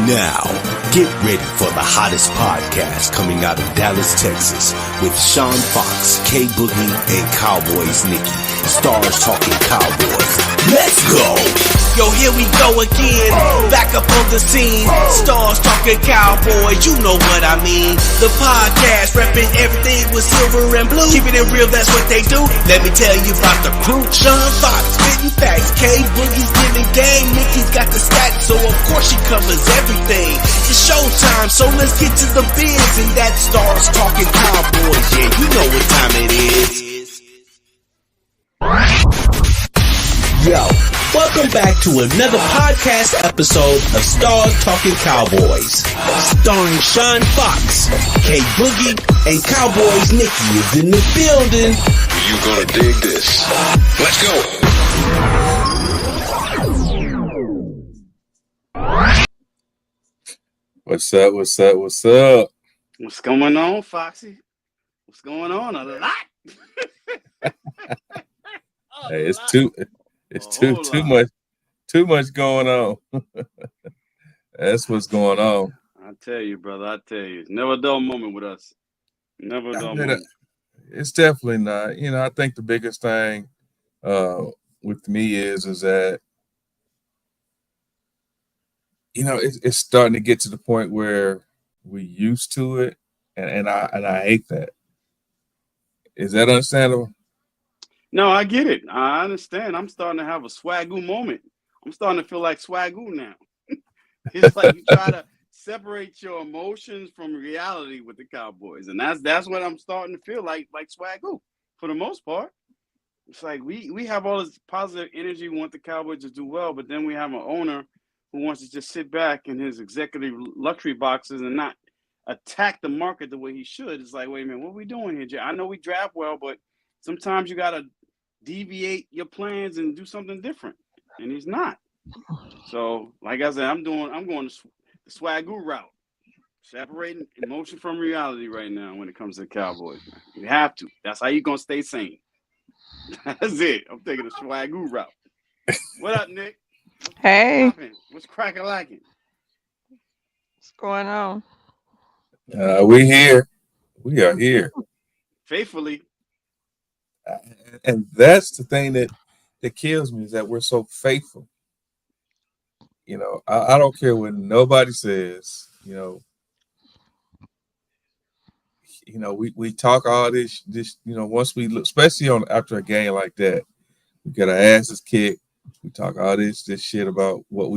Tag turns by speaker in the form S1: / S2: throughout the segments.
S1: Now, get ready for the hottest podcast coming out of Dallas, Texas, with Sean Fox, K Boogie, and Cowboys Nikki. Stars talking Cowboys. Let's go!
S2: Yo, here we go again, back up on the scene. Stars talking Cowboys, you know what I mean. The podcast, repping everything with silver and blue. Keeping it real, that's what they do. Let me tell you about the crew. Sean Fox, spitting facts. K Boogie's giving game. Nikki's got the stats, so of course she covers everything. It's showtime, so let's get to the biz. And that Stars talking Cowboys, yeah, you know what time it is. Yo, welcome back to another podcast episode of Stars Talking Cowboys, starring Sean Fox, K Boogie, and Cowboys Nikki is in the building.
S3: You gonna dig this? Let's go.
S4: What's up? What's up? What's up?
S5: What's going on, Foxy? What's going on? A lot.
S4: Hey, it's too much going on. That's what's going on.
S5: I tell you, brother. I tell you, never a dull moment with us. Never a dull moment.
S4: It's definitely not. You know, I think the biggest thing with me is that you know it's starting to get to the point where we're used to it, and I hate that. Is that understandable?
S5: No, I get it. I understand. I'm starting to have a swagoo moment. I'm starting to feel like swagoo now. It's like you try to separate your emotions from reality with the Cowboys, and that's what I'm starting to feel like swagoo for the most part. It's like we have all this positive energy, we want the Cowboys to do well, but then we have an owner who wants to just sit back in his executive luxury boxes and not attack the market the way he should. It's like, wait a minute, what are we doing here, Jay? I know we draft well, but sometimes you got to deviate your plans and do something different, and he's not. So, like I said, I'm going the swagoo route, separating emotion from reality right now when it comes to the Cowboys. Man. You have to. That's how you're gonna stay sane. That's it. I'm taking the swagoo route. What up, Nick?
S6: Hey,
S5: What's cracking lacking?
S6: what's going on?
S4: We here. We are here.
S5: Faithfully.
S4: And that's the thing that kills me is that we're so faithful. You know, I don't care what nobody says. You know, we talk all this. You know, once we look, especially after a game like that, we get our asses kicked. We talk all this shit about what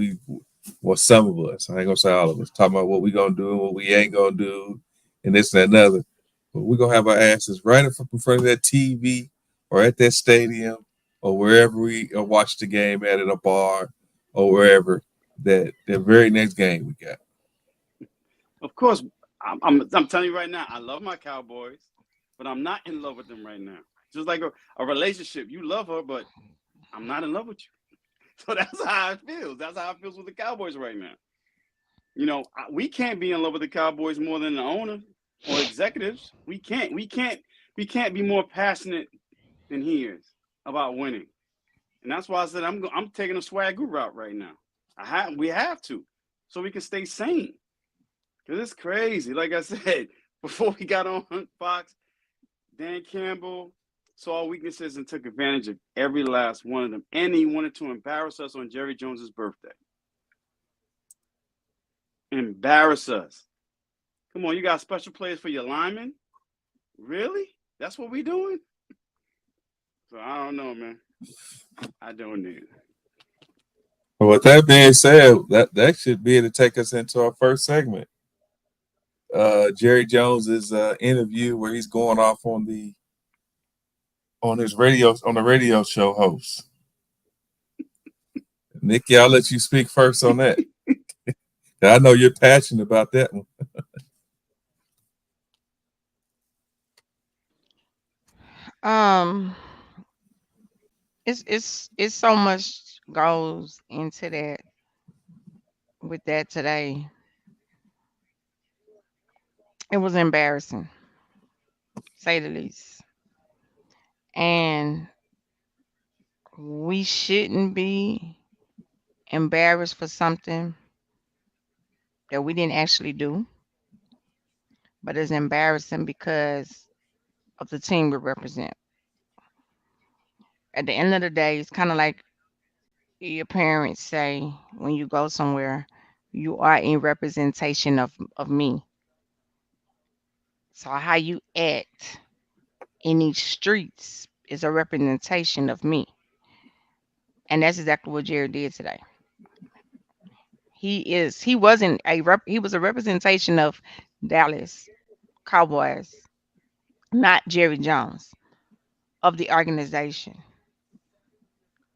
S4: some of us. I ain't gonna say all of us. Talking about what we gonna do and what we ain't gonna do, and this and another. But we're gonna have our asses right in front of that TV. Or at that stadium, or wherever we watch the game at a bar, or wherever that the very next game we got.
S5: Of course, I'm telling you right now, I love my Cowboys, but I'm not in love with them right now. Just like a relationship, you love her, but I'm not in love with you. So that's how it feels. That's how it feels with the Cowboys right now. You know, we can't be in love with the Cowboys more than the owner or executives. We can't be more passionate than he is about winning, and that's why I said I'm taking a swagoo route right now. We have to, so we can stay sane. Cause it's crazy. Like I said before we got on Fox, Dan Campbell saw our weaknesses and took advantage of every last one of them, and he wanted to embarrass us on Jerry Jones's birthday. Embarrass us. Come on, you got special players for your linemen? Really? That's what we doing? So I don't know, man. I don't need it.
S4: Well, with that being said, that should be able to take us into our first segment. Jerry Jones's interview where he's going off on the radio show host. Nikki, I'll let you speak first on that. I know you're passionate about that one.
S6: It's so much goes into that with that today. It was embarrassing, say the least. And we shouldn't be embarrassed for something that we didn't actually do, but it's embarrassing because of the team we represent. At the end of the day, it's kind of like your parents say when you go somewhere, you are in representation of me. So how you act in these streets is a representation of me. And that's exactly what Jerry did today. He was a representation of Dallas Cowboys, not Jerry Jones, of the organization,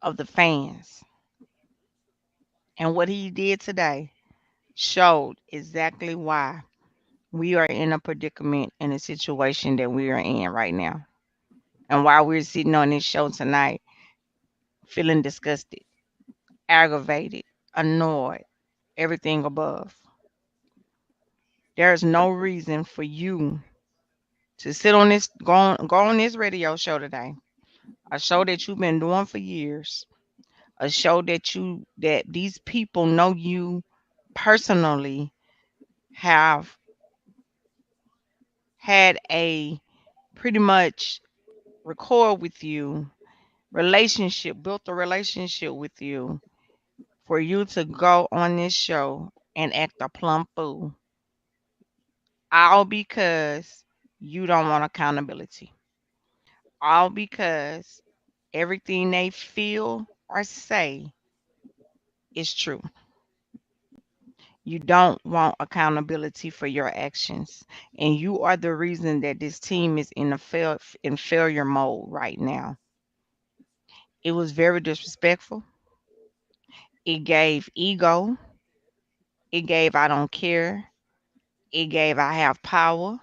S6: of the fans. And what he did today showed exactly why we are in a predicament in a situation that we are in right now. And why we're sitting on this show tonight feeling disgusted, aggravated, annoyed, everything above. There is no reason for you to sit on this go on this radio show today. A show that you've been doing for years. A show that these people know you personally, have had a pretty much record with you, built a relationship with you, for you to go on this show and act a plumb fool, all because you don't want accountability, all because everything they feel or say is true. You don't want accountability for your actions, and you are the reason that this team is in failure mode right now. It was very disrespectful. It gave ego. It gave I don't care. It gave I have power.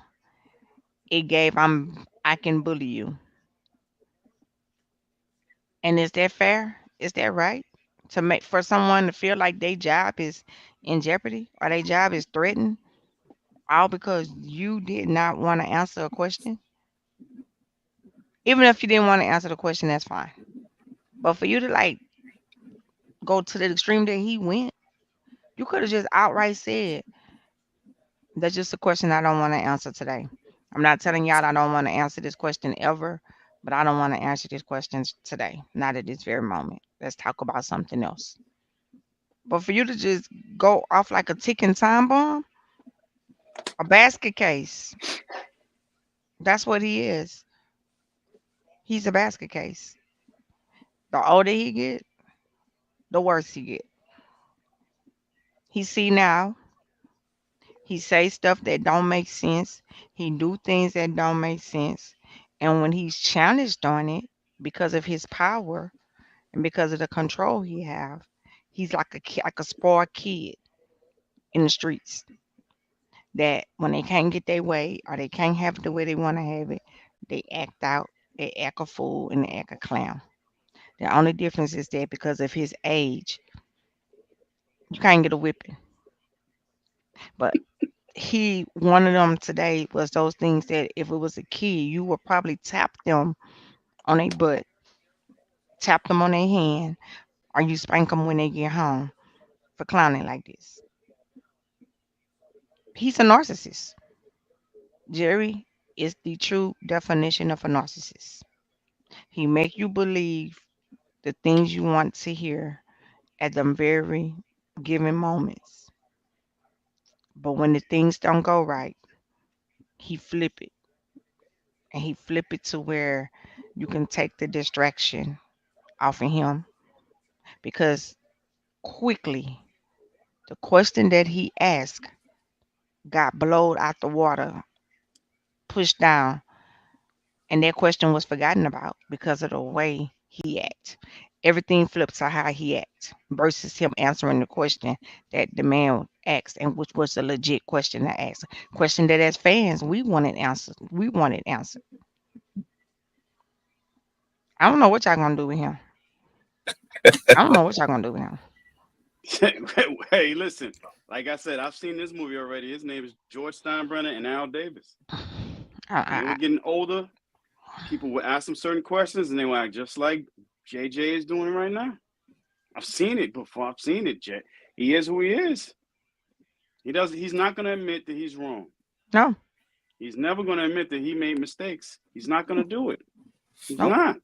S6: It gave I can bully you. And is that fair? Is that right? To make for someone to feel like their job is in jeopardy or their job is threatened, all because you did not want to answer a question? Even if you didn't want to answer the question, that's fine. But for you to like go to the extreme that he went, you could have just outright said, that's just a question I don't want to answer today. I'm not telling y'all I don't want to answer this question ever, but I don't want to answer these questions today, not at this very moment. Let's talk about something else. But for you to just go off like a ticking time bomb, a basket case, that's what he is. He's a basket case. The older he get, the worse he get. He see now. He say stuff that don't make sense. He do things that don't make sense. And when he's challenged on it because of his power and because of the control he have, he's like like a spoiled kid in the streets that when they can't get their way or they can't have it the way they want to have it, they act out, they act a fool, and they act a clown. The only difference is that because of his age, you can't get a whipping. But he one of them today was those things that if it was a kid, you would probably tap them on their butt, tap them on their hand, or you spank them when they get home for clowning like this. He's a narcissist. Jerry is the true definition of a narcissist. He make you believe the things you want to hear at the very given moments. But when the things don't go right, he flip it. And he flip it to where you can take the distraction off of him because quickly the question that he asked got blowed out the water, pushed down, and that question was forgotten about because of the way he acts. Everything flips to how he acts versus him answering the question that the man asked, and which was a legit question to ask. Question that as fans we wanted answered. We wanted answered. I don't know what y'all gonna do with him. I don't know what y'all gonna do with him.
S5: Hey, listen. Like I said, I've seen this movie already. His name is George Steinbrenner and Al Davis. When they were getting older, people would ask them certain questions, and they were act just like JJ is doing right now. I've seen it before. I've seen it, Jay. He is who he is. He's not going to admit that he's wrong.
S6: No.
S5: He's never going to admit that he made mistakes. He's not going to do it. He's
S6: Nope.
S5: not. And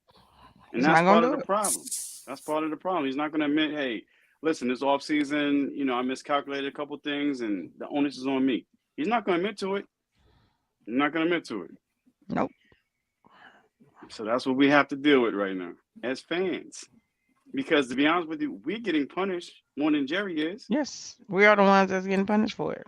S6: He's
S5: that's
S6: not gonna
S5: part of
S6: do
S5: the
S6: it.
S5: problem. That's part of the problem. He's not going to admit, hey, listen, this offseason, I miscalculated a couple things and the onus is on me. He's not going to admit to it. He's not going to admit to it.
S6: Nope.
S5: So that's what we have to deal with right now as fans. Because to be honest with you, we're getting punished more than Jerry is.
S6: Yes, we are the ones that's getting punished for it.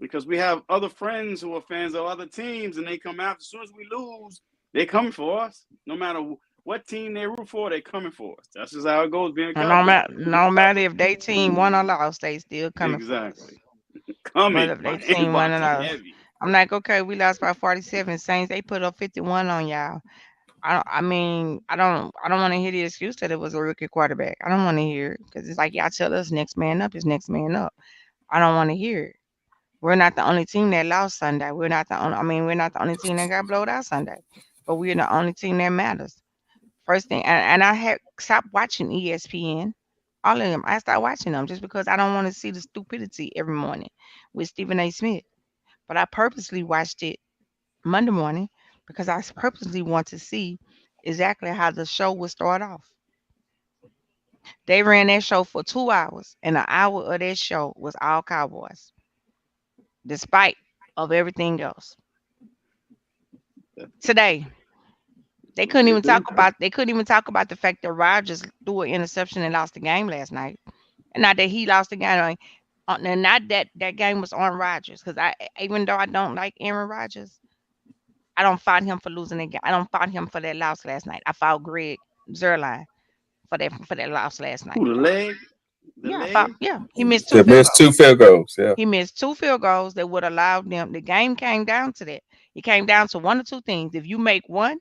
S5: Because we have other friends who are fans of other teams, and they come after. As soon as we lose, they coming for us. No matter what team they root for, they coming for us. That's just how it goes being a Cowboy.
S6: No matter if they team won or lost, they still coming for us.
S5: Exactly. Coming.
S6: But if they team won or lost, I'm like, okay, we lost by 47. Saints, they put up 51 on y'all. I don't want to hear the excuse that it was a rookie quarterback. I don't want to hear it because it's like y'all tell us next man up is next man up. I don't want to hear it. We're not the only team that lost Sunday. We're not the only. We're not the only team that got blowed out Sunday. But we're the only team that matters. First thing, and I had stopped watching ESPN. All of them. I stopped watching them just because I don't want to see the stupidity every morning with Stephen A. Smith. But I purposely watched it Monday morning because I purposely want to see exactly how the show would start off. They ran that show for 2 hours, and an hour of that show was all Cowboys, despite of everything else. Today, they couldn't even talk about the fact that Rodgers threw an interception and lost the game last night, and not that he lost the game. And not that game was on Rodgers, because even though I don't like Aaron Rodgers, I don't fault him for losing the game. I don't fault him for that loss last night. I fault Greg Zerline for that loss last night.
S5: Who, the leg?
S6: He missed
S4: They missed two field goals. Yeah.
S6: He missed 2 field goals that would allow them. The game came down to that. It came down to one or two things. If you make one,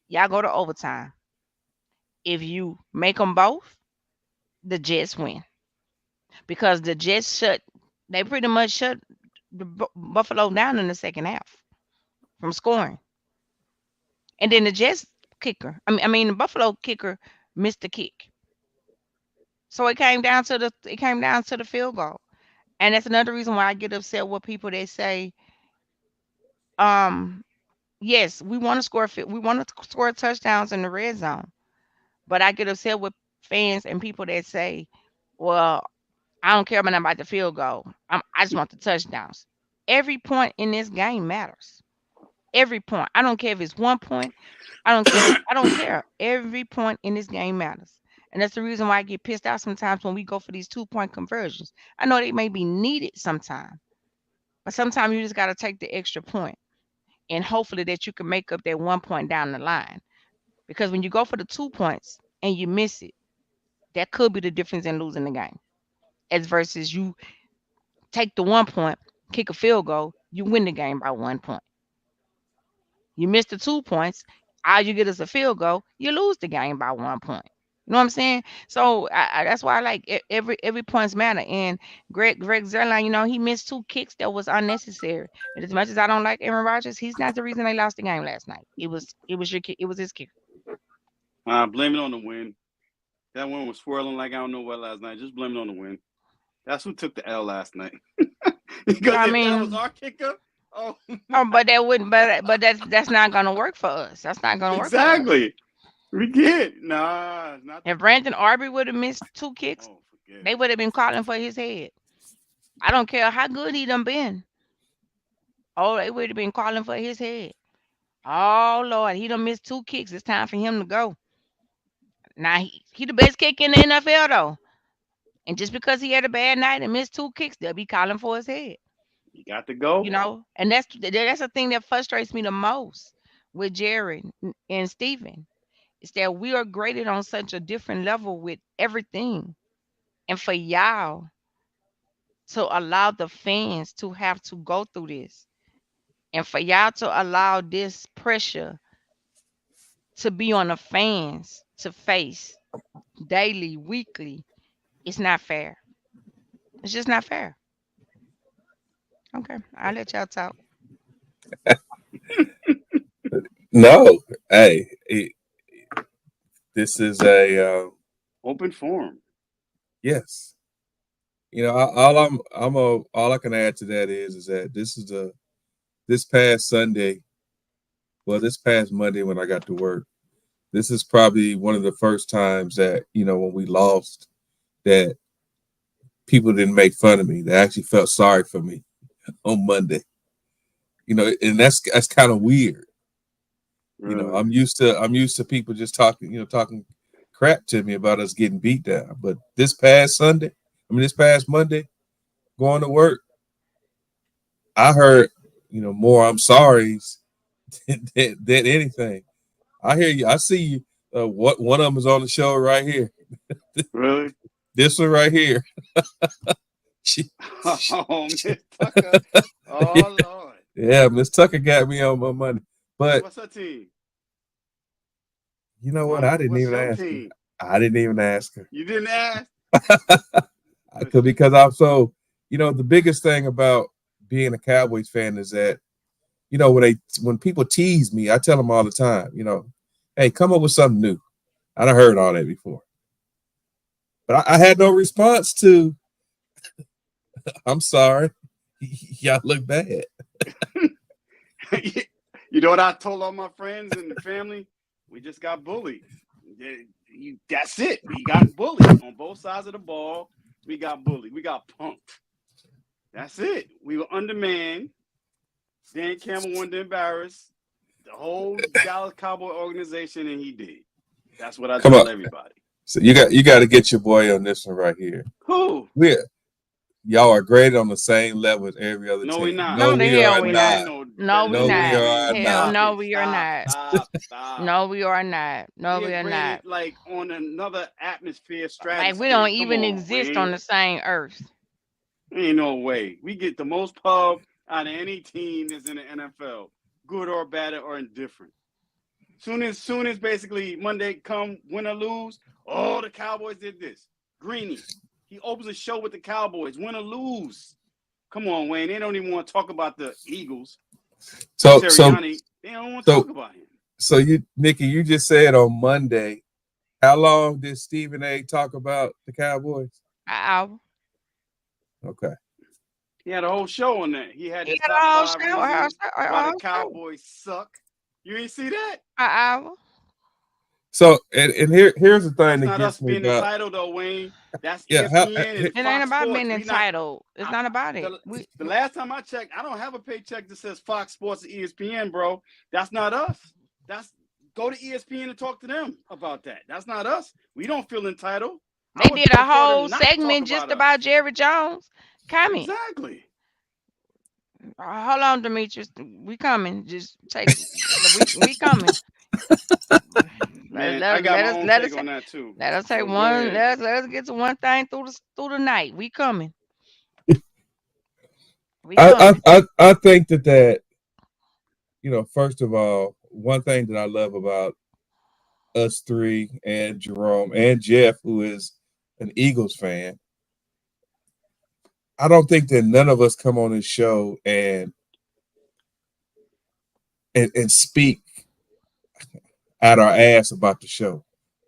S6: y'all go to overtime. If you make them both, the Jets win. Because the Jets they pretty much shut the Buffalo down in the second half from scoring. And then the Jets kicker, the Buffalo kicker missed the kick. So it came down to the field goal. And that's another reason why I get upset with people that say, yes, we want to score touchdowns in the red zone. But I get upset with fans and people that say, well, I don't care about the field goal. I just want the touchdowns. Every point in this game matters. Every point. I don't care if it's 1 point. I don't care. I don't care. Every point in this game matters. And that's the reason why I get pissed out sometimes when we go for these 2-point conversions. I know they may be needed sometimes, but sometimes you just got to take the extra point and hopefully that you can make up that 1 point down the line. Because when you go for the 2 points and you miss it, that could be the difference in losing the game. As versus you take the 1 point, kick a field goal, you win the game by 1 point. You miss the 2 points, all you get is a field goal, you lose the game by 1 point. You know what I'm saying? So that's why I like every points matter. And Greg Zerline, he missed 2 kicks that was unnecessary. And as much as I don't like Aaron Rodgers, he's not the reason they lost the game last night. It was his kicker.
S5: Blame it on the win. That one was swirling like I don't know what last night. Just blame it on the win. That's who took the L last night. Because that was our kicker. Oh,
S6: but that wouldn't. But that's not gonna work for us. That's not gonna work.
S5: Exactly. We get nah. Not
S6: if Brandon Arby would have missed 2 kicks, they would have been calling for his head. I don't care how good he done been. Oh, they would have been calling for his head. Oh Lord, he done missed 2 kicks. It's time for him to go. Now he the best kicker in the NFL though. And just because he had a bad night and missed 2 kicks, they'll be calling for his head.
S5: He got to go.
S6: And that's the thing that frustrates me the most with Jerry and Steven. Is that we are graded on such a different level with everything. And for y'all to allow the fans to have to go through this. And for y'all to allow this pressure to be on the fans to face daily, weekly, it's not fair. It's just not fair. Okay, I'll let y'all talk.
S4: No, hey, this is a
S5: open forum.
S4: Yes, all I can add to that is that this past Sunday, well, this past Monday when I got to work, this is probably one of the first times that when we lost, that people didn't make fun of me. They actually felt sorry for me on Monday. And that's kind of weird.
S5: Really.
S4: I'm used to people just talking crap to me about us getting beat down. But this past Monday, going to work, I heard, more I'm sorry's than anything. I hear you. I see you. What one of them is on the show right here.
S5: Really?
S4: This one right here. She,
S5: Oh, Miss Tucker. Oh Lord.
S4: yeah, Miss Tucker got me on my money. But
S5: What's her team?
S4: you know what?
S5: Huh?
S4: I didn't
S5: What's
S4: even
S5: your
S4: ask her.
S5: team?
S4: I didn't even ask her.
S5: You didn't ask? Listen,
S4: Because I'm so, the biggest thing about being a Cowboys fan is that, when people tease me, I tell them all the time, hey, come up with something new. I done heard all that before. But I had no response to, I'm sorry. Y'all look bad.
S5: you know what I told all my friends and family? We just got bullied. That's it. We got bullied on both sides of the ball. We got bullied. We got punked. That's it. We were undermanned. Dan Campbell wanted to embarrass the whole Dallas Cowboy organization, and he did. That's what I
S4: Come
S5: tell
S4: on.
S5: everybody.
S4: So you got to get your boy on this one right here.
S5: Who?
S4: Y'all are graded on the same level as every other
S5: No, we
S4: team.
S5: not.
S4: No,
S6: No, the
S4: we
S6: hell
S4: are
S6: we
S5: We
S6: not.
S5: ain't
S4: not.
S5: no
S6: No,
S5: better
S6: we
S5: than
S4: No, we
S6: not.
S5: them.
S4: are
S6: Hell,
S4: not.
S5: Stop
S6: no,
S5: it.
S6: we are
S5: Stop.
S6: not.
S5: Stop. Stop.
S6: No, we are not. No,
S5: We
S6: we
S5: are
S6: are not.
S5: graded like on another atmosphere,
S6: Like we don't
S5: stratosphere. Come
S6: even
S5: on,
S6: exist on
S5: Wayne.
S6: the same earth.
S5: Ain't no way. We get the most pub out of any team that's in the NFL, good or bad or indifferent. Soon as basically Monday come win or lose, oh the Cowboys did this. Greeny, he opens a show with the Cowboys, win or lose. Come on, Wayne. They don't even want to talk about the Eagles.
S4: So so
S5: Sirianni, they don't want to
S4: so
S5: talk about him.
S4: so Nikki, you just said on Monday. How long did Stephen A. talk about the Cowboys?
S6: Ow.
S4: Okay.
S5: He had a whole show on that. He had
S6: He
S5: his
S6: got
S5: top
S6: a whole
S5: five
S6: show, a whole
S5: reasons
S6: show, a
S5: why the
S6: whole show.
S5: Cowboys suck. You ain't see that?
S6: Ow.
S4: So and here's the thing
S5: That's
S4: that
S5: not us
S4: gets me
S5: being
S4: about
S5: entitled, though, Wayne. That's
S4: yeah.
S5: ESPN and
S6: It ain't
S5: Fox
S6: about being
S5: Sports. We not.
S6: entitled. It's
S5: I,
S6: not about it.
S5: the last time I checked, I don't have a paycheck that says Fox Sports or ESPN, bro. That's not us. That's go to ESPN and talk to them about that. That's not us. We don't feel entitled. I
S6: They
S5: would
S6: did a
S5: prefer
S6: whole
S5: them not to talk
S6: segment just
S5: about
S6: about
S5: us.
S6: Jerry Jones. Coming.
S5: Exactly.
S6: Hold on, Demetrius. We coming. Just take. We coming.
S5: Man, I got my own
S6: Let us
S5: take on that too.
S6: let us take
S5: So go
S6: one.
S5: ahead.
S6: Let us get to one thing through the night. We coming. We
S4: I
S6: coming.
S4: think that first of all, one thing that I love about us three and Jerome and Jeff, who is an Eagles fan, I don't think that none of us come on this show and speak out our ass about the show.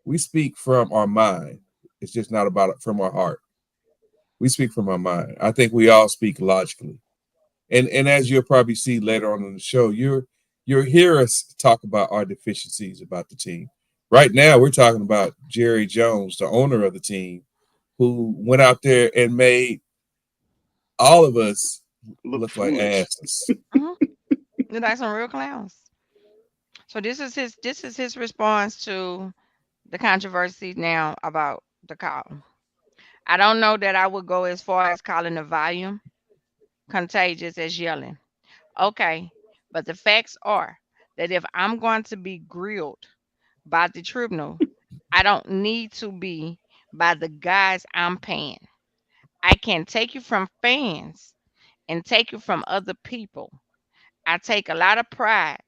S4: We speak from our mind. It's just not about it from our heart. We speak from our mind. I think we all speak logically. And as you'll probably see later on in the show, you'll hear us talk about our deficiencies about the team. Right now, we're talking about Jerry Jones, the owner of the team, who went out there and made all of us
S5: Look
S4: look like
S5: foolish.
S4: asses.
S6: Hmm. You're like some real clowns. So this is his response to the controversy now about the call. I don't know that I would go as far as calling the volume contagious as yelling. Okay, but the facts are that if I'm going to be grilled by the tribunal, I don't need to be by the guys I'm paying. I can take you from fans and take you from other people. I take a lot of pride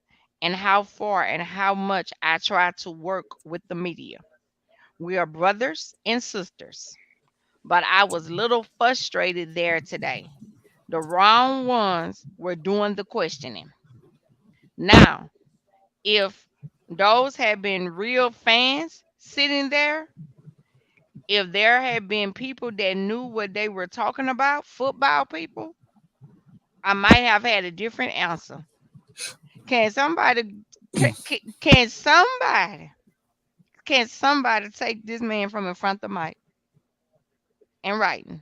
S6: in how far and how much I try to work with the media. We are brothers and sisters, but I was a little frustrated there today. The wrong ones were doing the questioning. Now, if those had been real fans sitting there, if there had been people that knew what they were talking about, football people, I might have had a different answer. Can somebody can somebody take this man from in front of the mic and writing?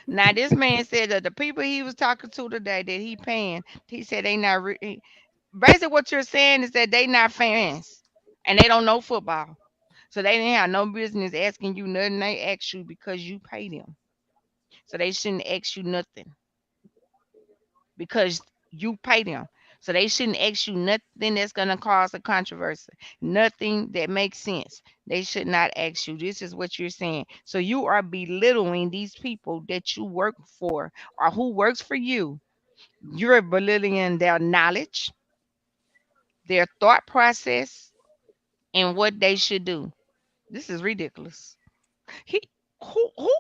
S6: Now this man said that the people he was talking to today that he paying, he said they not basically what you're saying is that they not fans and they don't know football. So they didn't have no business asking you nothing. They ask you because you pay them. So they shouldn't ask you nothing because you pay them. So they shouldn't ask you nothing that's gonna cause a controversy. Nothing that makes sense. They should not ask you. This is what you're saying. So you are belittling these people that you work for or who works for you. You're belittling their knowledge, their thought process, and what they should do. This is ridiculous. He who who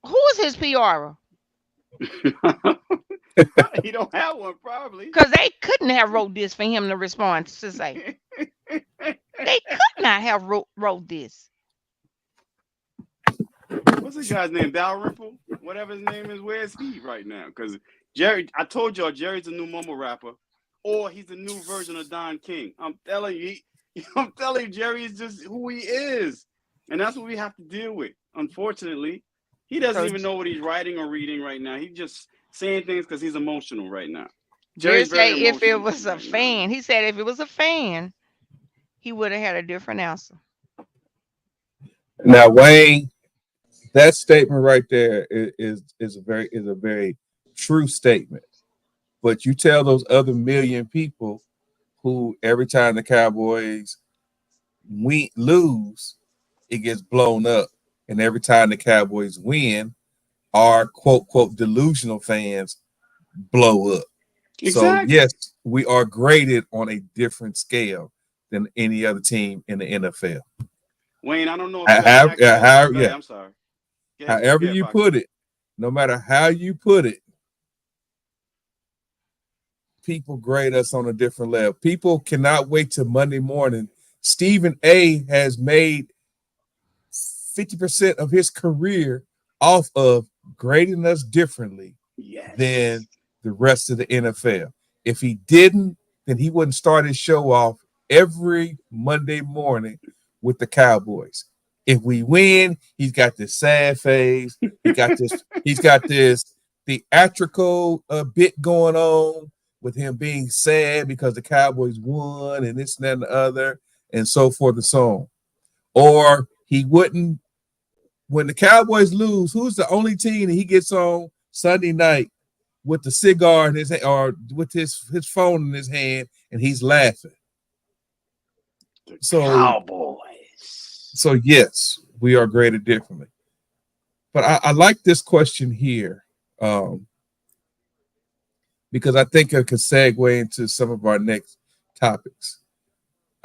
S6: who is his PR?
S5: He don't have one, probably.
S6: Because they couldn't have wrote this for him to respond to say. They could not have wrote this.
S5: What's the guy's name? Dalrymple? Whatever his name is. Where's he right now? Because Jerry, I told y'all Jerry's a new mumble rapper, or he's a new version of Don King. I'm telling you, I'm telling you, Jerry is just who he is, and that's what we have to deal with. Unfortunately, he doesn't
S6: So
S5: even know what he's writing or reading right now. He's just saying things because he's emotional right now.
S6: Jerry
S5: Jerry's very
S6: said if it
S5: emotional
S6: was a
S5: right now.
S6: fan, he said if it was a fan, he would have had a different answer.
S4: Now, Wayne, that statement right there is a very true statement. But you tell those other million people who every time the Cowboys lose, it gets blown up, and every time the Cowboys win, our quote delusional fans blow up. So
S5: Exactly.
S4: yes, we are graded on a different scale than any other team in the NFL.
S5: Wayne, I don't know if you got access. Go ahead, I'm sorry.
S4: However you put it, no matter how you put it, people grade us on a different level. People cannot wait till Monday morning. Stephen A has made 50% of his career off of grading us differently than the rest of the NFL. If he didn't, then he wouldn't start his show off every Monday morning with the Cowboys. If we win, he's got this sad face. He's got this theatrical bit going on with him being sad because the Cowboys won and this and that and the other and so forth and so on. Or he wouldn't, when the Cowboys lose, who's the only team that he gets on Sunday night with the cigar in his hand or with his phone in his hand and he's laughing? So
S5: Cowboys.
S4: So yes, we are graded differently. But I like this question here because I think it could segue into some of our next topics.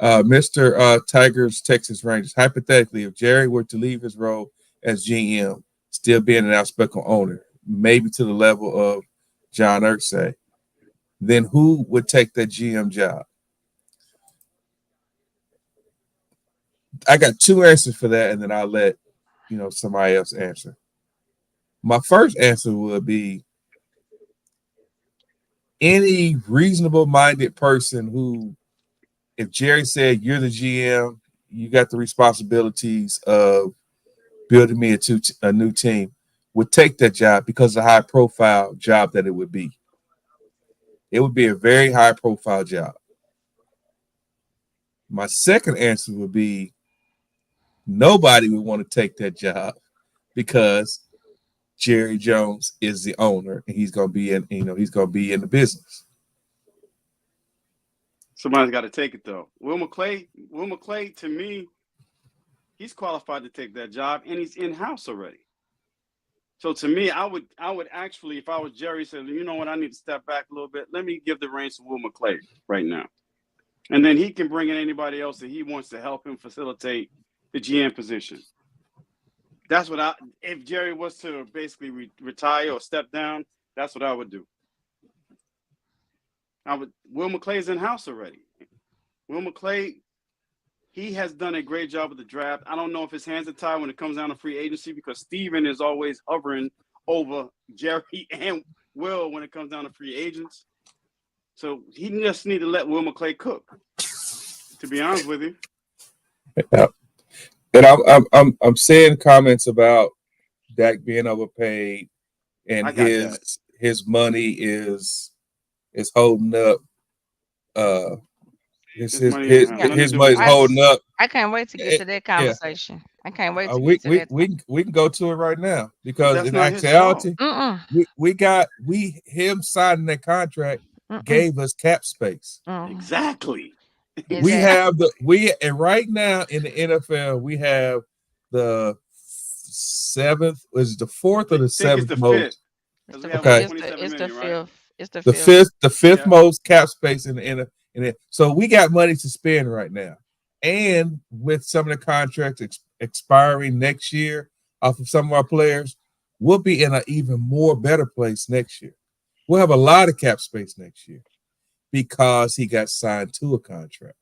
S4: Mr. Tigers, Texas Rangers. Hypothetically, if Jerry were to leave his role as GM, still being an outspoken owner, maybe to the level of John Irsay, then who would take that GM job? I got two answers for that, and then I'll let somebody else answer. My first answer would be any reasonable-minded person who, if Jerry said, you're the GM, you got the responsibilities of building me a new team, would take that job because of the high-profile job that it would be. It would be a very high-profile job. My second answer would be nobody would want to take that job because Jerry Jones is the owner and he's going to be in the business.
S5: Somebody's got to take it though. Will McClay, to me, he's qualified to take that job and he's in-house already. So to me, I would actually, if I was Jerry, say, you know what, I need to step back a little bit. Let me give the reins to Will McClay right now. And then he can bring in anybody else that he wants to help him facilitate the GM position. That's what if Jerry was to basically retire or step down, that's what I would do. Will McClay's in-house already. Will McClay, he has done a great job with the draft. I don't know if his hands are tied when it comes down to free agency because Steven is always hovering over Jerry and Will when it comes down to free agents. So he just need to let Will McClay cook. To be honest with you.
S4: Yeah. And I'm seeing comments about Dak being overpaid and
S5: I got that.
S4: his money is holding up. Uh, his
S5: His
S4: his
S5: money don't
S4: his,
S5: have
S6: Yeah,
S5: nothing to
S4: his
S5: do with
S4: money's
S5: his
S6: I
S5: health.
S4: holding up.
S6: I can't wait to get
S4: Eh,
S6: to that
S4: Yeah,
S6: conversation. I can't wait to get
S4: we
S6: to
S4: we
S6: that
S4: we
S6: time.
S4: can- we can go to it right now
S5: But
S4: because
S5: that's
S4: in
S5: not his fault.
S4: actuality,
S6: Mm-mm.
S4: we him signing that contract
S6: Mm-mm.
S4: gave us cap space.
S6: Mm.
S5: Exactly.
S4: We
S6: Exactly.
S4: have and right now in the NFL we have the seventh, is it the fourth or
S5: I
S4: the
S5: think it's
S4: seventh
S5: the fifth
S4: most?
S6: It's
S5: because we
S6: the
S5: have like
S4: Okay,
S6: it's the
S5: 27
S6: it's the
S5: million, right?
S6: fifth. It's the
S4: the
S6: fifth.
S4: fifth
S5: Yeah.
S4: most cap space in it. So we got money to spend right now, and with some of the contracts expiring next year off of some of our players, we'll be in an even more better place next year. We'll have a lot of cap space next year because he got signed to a contract.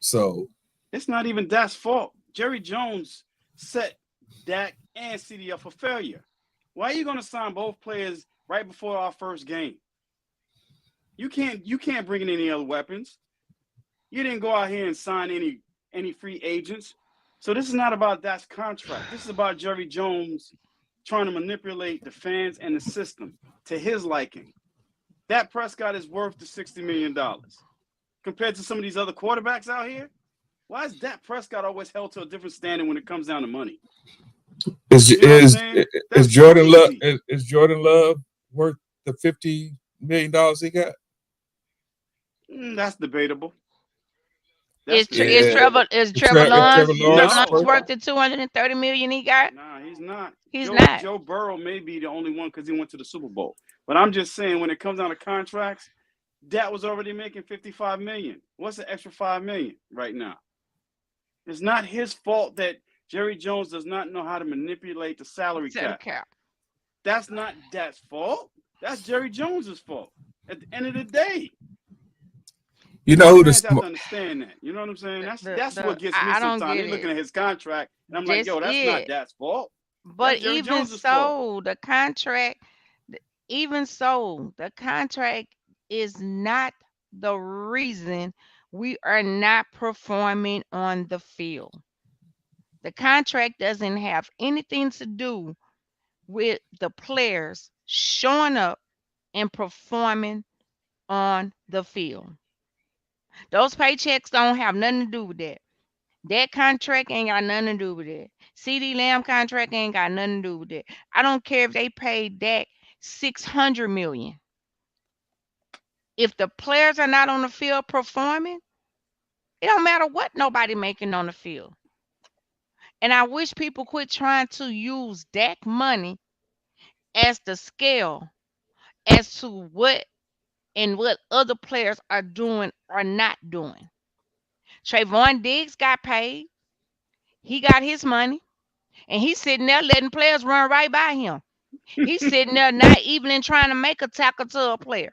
S4: So
S5: It's not even Dak's fault. Jerry Jones set Dak and CD up for failure. Why are you going to sign both players right before our first game? You can't bring in any other weapons. You didn't go out here and sign any free agents. So this is not about Dak's contract. This is about Jerry Jones trying to manipulate the fans and the system to his liking. Dak Prescott is worth the $60 million compared to some of these other quarterbacks out here. Why is Dak Prescott always held to a different standard when it comes down to money?
S4: is
S5: You know what I'm saying?
S4: is
S5: That's
S4: Jordan Love
S5: crazy.
S4: is Jordan Love worth the $50 million he got?
S5: That's debatable. That's
S6: Is is
S4: Yeah,
S5: debatable.
S6: Trevor is Trevor
S4: Trevor
S6: Lawrence
S4: Lawrence is
S6: Trevor Lawrence
S5: No,
S4: worth.
S6: worth the 230 million he got?
S5: nah, he's not.
S6: He's
S5: Joe
S6: not.
S5: Joe Burrow may be the only one because he went to the Super Bowl. But I'm just saying, when it comes down to contracts, Dak was already making 55 million. What's the extra 5 million right now? It's not his fault that Jerry Jones does not know how to manipulate the salary
S6: Set a
S5: cap.
S6: cap.
S5: That's not Dak's fault. That's Jerry Jones's fault. At the end of the day,
S4: You
S5: and
S4: know who
S5: fans have
S4: the
S5: to understand that. You know what I'm saying? That's
S6: The
S5: what gets me
S6: I don't
S5: sometimes.
S6: get
S5: They looking
S6: it.
S5: at his contract, and I'm like,
S6: That's
S5: yo, that's not
S6: it.
S5: Dak's fault.
S6: But
S5: That's Jerry Jones's fault.
S6: even so, the contract is not the reason we are not performing on the field. The contract doesn't have anything to do with the players showing up and performing on the field. Those paychecks don't have nothing to do with that. That contract ain't got nothing to do with it. CD Lamb contract ain't got nothing to do with it. I don't care if they paid Dak 600 million. If the players are not on the field performing, it don't matter what nobody making on the field. And I wish people quit trying to use Dak money as the scale as to what other players are doing or not doing. Trayvon Diggs got paid. He got his money. And he's sitting there letting players run right by him. He's sitting there not even trying to make a tackle to a player.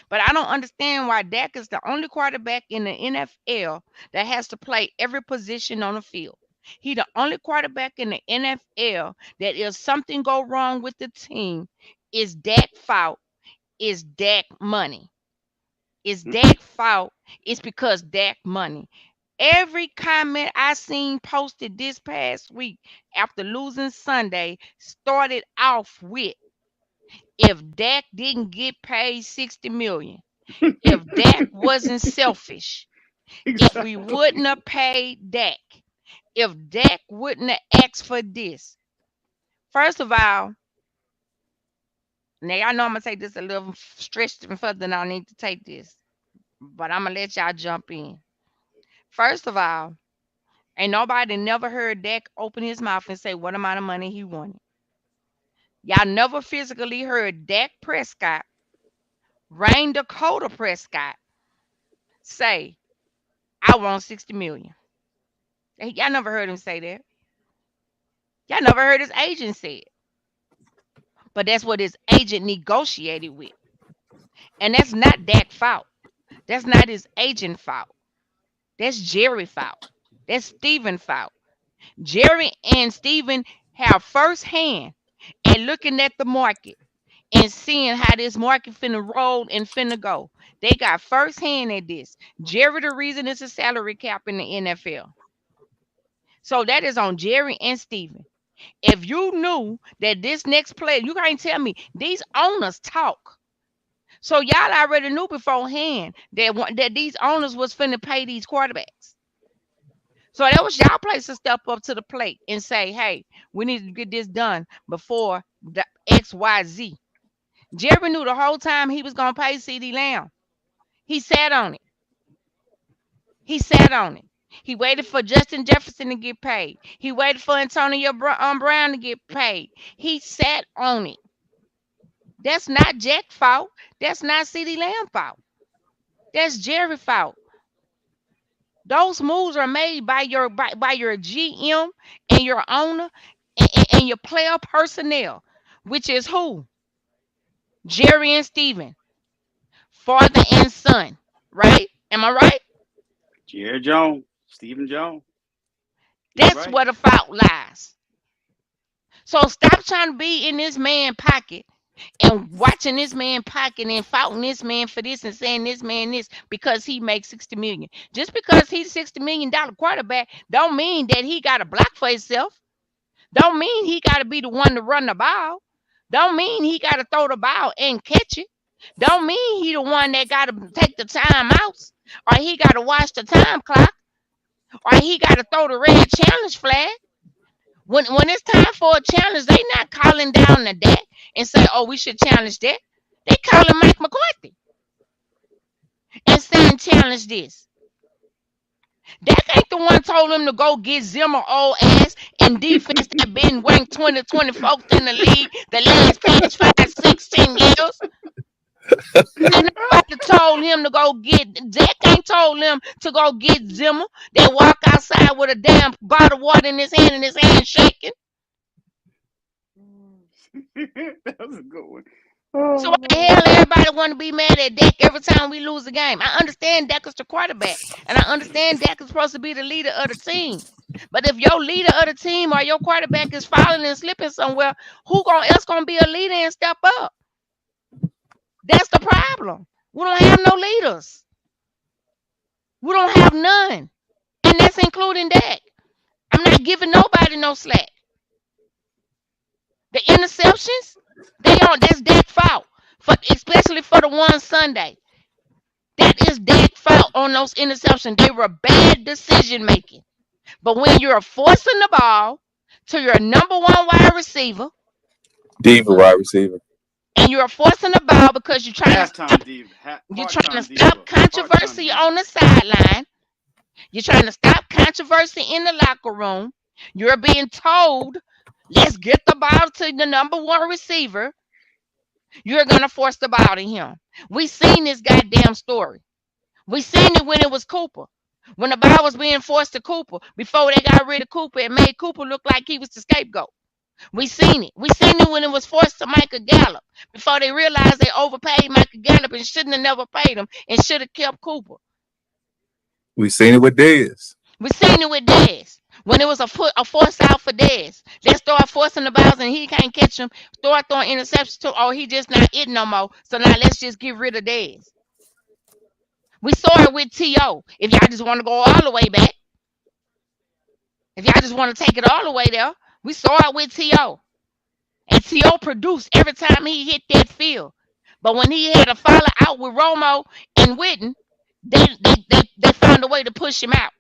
S6: But I don't understand why Dak is the only quarterback in the NFL that has to play every position on the field. He the only quarterback in the NFL that if something go wrong with the team, is Dak fault, is Dak money. Is Dak fault, it's because Dak money. Every comment I seen posted this past week after losing Sunday started off with if Dak didn't get paid 60 million, if Dak wasn't selfish, if we
S5: Exactly.
S6: wouldn't have paid Dak, if Dak wouldn't have asked for this. First of all, now y'all know I'm gonna take this a little stretch further than I need to take this, but I'm gonna let y'all jump in. First of all, ain't nobody never heard Dak open his mouth and say what amount of money he wanted. Y'all never physically heard Dak Prescott, Rain Dakota Prescott, say, I want 60 million. Y'all never heard him say that. Y'all never heard his agent say it. But that's what his agent negotiated with. And that's not Dak's fault. That's not his agent fault. That's Jerry fault. That's Steven fault. Jerry and Steven have first hand and looking at the market and seeing how this market finna roll and finna go. They got first hand at this. Jerry, the reason it's a salary cap in the NFL. So that is on Jerry and Steven. If you knew that this next player, you can't tell me these owners talk. So y'all already knew beforehand that these owners was finna pay these quarterbacks. So that was y'all place to step up to the plate and say, hey, we need to get this done before the XYZ. Jerry knew the whole time he was gonna pay CD Lamb. He sat on it. He sat on it. He waited for Justin Jefferson to get paid. He waited for Antonio Brown to get paid. He sat on it. That's not Jack's fault. That's not CD Lamb fault. That's Jerry's fault. Those moves are made by your GM and your owner and your player personnel, which is who? Jerry and Steven, father and son, right? Am I right?
S5: Jerry Jones, Stephen Jones. You
S6: That's
S5: right.
S6: where the fault lies. So stop trying to be in this man's pocket and watching this man pocket and faulting this man for this and saying this man this because he makes 60 million. Just because he's $60 million quarterback don't mean that he got to block for himself. Don't mean he got to be the one to run the ball. Don't mean he got to throw the ball and catch it. Don't mean he the one that got to take the timeouts or he got to watch the time clock or he got to throw the red challenge flag. When it's time for a challenge, they not calling down the deck and say, "Oh, we should challenge that." They calling Mike McCarthy and saying, "Challenge this." Dak ain't the one told him to go get Zimmer old ass and defense that been ranked 20, 24th in the league the last past 5, 16 years. Ain't nobody told him to go get Dak ain't told him to go get Zimmer. They walk outside with a damn bottle of water in his hand and his hand shaking.
S5: That was a good one.
S6: So what the hell everybody want to be mad at Dak every time we lose a game? I understand Dak is the quarterback, and I understand Dak is supposed to be the leader of the team. But if your leader of the team or your quarterback is falling and slipping somewhere, else gonna be a leader and step up? That's the problem. We don't have no leaders. We don't have none, and that's including Dak. I'm not giving nobody no slack. The interceptions, that's Dak's fault. Especially for the one Sunday. That is Dak's fault on those interceptions. They were bad decision making. But when you're forcing the ball to your number one wide receiver,
S4: Diva wide receiver.
S6: and you're forcing the ball because
S5: Halftime diva.
S6: you're trying to
S5: Part-time
S6: stop
S5: diva. Part-time
S6: controversy
S5: diva.
S6: on the sideline, you're trying to stop controversy in the locker room, you're being told, let's get the ball to the number one receiver. You're gonna force the ball to him. We seen this goddamn story. We seen it when it was Cooper. When the ball was being forced to Cooper, before they got rid of Cooper, it made Cooper look like he was the scapegoat. We seen it. We seen it when it was forced to Michael Gallup, before they realized they overpaid Michael Gallup and shouldn't have never paid him and should have kept Cooper.
S4: We seen it with Dez.
S6: We seen it with Dez. When it was a force out for Dez. They start forcing the balls and he can't catch them. Start throwing interceptions too. Oh, he just not it no more. So now let's just get rid of Dez. We saw it with T.O. If y'all just want to go all the way back, if y'all just want to take it all the way there, we saw it with T.O. And T.O. produced every time he hit that field. But when he had a follow out with Romo and Witten, they found a way to push him out.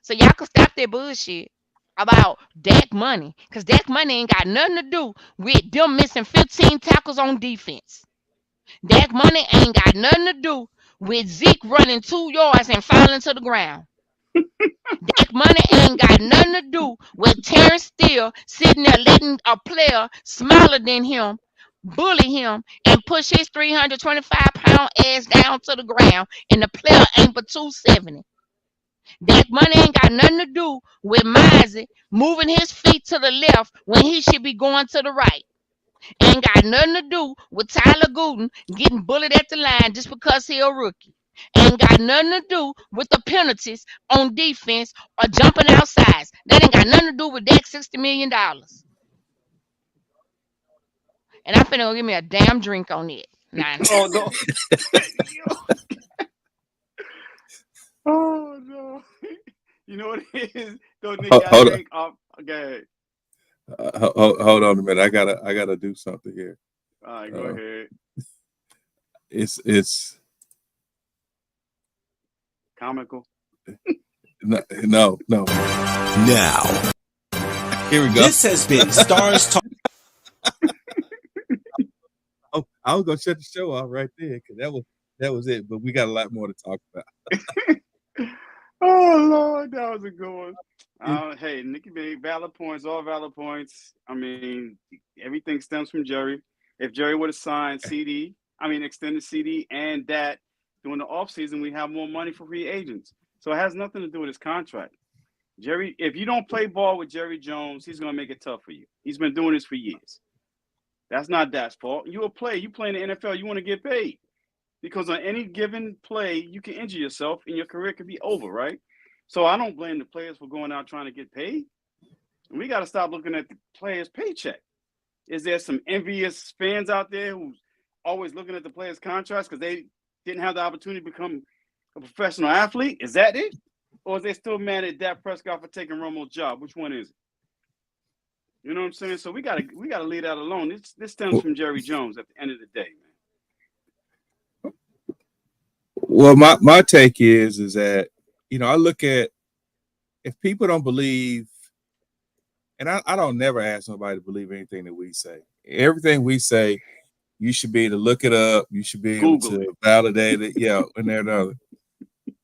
S6: So y'all can stop that bullshit about Dak money. Because Dak money ain't got nothing to do with them missing 15 tackles on defense. Dak money ain't got nothing to do with Zeke running 2 yards and falling to the ground. Dak money ain't got nothing to do with Terrence Steele sitting there letting a player smaller than him bully him and push his 325-pound ass down to the ground, and the player ain't but 270. That money ain't got nothing to do with Mizey moving his feet to the left when he should be going to the right. Ain't got nothing to do with Tyler Gooden getting bullied at the line just because he a rookie. Ain't got nothing to do with the penalties on defense or jumping outside. That ain't got nothing to do with that $60 million. And I'm finna go give me a damn drink on it. Nah.
S5: Oh no. Oh no. You know what it is? Though, Nick, I
S4: Hold on.
S5: think okay.
S4: Hold on a minute. I gotta do something here.
S5: All right, go ahead.
S4: It's
S5: Comical.
S4: no.
S1: Now,
S4: Here we go.
S1: this has been Stars Talk.
S4: Oh, I was gonna shut the show off right there because that was it. But we got a lot more to talk about.
S5: Oh Lord, that was a good one. Hey, Nikki made valid points, all valid points. I mean, everything stems from Jerry. If Jerry would have signed extended CD and that during the offseason, we have more money for free agents. So it has nothing to do with his contract. Jerry, if you don't play ball with Jerry Jones, he's going to make it tough for you. He's been doing this for years. That's not Dak's fault. You play in the NFL, you want to get paid. Because on any given play, you can injure yourself and your career could be over, right? So I don't blame the players for going out trying to get paid. And we got to stop looking at the players' paycheck. Is there some envious fans out there who's always looking at the players' contracts because they didn't have the opportunity to become a professional athlete? Is that it? Or is they still mad at Dak Prescott for taking Romo's job? Which one is it? You know what I'm saying? So we gotta leave that alone. This stems from Jerry Jones at the end of the day, man.
S4: Well, my take is that, I look at, if people don't believe, and I don't never ask nobody to believe anything that we say. Everything we say, you should be able to look it up. You should be able to validate it. Yeah, and there and other.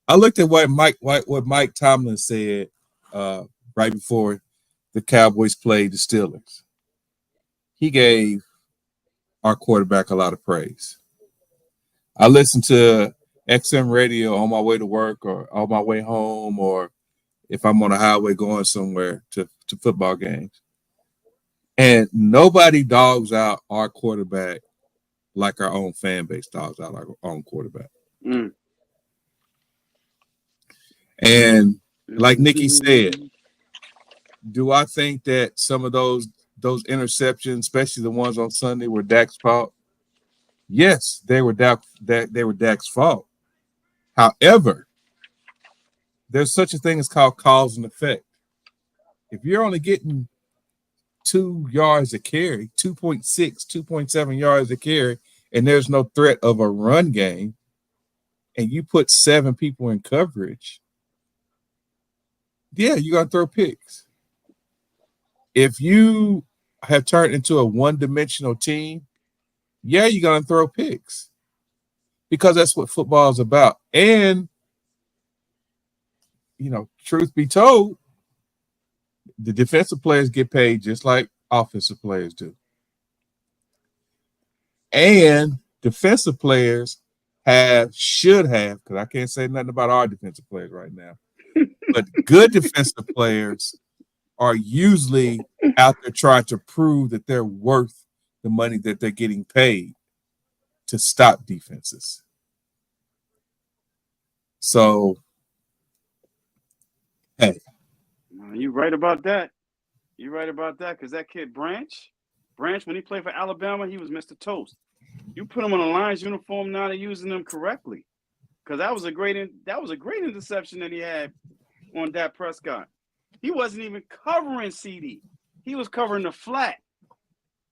S4: I looked at what Mike Tomlin said right before the Cowboys played the Steelers. He gave our quarterback a lot of praise. I listened to XM radio on my way to work or on my way home, or if I'm on a highway going somewhere to football games. And nobody dogs out our quarterback like our own fan base dogs out our own quarterback.
S5: Mm.
S4: And like Nikki said, do I think that some of those interceptions, especially the ones on Sunday, were Dak's fault? Yes, they were Dak's fault. However, there's such a thing as called cause and effect. If you're only getting 2 yards a carry, 2.6, 2.7 yards a carry, and there's no threat of a run game, and you put 7 people in coverage, yeah, you're going to throw picks. If you have turned into a one-dimensional team, yeah, you're going to throw picks because that's what football is about. And, truth be told, the defensive players get paid just like offensive players do. And defensive players should have, because I can't say nothing about our defensive players right now, but good defensive players are usually out there trying to prove that they're worth the money that they're getting paid to stop defenses. So, hey.
S5: You're right about that. You're right about that because that kid Branch, when he played for Alabama, he was Mr. Toast. You put him on a Lions uniform, now they're using them correctly. Because that was a great interception that he had on Dak Prescott. He wasn't even covering CD. He was covering the flat.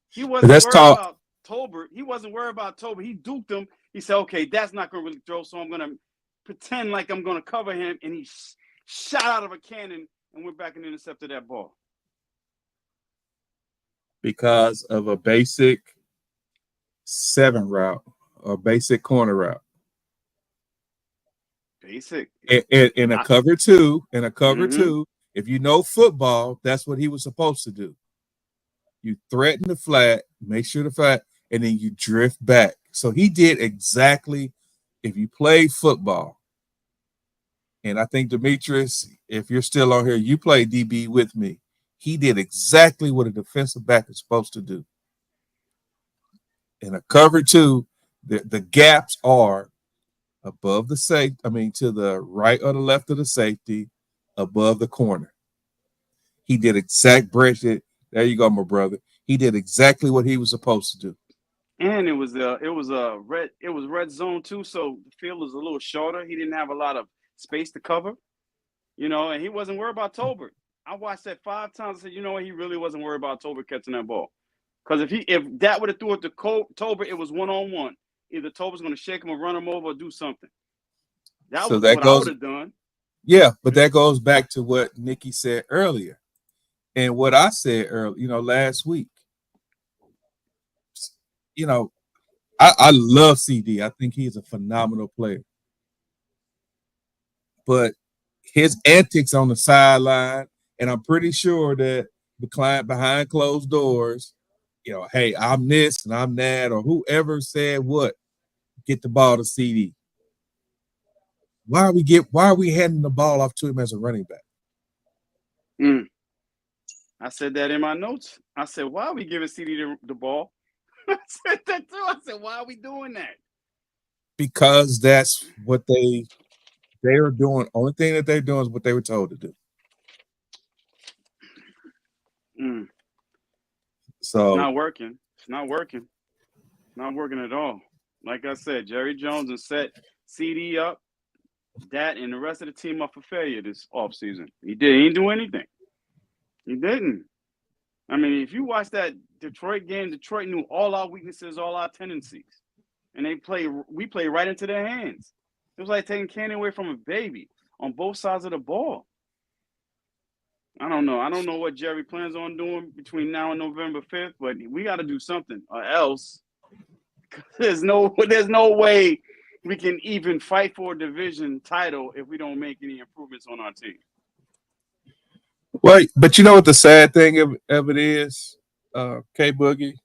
S5: He wasn't worried about Tolbert. He duked him. He said, okay, that's not going to really throw, so I'm going to pretend like I'm going to cover him. And he shot out of a cannon and went back and intercepted that ball.
S4: Because of a basic 7 route or basic corner route.
S5: Basic.
S4: In a cover 2, if you know football, that's what he was supposed to do. You threaten the flat, make sure the flat, and then you drift back. So he did exactly, if you play football, and I think Demetrius, if you're still on here, you play DB with me. He did exactly what a defensive back is supposed to do. In a cover two, the gaps are above the safety. I mean, to the right or the left of the safety, above the corner. He did exact Bridget. There you go, my brother. He did exactly what he was supposed to do.
S5: And it was red zone too, so the field was a little shorter. He didn't have a lot of space to cover, and he wasn't worried about Tolbert. I watched that 5 times. I said, you know what, he really wasn't worried about Tolbert catching that ball. Because if that would have threw it to Tolbert, it was 1-on-1. Either Tolbert's going to shake him or run him over or do something. That was what I would have done.
S4: Yeah, but that goes back to what Nikki said earlier, and what I said earlier. Last week. I love CD. I think he's a phenomenal player. But his antics on the sideline, and I'm pretty sure that the client behind closed doors, hey, I'm this and I'm that, or whoever said what, get the ball to CD. Why are we handing the ball off to him as a running back?
S5: I said that in my notes. I said, why are we giving CD the ball? I said that too. I said, why are we doing that?
S4: Because that's what they are doing. Only thing that they're doing is what they were told to do. So
S5: it's not working. It's not working. Not working at all. Like I said, Jerry Jones has set CD up, that and the rest of the team up for failure this offseason. He didn't do anything. He didn't. I mean, if you watch that Detroit game, Detroit knew all our weaknesses, all our tendencies. And we play right into their hands. It was like taking candy away from a baby on both sides of the ball. I don't know. I don't know what Jerry plans on doing between now and November 5th, but we got to do something, or else there's no way we can even fight for a division title if we don't make any improvements on our team.
S4: Well, but you know what the sad thing of it is, K Boogie,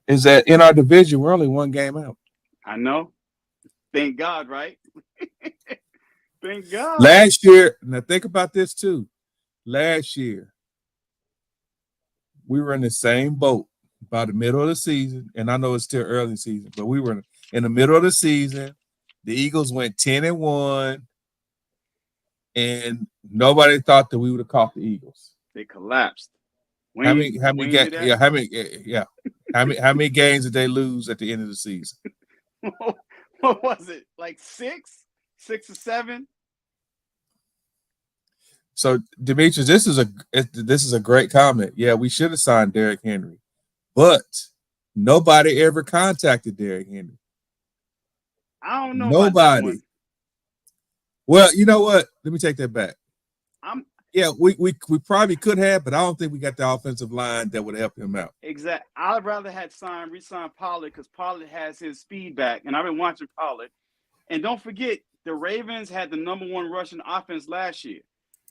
S4: is that in our division we're only one game out.
S5: I know. Thank God, right? Thank God.
S4: Last year, now think about this too. Last year, we were in the same boat by the middle of the season, and I know it's still early season, but we were in the middle of the season. The Eagles went 10-1, and nobody thought that we would have caught the Eagles.
S5: They collapsed.
S4: How many games did they lose at the end of the season?
S5: What was it? Like 6 or 7?
S4: So, Demetrius, this is a great comment. Yeah, we should have signed Derrick Henry, but nobody ever contacted Derrick Henry.
S5: I don't know.
S4: Nobody. Well, you know what? Let me take that back. We probably could have, but I don't think we got the offensive line that would help him out.
S5: Exactly. I'd rather have re-signed Pollard because Pollard has his speed back, and I've been watching Pollard. And don't forget, the Ravens had the number 1 rushing offense last year.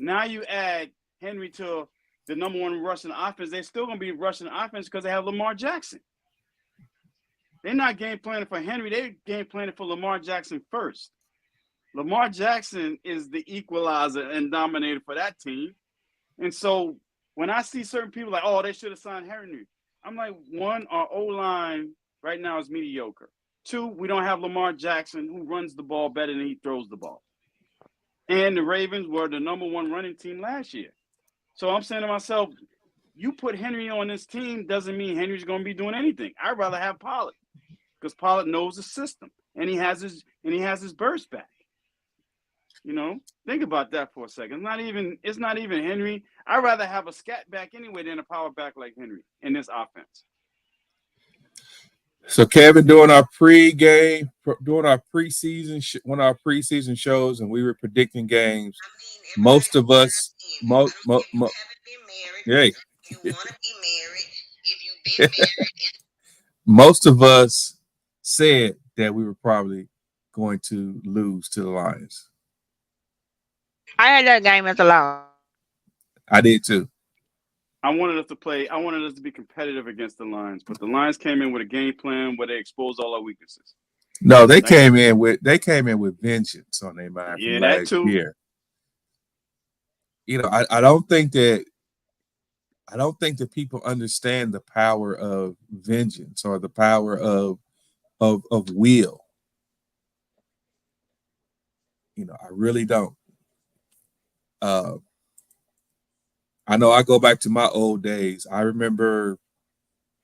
S5: Now you add Henry to the number 1 rushing offense, they're still going to be rushing offense because they have Lamar Jackson. They're not game planning for Henry. They're game planning for Lamar Jackson first. Lamar Jackson is the equalizer and dominator for that team. And so when I see certain people like, oh, they should have signed Henry, I'm like, 1, our O-line right now is mediocre. 2, we don't have Lamar Jackson who runs the ball better than he throws the ball. And the Ravens were the number 1 running team last year. So I'm saying to myself, you put Henry on this team doesn't mean Henry's going to be doing anything. I'd rather have Pollard because Pollard knows the system and he has his burst back. Think about that for a second. It's not even Henry. I'd rather have a scat back anyway than a power back like Henry in this offense.
S4: So, Kevin, during our preseason one of our preseason shows, and we were predicting games, most of us, most of us said that we were probably going to lose to the Lions.
S6: I had that game as a loss.
S4: I did too.
S5: I wanted us to be competitive against the Lions, but the Lions came in with a game plan where they exposed all our weaknesses.
S4: No, they came in with vengeance on their mind from last year. I don't think that I don't think that people understand the power of vengeance or the power of will. I really don't. Uh, I know I go back to my old days. I remember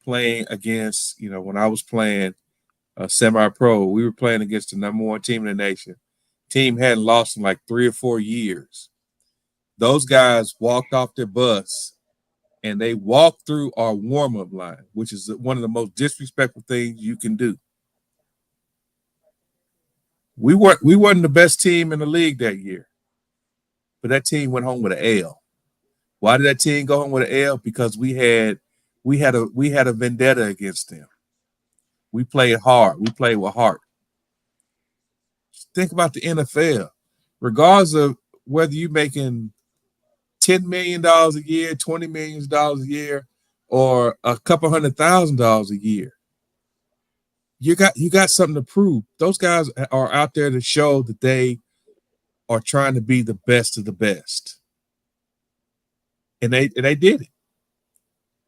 S4: playing against, when I was playing semi-pro, we were playing against the number one team in the nation. Team hadn't lost in like 3 or 4 years. Those guys walked off their bus and they walked through our warm-up line, which is one of the most disrespectful things you can do. We weren't the best team in the league that year, but that team went home with an L. Why did that team go home with an L? Because we had a vendetta against them. We played hard. We played with heart. Think about the NFL. Regardless of whether you're making $10 million a year, $20 million a year, or a couple $100,000 a year, you got something to prove. Those guys are out there to show that they are trying to be the best of the best. And they did it.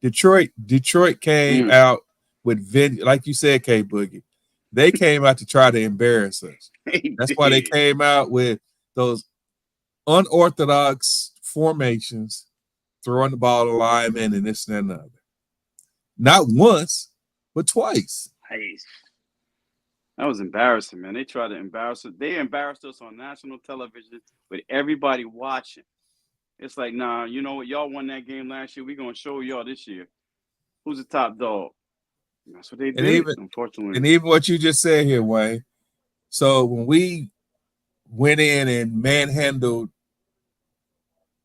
S4: Detroit came out with like you said, K Boogie. They came out to try to embarrass us. That's why they came out with those unorthodox formations, throwing the ball to linemen and this and that and other. Not once, but twice.
S5: Nice. That was embarrassing, man. They tried to embarrass us. They embarrassed us on national television with everybody watching. It's like, nah, you know what? Y'all won that game last year. We're going to show y'all this year who's the top dog. That's what they did, unfortunately.
S4: And even what you just said here, Wayne. So when we went in and manhandled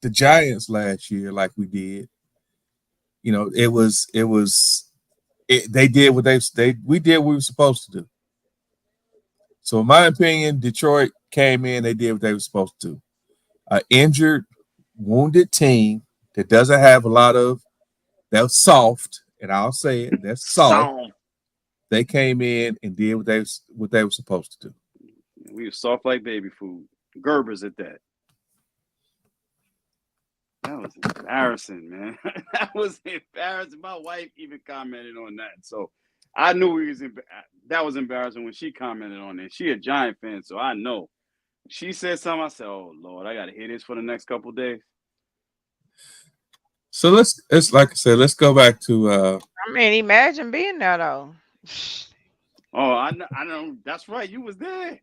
S4: the Giants last year like we did, they did what we did what we were supposed to do. So in my opinion, Detroit came in, they did what they were supposed to do. An injured, wounded team that doesn't have a lot of, they're soft, and I'll say it, they're soft. They came in and did what they were supposed to do.
S5: We were soft like baby food. Gerber's at that. That was embarrassing, man. That was embarrassing. My wife even commented on that. So I knew that was embarrassing when she commented on it. She a Giant fan, so I know. She said something. I said, "Oh Lord, I got to hear this for the next couple of days."
S4: So let's like I said, let's go back to.
S6: I mean, imagine being there though.
S5: Oh, I know. That's right. You was there.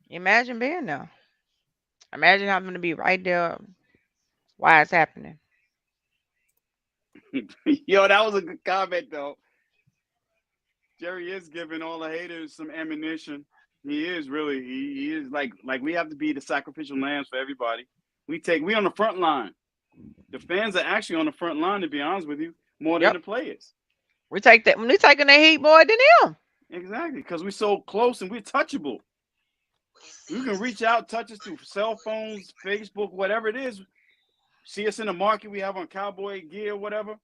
S6: Imagine being there. Imagine having to be right there while it's happening.
S5: Yo, that was a good comment though. Jerry is giving all the haters some ammunition. He is really. He is like we have to be the sacrificial lambs for everybody. We on the front line. The fans are actually on the front line, to be honest with you, more than the players.
S6: We taking the heat more than them.
S5: Exactly, because we're so close and we're touchable. You can reach out, touch us through cell phones, Facebook, whatever it is. See us in the market we have on Cowboy gear, whatever.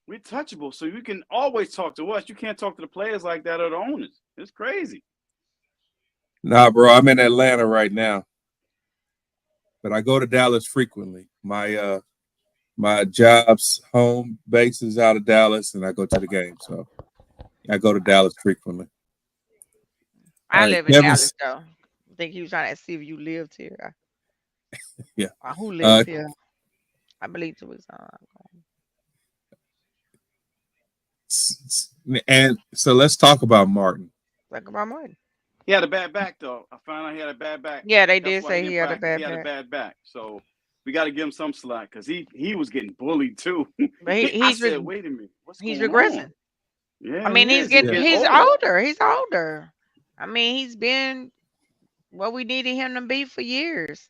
S5: We're touchable, so you can always talk to us. You can't talk to the players like that or the owners. It's crazy.
S4: Nah, bro, I'm in Atlanta right now, but I go to Dallas frequently. My job's home base is out of Dallas, and I go to the game, so I go to Dallas frequently.
S6: I live in Dallas, though. I think he was trying to see if you lived here.
S4: Yeah.
S6: Or who lives here? I believe it was.
S4: And so let's talk about Martin.
S6: Talk about Martin.
S5: He had a bad back, though. I found out he had a bad back.
S6: Yeah, they did say he had a bad back.
S5: He had a bad back, so we got to give him some slack because he was getting bullied too.
S6: But he's
S5: wait a minute,
S6: he's regressing.
S5: On? Yeah,
S6: I mean he's older. He's older. I mean he's been what we needed him to be for years.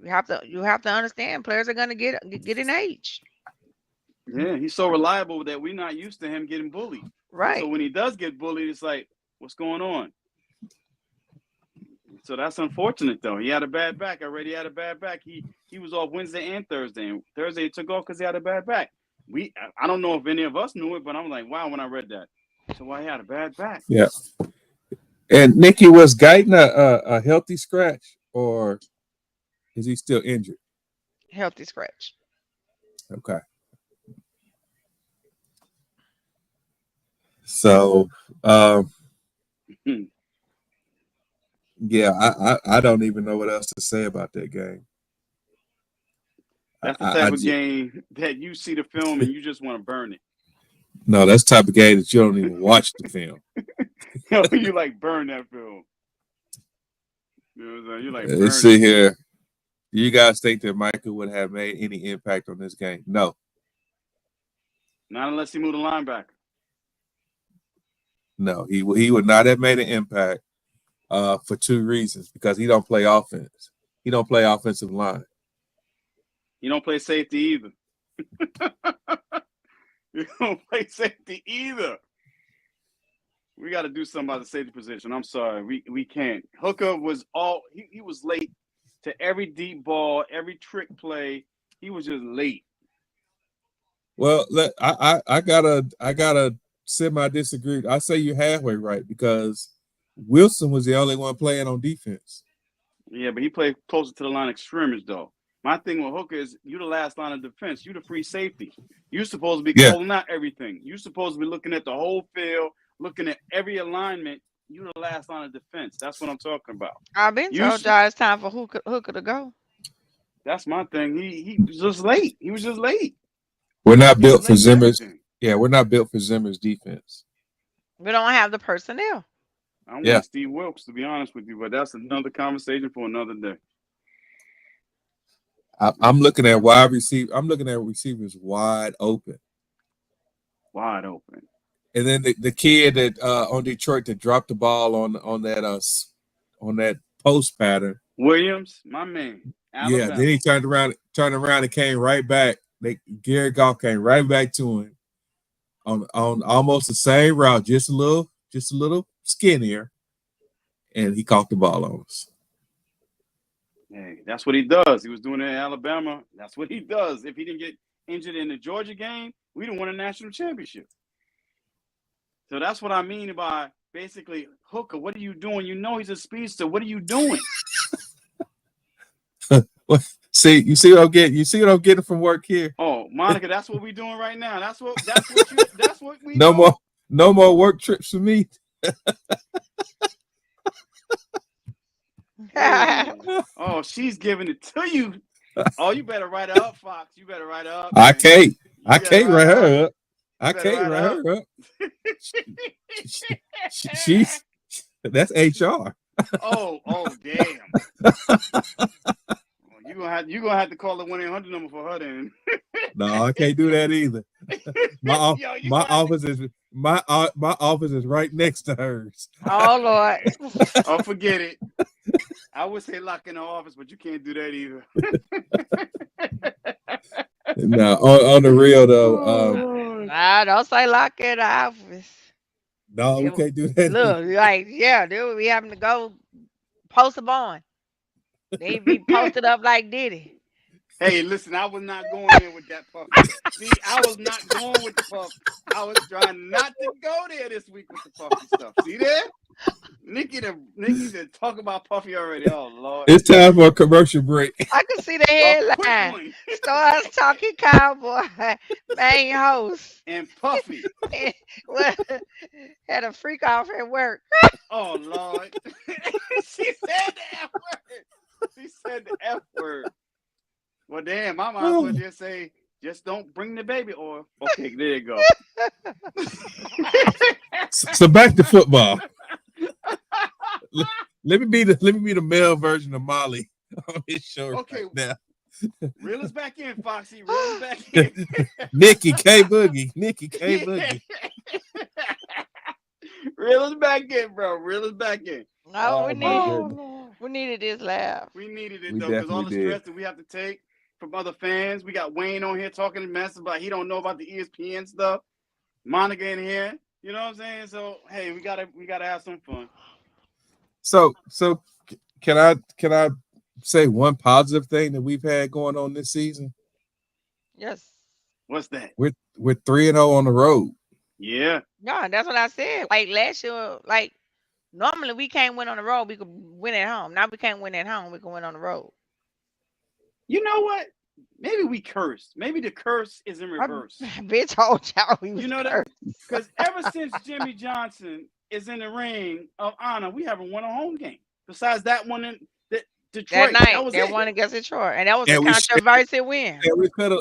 S6: You have to understand players are gonna get in age.
S5: Yeah, he's so reliable that we're not used to him getting bullied.
S6: Right.
S5: So when he does get bullied, it's like, what's going on? So that's unfortunate, though. He had a bad back. Already had a bad back. He was off Wednesday and Thursday. And Thursday he took off because he had a bad back. I don't know if any of us knew it, but I'm like, wow, when I read that. So why he had a bad back?
S4: Yeah. And Nikki, was Guyton a healthy scratch, or is he still injured?
S6: Healthy scratch.
S4: Okay. So,
S5: Hmm.
S4: yeah, I don't even know what else to say about that game.
S5: That's the
S4: I
S5: type of
S4: just,
S5: game that you see the film and you just want to burn it.
S4: no, that's the type of game that you don't even watch the film.
S5: You like burn that film. You know what I'm saying? You like
S4: Let's
S5: burn
S4: see
S5: it.
S4: here. Do you guys think that Michael would have made any impact on this game? No,
S5: Not unless he moved the linebacker.
S4: no, he would not have made an impact. For two reasons: because he don't play offense. He don't play offensive line.
S5: You don't play safety either. You don't play safety either. We got to do something about the safety position. I'm sorry, we can't. Hooker was he was late to every deep ball, every trick play. He was just late.
S4: Well, I gotta semi disagree. I say you're halfway right because Wilson was the only one playing on defense.
S5: Yeah, but he played closer to the line of scrimmage though. My thing with Hooker is you the last line of defense. You the free safety. You're supposed to be
S4: Yeah.
S5: calling out everything. You're supposed to be looking at the whole field, looking at every alignment. You the last line of defense. That's what I'm talking about.
S6: I've been
S5: You
S6: told y'all it's time for Hooker to go.
S5: That's my thing. He was just late. He was just late.
S4: We're not
S5: He was
S4: built for
S5: late to
S4: Zimmer's.
S5: everything.
S4: Yeah, we're not built for Zimmer's defense.
S6: We don't have the personnel.
S5: I want
S4: Yeah.
S5: Steve Wilkes to be honest with you, but that's another conversation for another day.
S4: I'm looking at wide receiver. I'm looking at receivers wide open.
S5: Wide open.
S4: And then the kid that on Detroit that dropped the ball on that post pattern.
S5: Williams, my man. Alabama.
S4: Yeah, then he turned around and came right back. Gary Goff came right back to him on almost the same route, just a little skinnier, and he caught the ball on us.
S5: Hey, that's what he does. He was doing it in Alabama. That's what he does. If he didn't get injured in the Georgia game, we didn't win a national championship. So that's what I mean by basically, Hooker, what are you doing? You know he's a speedster. What are you doing?
S4: See, you see what I'm getting? You see what I'm getting from work here?
S5: Oh, Monica, that's what we're doing right now. That's what we
S4: No
S5: doing.
S4: no more work trips for me.
S5: Hey. Oh, she's giving it to you. Oh, you better write her up, Fox. You better write her up.
S4: I can't.
S5: You
S4: I can't write her up. I
S5: better
S4: can't
S5: write
S4: write her up. She's that's HR.
S5: Oh, damn. You're gonna have to call the 1-800 number for her then.
S4: No, I can't do that either. My office is right next to hers.
S6: Oh Lord.
S5: Oh, forget it. I would say lock in the office, but you can't do that either.
S4: No, on the real though.
S6: Don't say lock in the office.
S4: No, we can't do that.
S6: Look, like, yeah, dude, we having to go post a bond. They be posted up like Diddy.
S5: Hey, listen, I was not going there with that puff. See, I was not going with the puff. I was trying not to go there this week with the puffy stuff. See there? Nikki to talk about Puffy already. Oh Lord.
S4: It's time for a commercial break.
S6: I can see the headline. Stars talking cowboy. Main host.
S5: And Puffy.
S6: Had a freak off at work.
S5: Oh Lord. She said the F word. She said the F word. Well, damn, I might as well just say, just don't bring the baby oil. Okay, there you go.
S4: So back to football. Let me be the male version of Molly on his show
S5: Okay.
S4: right now.
S5: Reel us back in, Foxy. Reel us back in.
S4: Nikki K Boogie.
S5: Reel us back in, bro. Reel us back in.
S6: No,
S4: Oh,
S6: we needed this laugh.
S5: We needed it
S4: We
S5: though, because all the
S4: definitely
S5: stress that we have to take from other fans. We got Wayne on here talking to mess about he don't know about the ESPN stuff. Monica in here. You know what I'm saying? So hey, we gotta have some fun.
S4: So can I say one positive thing that we've had going on this season?
S6: Yes.
S5: What's that?
S4: We're 3-0 on the road.
S5: Yeah.
S6: No, that's what I said. Like last year, like normally we can't win on the road. We could win at home. Now we can't win at home. We can win on the road.
S5: You know what? maybe we cursed. Maybe the curse is in reverse.
S6: Bitch told y'all we was
S5: You know that?
S6: cursed.
S5: Because ever since Jimmy Johnson is in the ring of honor, we haven't won a home game. Besides that one in
S6: That
S5: Detroit, that
S6: night,
S5: was
S6: that
S5: it.
S6: one against Detroit, and that was a
S4: And
S6: controversial win.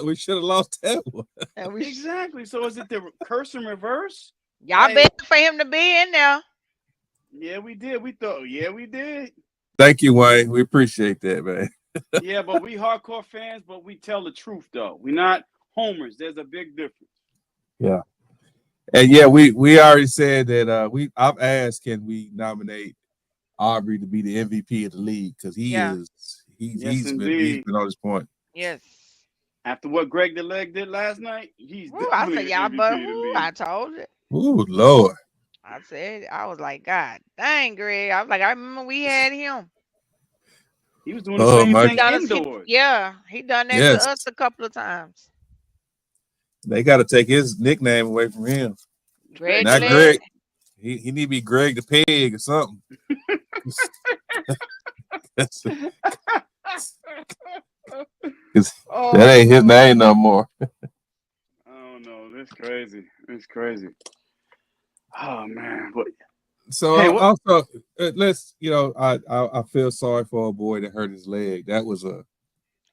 S4: we should have lost that one.
S6: And we
S5: Exactly. So is it the curse in reverse?
S6: y'all
S5: Like,
S6: bet for him to be in there.
S5: yeah, we did. We thought, yeah, we did.
S4: Thank you, Wayne. We appreciate that, man.
S5: Yeah, but we hardcore fans, but we tell the truth though. We're not homers. There's a big difference.
S4: Yeah. And yeah, we already said that I've asked, can we nominate Aubrey to be the MVP of the league, because
S6: Yeah.
S5: Yes,
S4: he's been on this point.
S6: Yes.
S5: After what Greg the Leg did last night, he's
S6: Ooh, I
S5: definitely
S6: said y'all,
S5: MVP
S6: but
S5: of the
S6: ooh,
S5: league.
S6: I told it.
S4: Ooh, Lord.
S6: I said I was like, God dang, Greg. I was like, I remember we had him.
S5: He was doing the
S4: Oh
S5: same
S4: my
S5: thing
S6: Done us,
S5: indoors.
S6: he done that
S4: Yes.
S6: to us a couple of times.
S4: They got to take his nickname away from him.
S6: Greg
S4: Not
S6: the Leg.
S4: Greg. He need to be Greg the Pig or something.
S5: Oh,
S4: that ain't his name no more.
S5: I don't know. That's crazy. It's crazy. Oh man, but
S4: So
S5: Hey, what-
S4: also let's I feel sorry for a boy that hurt his leg. That was a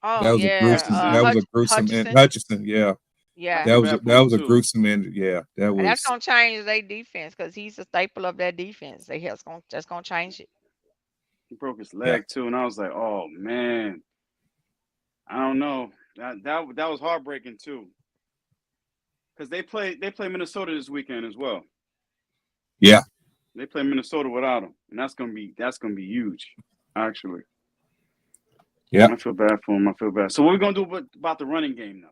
S6: Oh
S4: that was a
S6: yeah,
S4: gruesome
S6: Hutchinson.
S4: Hutchinson. Yeah,
S6: Yeah,
S5: feel bad for him,
S4: a
S5: too.
S4: gruesome end. Yeah, that
S6: and that's
S4: was.
S6: gonna change their defense because he's a staple of that defense. That's gonna change it.
S5: he broke his
S4: Yeah.
S5: leg too, and I was like, oh man, I don't know. That was heartbreaking too. Because they play Minnesota this weekend as well.
S4: Yeah.
S5: They play Minnesota without him, and that's gonna be huge, actually.
S4: Yeah.
S5: I feel bad for him. I feel bad. So what are we gonna do about the running game now?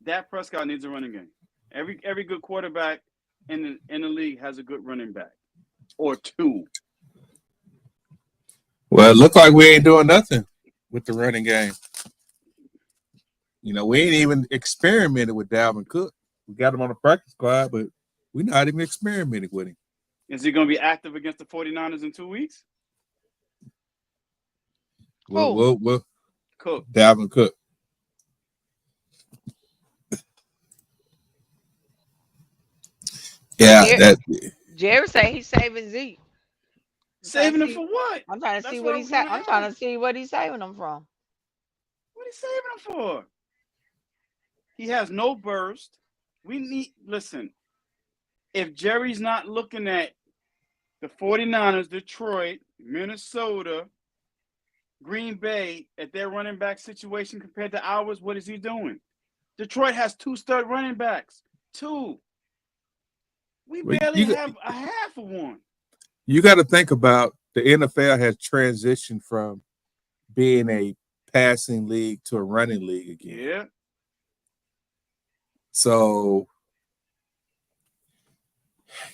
S5: Dak Prescott needs a running game. Every good quarterback in the league has a good running back or two.
S4: Well, it looked like we ain't doing nothing with the running game. We ain't even experimented with Dalvin Cook. We got him on the practice squad, but we're not even experimenting with him.
S5: Is he going to be active against the 49ers in 2 weeks?
S4: We'll
S5: Cook.
S4: Dalvin Cook. Yeah,
S6: Jerry say he's saving Zeke.
S5: Saving him for what?
S6: I'm trying to
S5: That's
S6: see
S5: what
S6: what
S5: I
S6: he's
S5: was gonna
S6: I'm trying to
S5: ask.
S6: see what he's saving them from.
S5: What are you saving him for? He has no burst. Listen, if Jerry's not looking at the 49ers, Detroit, Minnesota, Green Bay at their running back situation compared to ours, what is he doing? Detroit has 2 stud running backs. 2. We barely have a half of one.
S4: You got to think about the NFL has transitioned from being a passing league to a running league again.
S5: Yeah.
S4: So,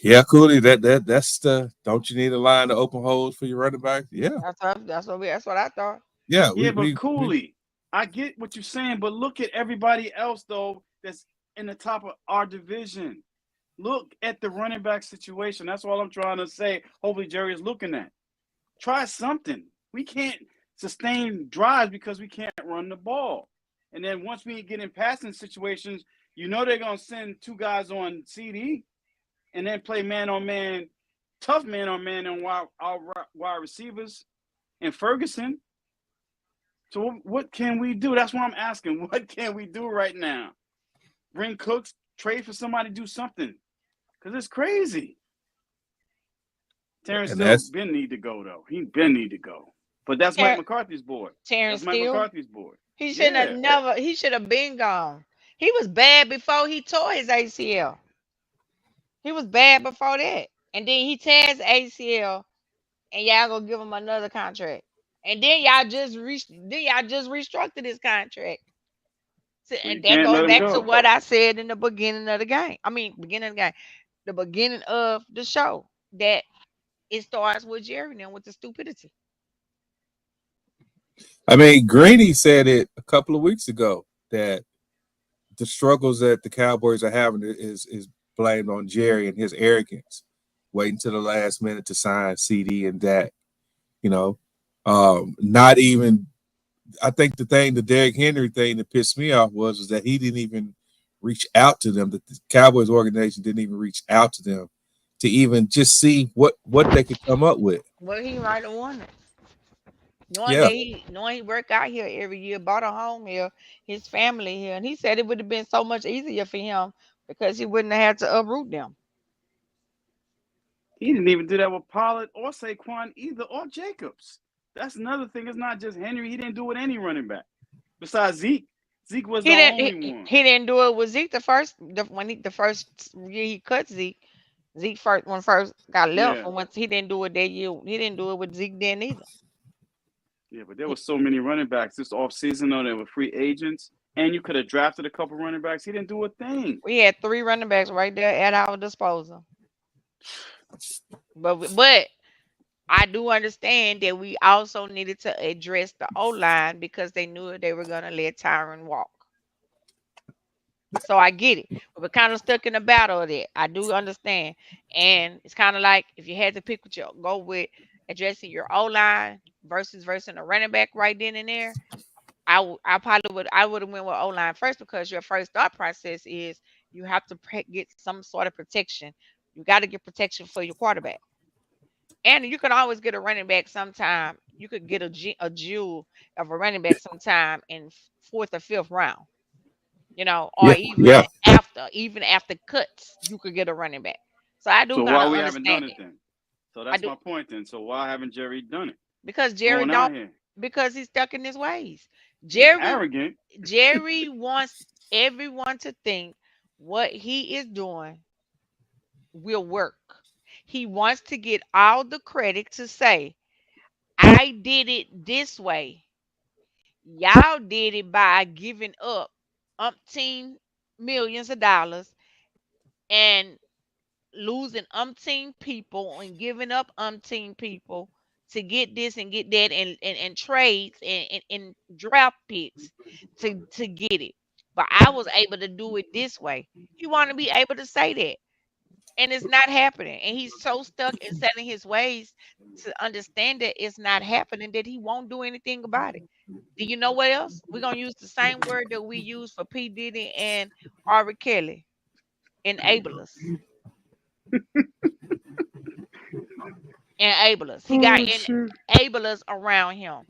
S4: yeah, Cooley, that's the. Don't you need a line to open holes for your running back? Yeah,
S6: That's what I thought.
S4: yeah.
S5: But Cooley, I get what you're saying, but look at everybody else though that's in the top of our division. Look at the running back situation. That's all I'm trying to say. Hopefully Jerry is looking at. Try something. We can't sustain drives because we can't run the ball. And then once we get in passing situations, they're going to send 2 guys on CD and then play man-on-man, tough man-on-man on our wide receivers and Ferguson. So what can we do? That's what I'm asking. What can we do right now? Bring Cooks, trade for somebody, do something. Because it's crazy. Terrence Steele been need to go, though. He been need to go. But that's Mike McCarthy's boy.
S6: Terrence
S5: That's Mike
S6: Steele?
S5: McCarthy's boy.
S6: He should have he should have been gone. He was bad before he tore his ACL. He was bad before that. And then he tears ACL and y'all gonna give him another contract. And then y'all just restructured his contract. So,
S5: So
S6: and
S5: you
S6: that
S5: can't
S6: goes
S5: let him
S6: back
S5: go.
S6: to what I said in the beginning of the game. The beginning of the show. That it starts with Jerry now with the stupidity.
S4: I mean, Greeny said it a couple of weeks ago that the struggles that the Cowboys are having is blamed on Jerry and his arrogance, waiting to the last minute to sign CD and Dak. Not even I think the Derrick Henry thing that pissed me off was that he didn't even reach out to them. That the Cowboys organization didn't even reach out to them to even just see what they could come up with.
S6: Well, he might have won it.
S4: Yeah,
S6: Knowing he work out here every year, bought a home here, his family here, and he said it would have been so much easier for him because he wouldn't have had to uproot them.
S5: He didn't even do that with Pollard or Saquon either, or Jacobs. That's another thing. It's not just Henry. He didn't do it with any running back besides Zeke. Zeke was the
S6: He didn't.
S5: only one.
S6: He didn't do it with Zeke the first year he cut Zeke. Zeke first got left,
S5: Yeah.
S6: and once he didn't do it that year, he didn't do it with Zeke then either.
S5: Yeah, but there were so many running backs this offseason, though. They were free agents, and you could have drafted a couple running backs. He didn't do a thing.
S6: We had 3 running backs right there at our disposal. But I do understand that we also needed to address the O line because they knew they were gonna let Tyron walk. So I get it. We're kind of stuck in the battle of that. I do understand. And it's kind of like if you had to pick what you go with addressing your O line versus a running back right then and there. I probably would have went with O line first because your first thought process is you have to get some sort of protection. You got to get protection for your quarterback, and you can always get a running back sometime. You could get a jewel of a running back sometime in 4th or 5th round. Or
S4: yeah, yeah.
S6: even after cuts, you could get a running back. So I do
S5: So
S6: kind
S5: why
S6: of
S5: we haven't done
S6: understand
S5: it
S6: it.
S5: then? So
S6: I
S5: that's
S6: do
S5: my point then. So why haven't Jerry done it?
S6: because Jerry
S5: Going out
S6: don't
S5: here.
S6: because he's stuck in his ways.
S5: He's
S6: Jerry
S5: arrogant.
S6: Jerry wants everyone to think what he is doing will work. He wants to get all the credit to say, I did it this way. Y'all did it by giving up umpteen millions of dollars and losing umpteen people and giving up umpteen people to get this and get that and trades and draft picks to get it. But I was able to do it this way. He want to be able to say that. And it's not happening. And he's so stuck in setting his ways to understand that it's not happening that he won't do anything about it. Do you know what else? We're gonna use the same word that we use for P. Diddy and R. Kelly. Enablers. Enablers. He got
S5: Oh shit.
S6: enablers around him.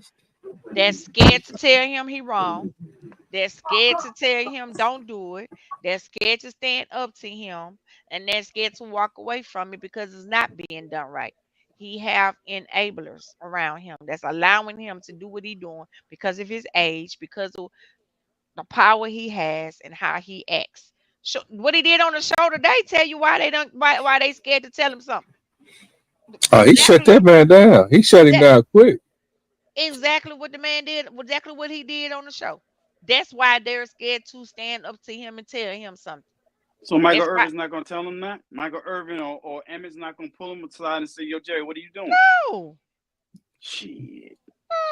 S6: That's scared to tell him he wrong. That's scared to tell him don't do it. That's scared to stand up to him. And that's scared to walk away from it because it's not being done right. He have enablers around him that's allowing him to do what he doing because of his age, because of the power he has and how he acts. What he did on the show today tell you why they don't why they scared to tell him something.
S4: Oh, he shut
S6: Exactly
S4: that
S6: what
S4: man down. He shut him
S6: exact,
S4: down quick.
S6: exactly what the man did, exactly what he did on the show. That's why they're scared to stand up to him and tell him something.
S5: So Michael
S6: That's why
S5: Irvin's not gonna tell him that? Michael Irvin or Emmett's not gonna pull him aside and say, yo, Jerry, what are you doing?
S6: no,
S5: Shit. Excuse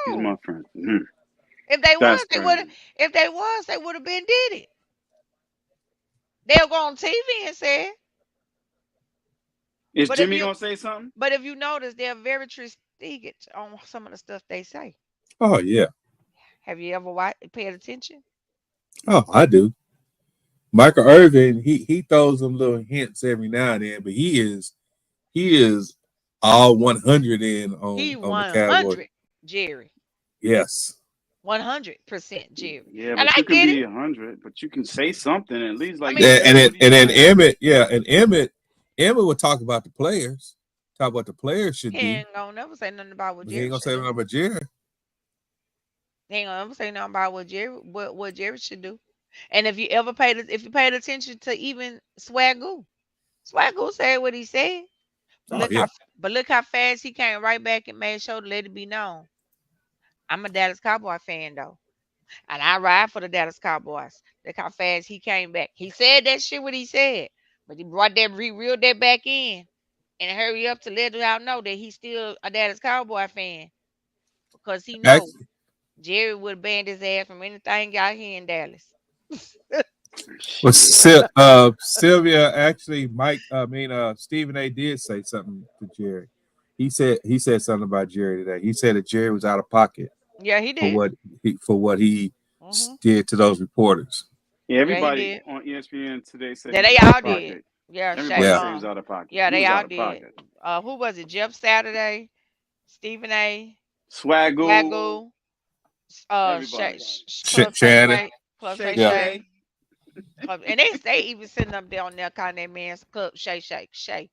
S6: no.
S5: my friend. Mhm.
S6: If they
S5: That's
S6: was, they would have.
S5: crazy.
S6: If they was, they would have been did it. They'll go on TV and say it.
S5: Is
S6: But if
S5: Jimmy
S6: you,
S5: gonna say something?
S6: but if you notice, they're very strategic on some of the stuff they say.
S4: Oh yeah.
S6: Have you ever paid attention?
S4: Oh, I do. Michael Irvin, he throws them little hints every now and then, but he is all 100 in
S6: He
S4: on the Cowboys.
S6: 100, Jerry.
S4: Yes.
S6: 100% Jerry.
S5: Yeah,
S6: And
S5: but
S6: I
S5: you can
S6: get it.
S5: be 100, but you can say something at least
S6: I
S5: like,
S6: mean,
S5: yo,
S4: And
S5: Jerry,
S4: then
S5: what are you doing?
S4: Emmett, yeah, and Emmett would talk about the players, talk what the players should
S6: he
S4: do.
S6: ain't gonna never say nothing about what
S4: But he ain't
S6: Jerry
S4: gonna
S6: should
S4: say
S6: do.
S4: nothing about Jerry.
S6: He ain't gonna ever say nothing about what Jerry should do. And if you paid attention to even Swagoo said what he said. But
S4: Oh
S6: look
S4: yeah.
S6: how but look how fast he came right back and made sure to let it be known. I'm a Dallas Cowboy fan though. And I ride for the Dallas Cowboys. Look how fast he came back. He said that shit what he said. But he reeled that back in and hurry up to let y'all know that he's still a Dallas Cowboy fan. Because he know
S4: Actually,
S6: Jerry would have banned his ass from anything out here in Dallas.
S4: well,
S5: Shit.
S4: Sylvia actually, Stephen A. did say something to Jerry. He said something about Jerry today. He said that Jerry was out of pocket.
S6: Yeah, he
S4: for
S6: did.
S4: what he
S6: Hmm.
S4: did to those reporters.
S5: Yeah,
S6: Yeah, he
S5: everybody
S6: did.
S5: on ESPN today said
S6: Yeah,
S5: he was
S6: they
S5: out of
S6: all did.
S5: pocket.
S6: Yeah,
S5: Everybody
S4: Yeah.
S5: said he was out of pocket.
S6: Yeah,
S5: He
S6: they
S5: was
S6: all
S5: out of
S6: did.
S5: pocket.
S6: Who was it? Jeff Saturday, Stephen A.
S5: Swagoo,
S6: Wagyu,
S5: everybody.
S6: Club Shay
S4: Shannon.
S6: Shay, Club Shay
S5: Shay
S4: Yeah.
S6: Shay,
S5: Shay.
S6: And they even sitting up there on there calling that man's Club Shay Shay Shay.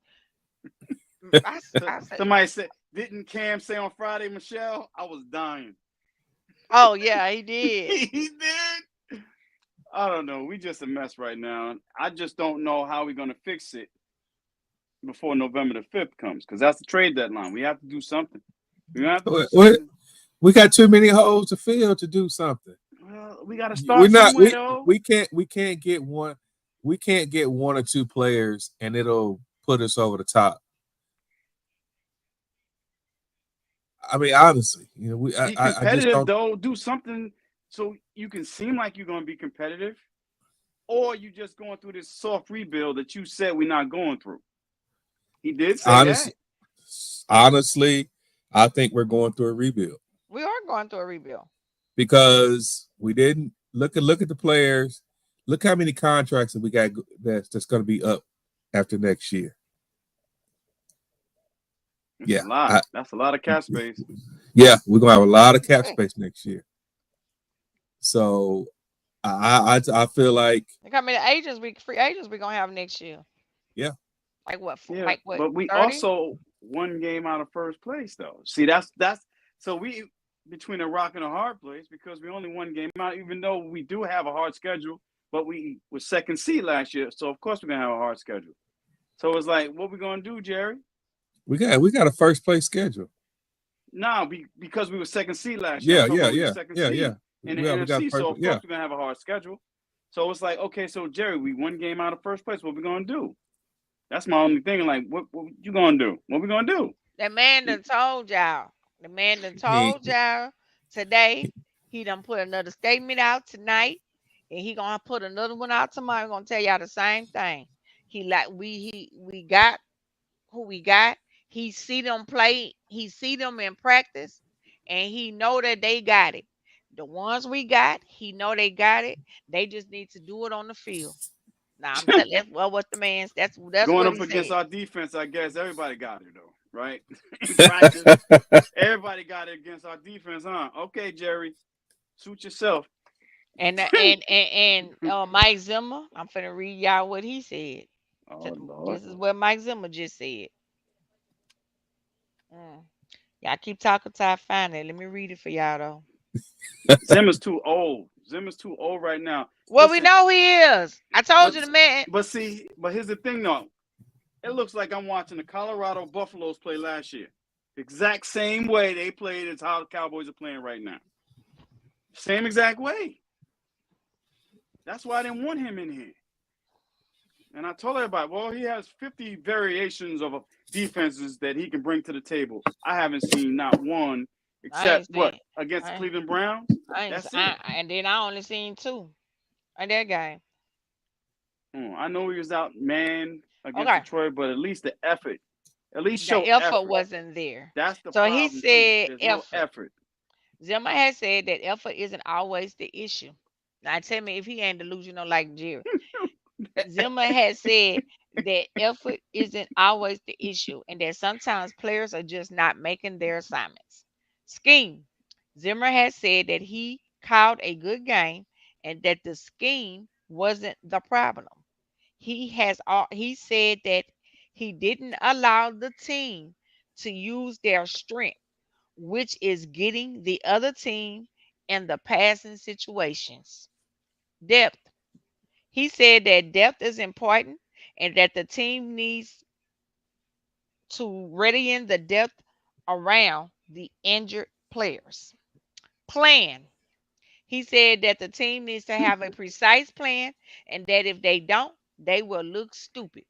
S6: I said,
S5: Somebody said, didn't Cam say on Friday, Michelle? I was dying.
S6: oh yeah, he did.
S5: He did. I don't know. We just a mess right now. I just don't know how we're gonna fix it before November the 5th comes, because that's the trade deadline. We have to do something. We have to do something.
S4: We got too many holes to fill to do something.
S5: Well, we got to
S4: We're
S5: start
S4: not
S5: somewhere, though.
S4: we can't get one or two players and it'll put us over the top. I mean, honestly,
S5: Be
S4: I just
S5: competitive,
S4: don't.
S5: though. Do something so you can seem like you're going to be competitive, or you just going through this soft rebuild that you said we're not going through. He did say that.
S4: Honestly, I think we're going through a rebuild
S6: We are going through a rebuild.
S4: because we didn't look at the players. Look how many contracts that we got that's going to be up after next year.
S5: That's a lot. That's a lot of cap space.
S4: Yeah, we're gonna have a lot of cap space next year. So I feel like
S6: Look how many free agents we gonna have next year.
S4: Yeah.
S6: Like what?
S5: Yeah,
S6: Like what?
S5: but we
S6: 30?
S5: also one game out of first place, though. See, that's so we between a rock and a hard place because we only one game out, even though we do have a hard schedule, but we were second seed last year, so of course we're gonna have a hard schedule. So it's like, what we gonna do, Jerry?
S4: we got a first place schedule.
S5: No, because we were second seed last year.
S4: Yeah.
S5: Second seed in the NFC, so of course we're gonna have a hard schedule. So it's like, okay, so Jerry, we one game out of first place. What we gonna do? That's my only thing. Like, what you gonna do? What we gonna do?
S6: That man done told y'all. The man done told y'all today. He done put another statement out tonight, and he gonna put another one out tomorrow. Gonna tell y'all the same thing. We got who we got. He see them play. He see them in practice, and he know that they got it. The ones we got, he know they got it. They just need to do it on the field. Now I'm telling you, well, what the man's that's
S5: Going
S6: what
S5: up
S6: he
S5: against
S6: said.
S5: our defense, I guess everybody got it though, right? In practice, everybody got it against our defense, huh? Okay, Jerry, suit yourself.
S6: And Mike Zimmer, I'm finna read y'all what he said.
S5: Oh Lord,
S6: This is what Mike Zimmer just said. Y'all keep talking till I find it. Let me read it for y'all though.
S5: Zimmer's too old. Zimmer's too old right now.
S6: Well, we know he is. I told you the man.
S5: But here's the thing though. It looks like I'm watching the Colorado Buffaloes play last year. Exact same way they played as how the Cowboys are playing right now. Same exact way. That's why I didn't want him in here. And I told everybody, well, he has 50 variations of defenses that he can bring to the table. I haven't seen not one except against the Cleveland Browns. That's it.
S6: And then I only seen two in that game.
S5: I know he was out man against Detroit, but at least the effort. At least show
S6: the effort wasn't there.
S5: That's the
S6: so
S5: problem.
S6: He said
S5: no effort.
S6: Zimmer has said that effort isn't always the issue. Now tell me if he ain't delusional like Jerry. Zimmer has said that effort isn't always the issue and that sometimes players are just not making their assignments. Scheme. Zimmer has said that he called a good game and that the scheme wasn't the problem. He said that he didn't allow the team to use their strength, which is getting the other team in the passing situations. Depth. He said that depth is important and that the team needs to ready in the depth around the injured players. Plan. He said that the team needs to have a precise plan and that if they don't, they will look stupid.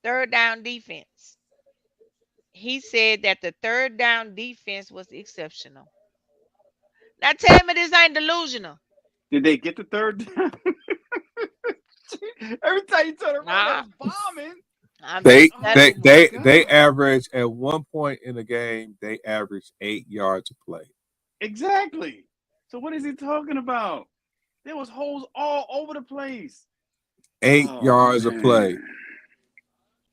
S6: Third down defense. He said that the third down defense was exceptional. Now tell me this ain't delusional.
S5: Did they get the third down? Every time you turn around, they're bombing.
S4: They average at one point in the game, they average 8 yards a play.
S5: Exactly. So what is he talking about? There was holes all over the place.
S4: 8 yards of play.
S5: Man.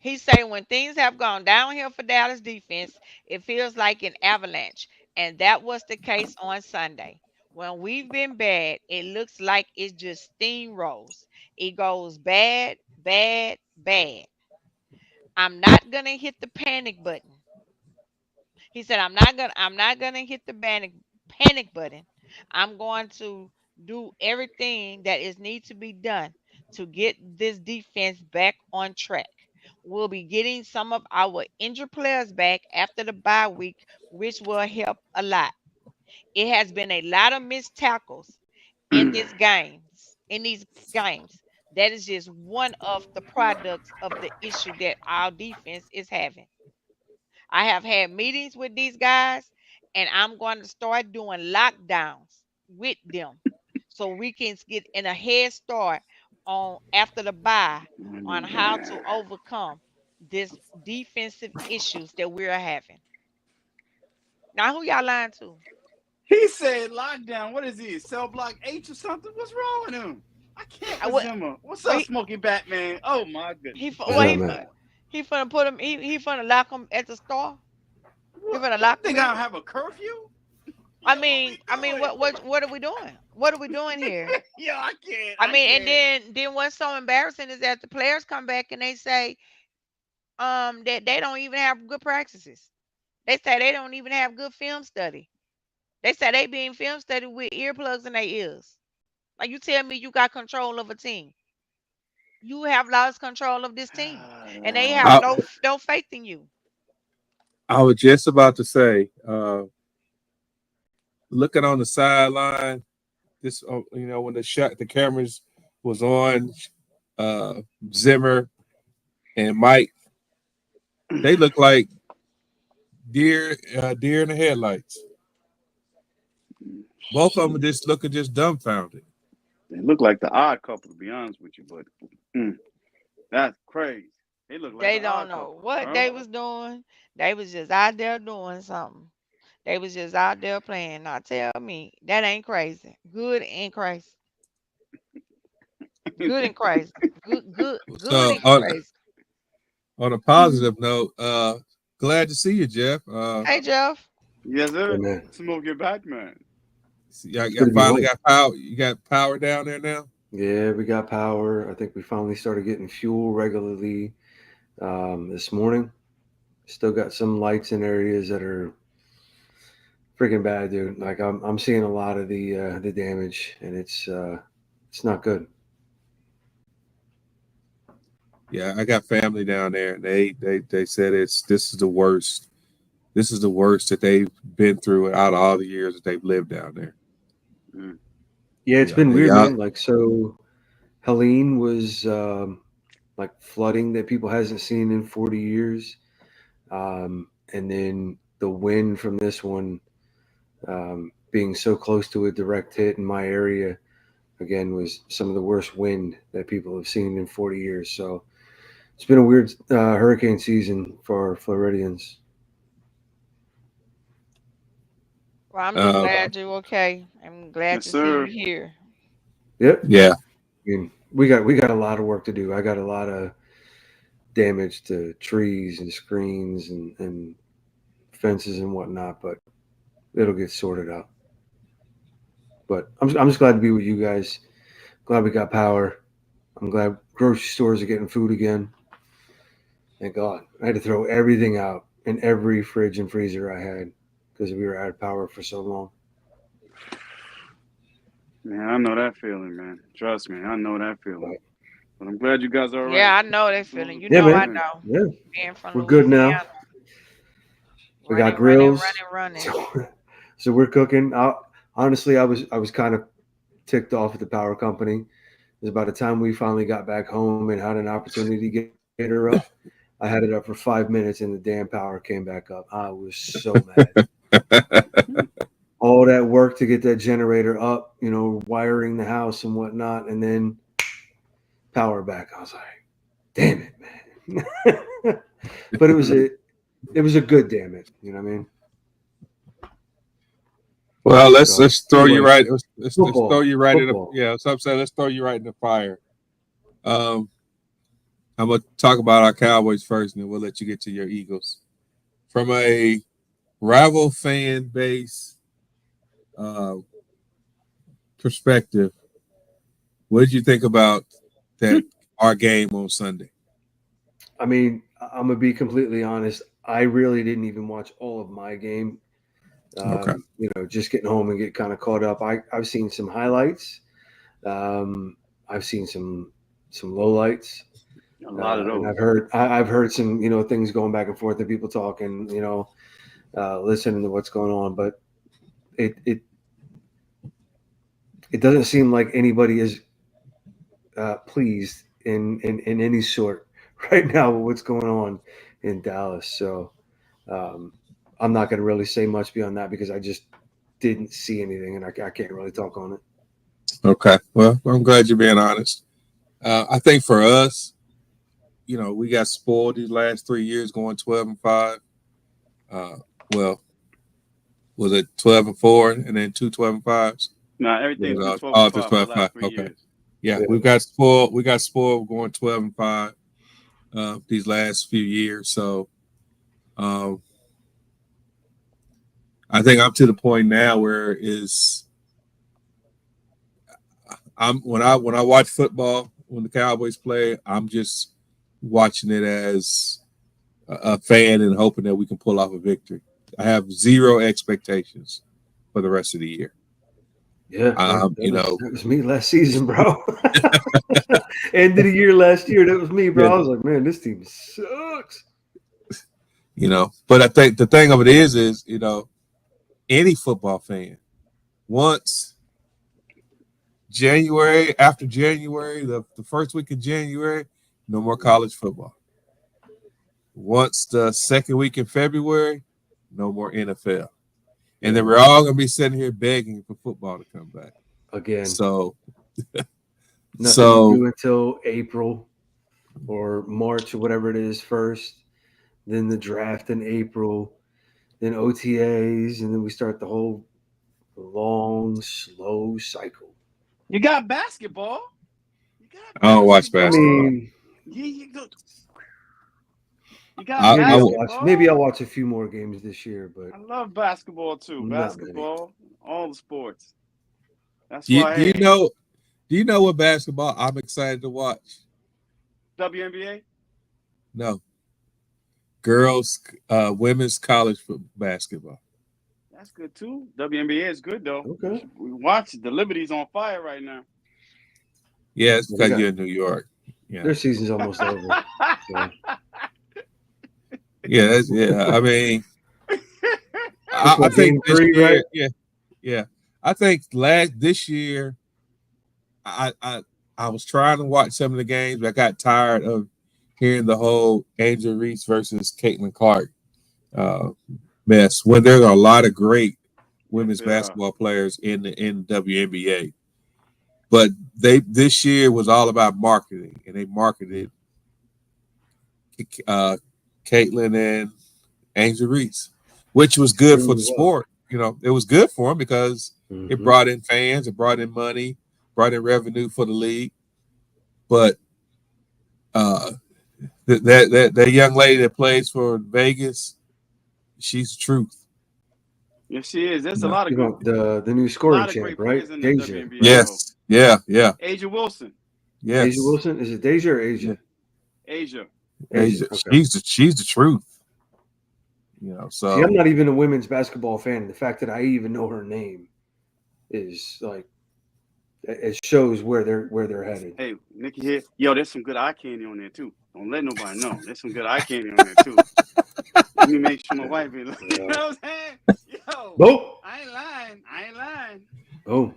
S6: He say when things have gone downhill for Dallas defense, it feels like an avalanche, and that was the case on Sunday. When we've been bad, it looks like it just steamrolls. It goes bad, bad, bad. I'm not gonna hit the panic button. He said, I'm not gonna hit the panic button. I'm going to do everything that is need to be done to get this defense back on track. We'll be getting some of our injured players back after the bye week, which will help a lot. It has been a lot of missed tackles in these games. That is just one of the products of the issue that our defense is having. I have had meetings with these guys, and I'm going to start doing lockdowns with them so we can get in a head start on after the bye on how to overcome this defensive issues that we're having. Now, who y'all lying to?
S5: He said lockdown. What is he? Cell block H or something? What's wrong with him? I can't
S6: I
S5: with
S6: what?
S5: Zimmer. What's
S6: Well,
S5: up, Smoky Batman? Oh my
S6: he
S5: goodness.
S6: fi-
S5: What
S6: well
S5: is
S7: What's
S5: he
S7: up, man?
S5: doing?
S6: he finna put him. He finna lock him at the store. He
S5: What?
S6: finna
S5: You
S6: lock him
S5: think
S6: in.
S5: I have a curfew?
S6: I
S5: Yo, what
S6: mean,
S5: we
S6: I mean,
S5: doing?
S6: what are we doing? What are we doing here?
S5: Yo, I can't.
S6: I
S5: I
S6: mean, and
S5: can't.
S6: then what's so embarrassing is that the players come back and they say that they don't even have good practices. They say they don't even have good film study. They say they being film study with earplugs in their ears. Like you tell me you got control of a team. You have lost control of this team. And they have
S4: I,
S6: no faith in you.
S4: I was just about to say, looking on the sideline, this when the cameras was on, uh, Zimmer and Mike, they look like deer in the headlights. Both of them are just looking just dumbfounded.
S5: They look like the odd couple, to be honest with you, but that's crazy. They look like
S6: They
S5: the
S6: don't
S5: odd
S6: know
S5: couple,
S6: what
S5: bro.
S6: they was doing. They was just out there doing something. They was just out there playing. Now tell me that ain't crazy. Good and crazy. Good and crazy. Good
S4: So
S6: and crazy.
S4: on a
S6: Mhm.
S4: positive note, glad to see you, Jeff.
S6: Hey Jeff.
S5: Yes,
S7: Yeah,
S5: sir.
S7: man.
S5: Smoke your back, man.
S7: It's good to be
S4: Finally
S7: home.
S4: got power. You got power down there now.
S7: Yeah, we got power. I think we finally started getting fuel regularly this morning. Still got some lights in areas that are freaking bad, dude. Like I'm seeing a lot of the damage, and it's not good.
S4: Yeah, I got family down there, and they said this is the worst. This is the worst that they've been through out of all the years that they've lived down there.
S5: Mm.
S7: Yeah, it's
S4: Yeah,
S7: been
S4: and
S7: weird,
S4: y'all.
S7: man. Like so, Helene was like flooding that people hasn't seen in 40 years, and then the wind from this one being so close to a direct hit in my area again was some of the worst wind that people have seen in 40 years. So it's been a weird hurricane season for Floridians.
S6: Well, I'm just
S4: Uh,
S6: glad you're okay. I'm glad
S5: Yes,
S6: to see you
S5: sir.
S6: here.
S7: Yep.
S4: yeah,
S7: I mean, we got a lot of work to do. I got a lot of damage to trees and screens and fences and whatnot, but it'll get sorted out. But I'm just glad to be with you guys. Glad we got power. I'm glad grocery stores are getting food again. Thank God. I had to throw everything out in every fridge and freezer I had because we were out of power for so long.
S5: Man, I know that feeling, man. Trust me, I know that feeling.
S7: But
S5: But I'm glad you guys are all
S6: Yeah,
S5: right.
S6: I know that
S5: That's all
S6: feeling. You
S7: yeah,
S6: know
S5: I'm
S6: I
S7: man.
S5: saying.
S6: know.
S7: Yeah,
S6: Being from
S7: we're good now.
S6: Louisiana.
S7: We got
S6: Running, running,
S7: grills,
S6: running, running.
S7: so we're cooking. Honestly, I was kind of ticked off at the power company. Because by the time we finally got back home and had an opportunity to get her up, I had it up for 5 minutes and the damn power came back up. I was so mad. All that work to get that generator up, wiring the house and whatnot, and then power back. I was like, damn it, man. But it was a good damn it. You know what I mean?
S4: Well, let's
S7: So,
S4: throw
S7: anyway,
S4: you right. Let's
S7: football,
S4: throw you right
S7: football.
S4: in. Yeah, so I'm saying let's throw you right in the fire. I'm gonna talk about our Cowboys first, and then we'll let you get to your Eagles. From a rival fan base perspective, what did you think about that our game on Sunday?
S7: I mean, I'm gonna be completely honest. I really didn't even watch all of my game.
S4: Okay.
S7: Just getting home and get kind of caught up. I've seen some highlights. I've seen some lowlights.
S5: A lot of
S7: And
S5: those.
S7: I've heard some things going back and forth and people talking, listening to what's going on, but it doesn't seem like anybody is pleased in any sort right now with what's going on in Dallas. So I'm not going to really say much beyond that because I just didn't see anything and I can't really talk on it.
S4: Okay. Well, I'm glad you're being honest. I think for us, we got spoiled these last 3 years going 12-5. Well, was it 12-4 and then 2 12-5s?
S5: Nah, everything's been 12
S4: Oh,
S5: and
S4: just
S5: 5 for the
S4: 12-5.
S5: last 3
S4: Okay.
S5: years.
S4: Yeah,
S7: Yeah.
S4: we got spoiled. We got spoiled going 12-5 these last few years. So I think I'm to the point now where when I watch football when the Cowboys play, I'm just watching it as a fan and hoping that we can pull off a victory. I have zero expectations for the rest of the year.
S7: Yeah,
S4: that
S7: was me last season, bro. End of the year last year, that was me, bro.
S4: Yeah.
S7: I was like, man, this team sucks.
S4: But I think the thing of it is, any football fan, once after January, the first week of January, no more college football. Once the second week in February, no more NFL. And then we're all going to be sitting here begging for football to come back.
S7: Again.
S4: So,
S7: nothing to do until April or March or whatever it is first. Then the draft in April. Then OTAs. And then we start the whole long, slow cycle.
S5: You got basketball.
S4: I don't watch basketball.
S7: I mean,
S5: you got basketball.
S7: Maybe I'll watch a few more games this year, but
S5: I love basketball too. Basketball, all the sports. That's why.
S4: Do you know what basketball I'm excited to watch?
S5: WNBA?
S4: No. Women's college basketball.
S5: That's good too. WNBA is good though.
S7: Okay.
S5: We watch it. The Liberty's on fire right now.
S4: Yeah, it's because you're in New York. Yeah.
S7: Their season's almost over. So.
S4: Yeah. I mean, I think this year, right? Yeah. I think this year, I was trying to watch some of the games, but I got tired of hearing the whole Angel Reese versus Caitlin Clark mess. When there are a lot of great women's basketball players in the WNBA, but this year was all about marketing, and they marketed Caitlin and Angel Reese, which was good for the sport. It was good for them because it brought in fans, it brought in money, brought in revenue for the league. But that young lady that plays for Vegas, she's the truth.
S5: Yes, she is. There's a lot of good.
S7: The new scoring champ, right?
S5: Deja.
S4: Yes. Yeah.
S5: Asia Wilson.
S4: Yes.
S7: Asia Wilson. Is it Deja or Asia?
S5: Asia.
S4: Okay. She's the truth. So
S7: see, I'm not even a women's basketball fan. The fact that I even know her name is like it shows where they're headed.
S5: Hey, Nikki here. Yo, there's some good eye candy on there too. Don't let nobody know. There's some good eye candy on there too. Let me make sure my wife is. You know what I'm saying? Yo,
S7: nope.
S5: I ain't lying.
S7: Oh,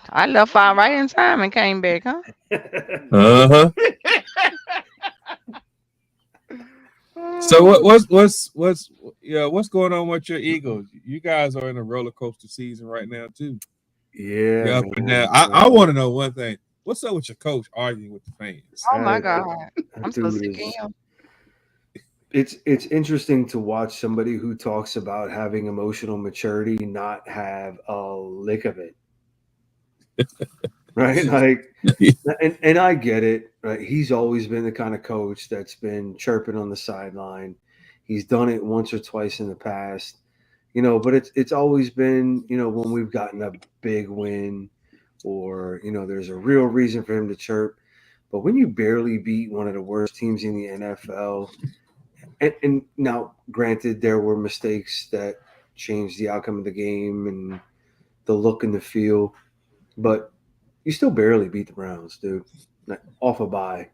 S6: I left out right in time and came back, huh?
S4: So what's going on with your Eagles? You guys are in a roller coaster season right now too.
S7: Yeah.
S4: You're up and down. I want to know one thing. What's up with your coach arguing with the fans?
S6: Oh my God. I'm so sick of him.
S7: it's interesting to watch somebody who talks about having emotional maturity not have a lick of it. Right? Like, and I get it, right? He's always been the kind of coach that's been chirping on the sideline. He's done it once or twice in the past, but it's always been, when we've gotten a big win or, there's a real reason for him to chirp. But when you barely beat one of the worst teams in the NFL, and now granted there were mistakes that changed the outcome of the game and the look and the feel, but you still barely beat the Browns, dude. Like, off a bye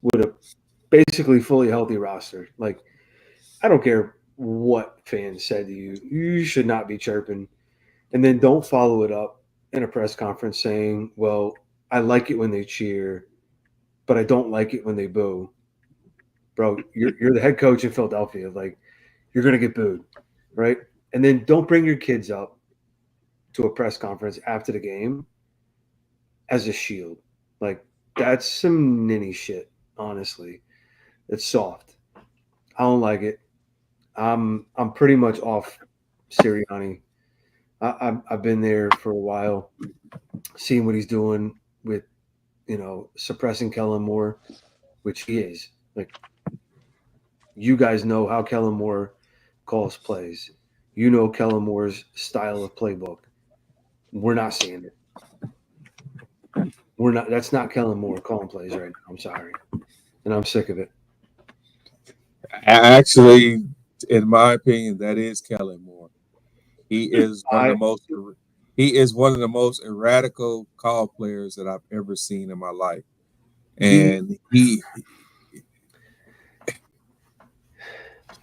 S7: with a basically fully healthy roster. Like, I don't care what fans said to you. You should not be chirping. And then don't follow it up in a press conference saying, well, I like it when they cheer, but I don't like it when they boo. Bro, you're the head coach in Philadelphia. Like, you're going to get booed, right? And then don't bring your kids up to a press conference after the game as a shield. Like, that's some ninny shit, honestly. It's soft. I don't like it. I'm pretty much off Sirianni. I've been there for a while, seeing what he's doing with, suppressing Kellen Moore, which he is. Like, you guys know how Kellen Moore calls plays. You know Kellen Moore's style of playbook. We're not seeing it. We're not. That's not Kellen Moore calling plays right now. I'm sorry, and I'm sick of it.
S4: Actually, in my opinion, that is Kellen Moore. He is one of the most. He is one of the most erratical call players that I've ever seen in my life, and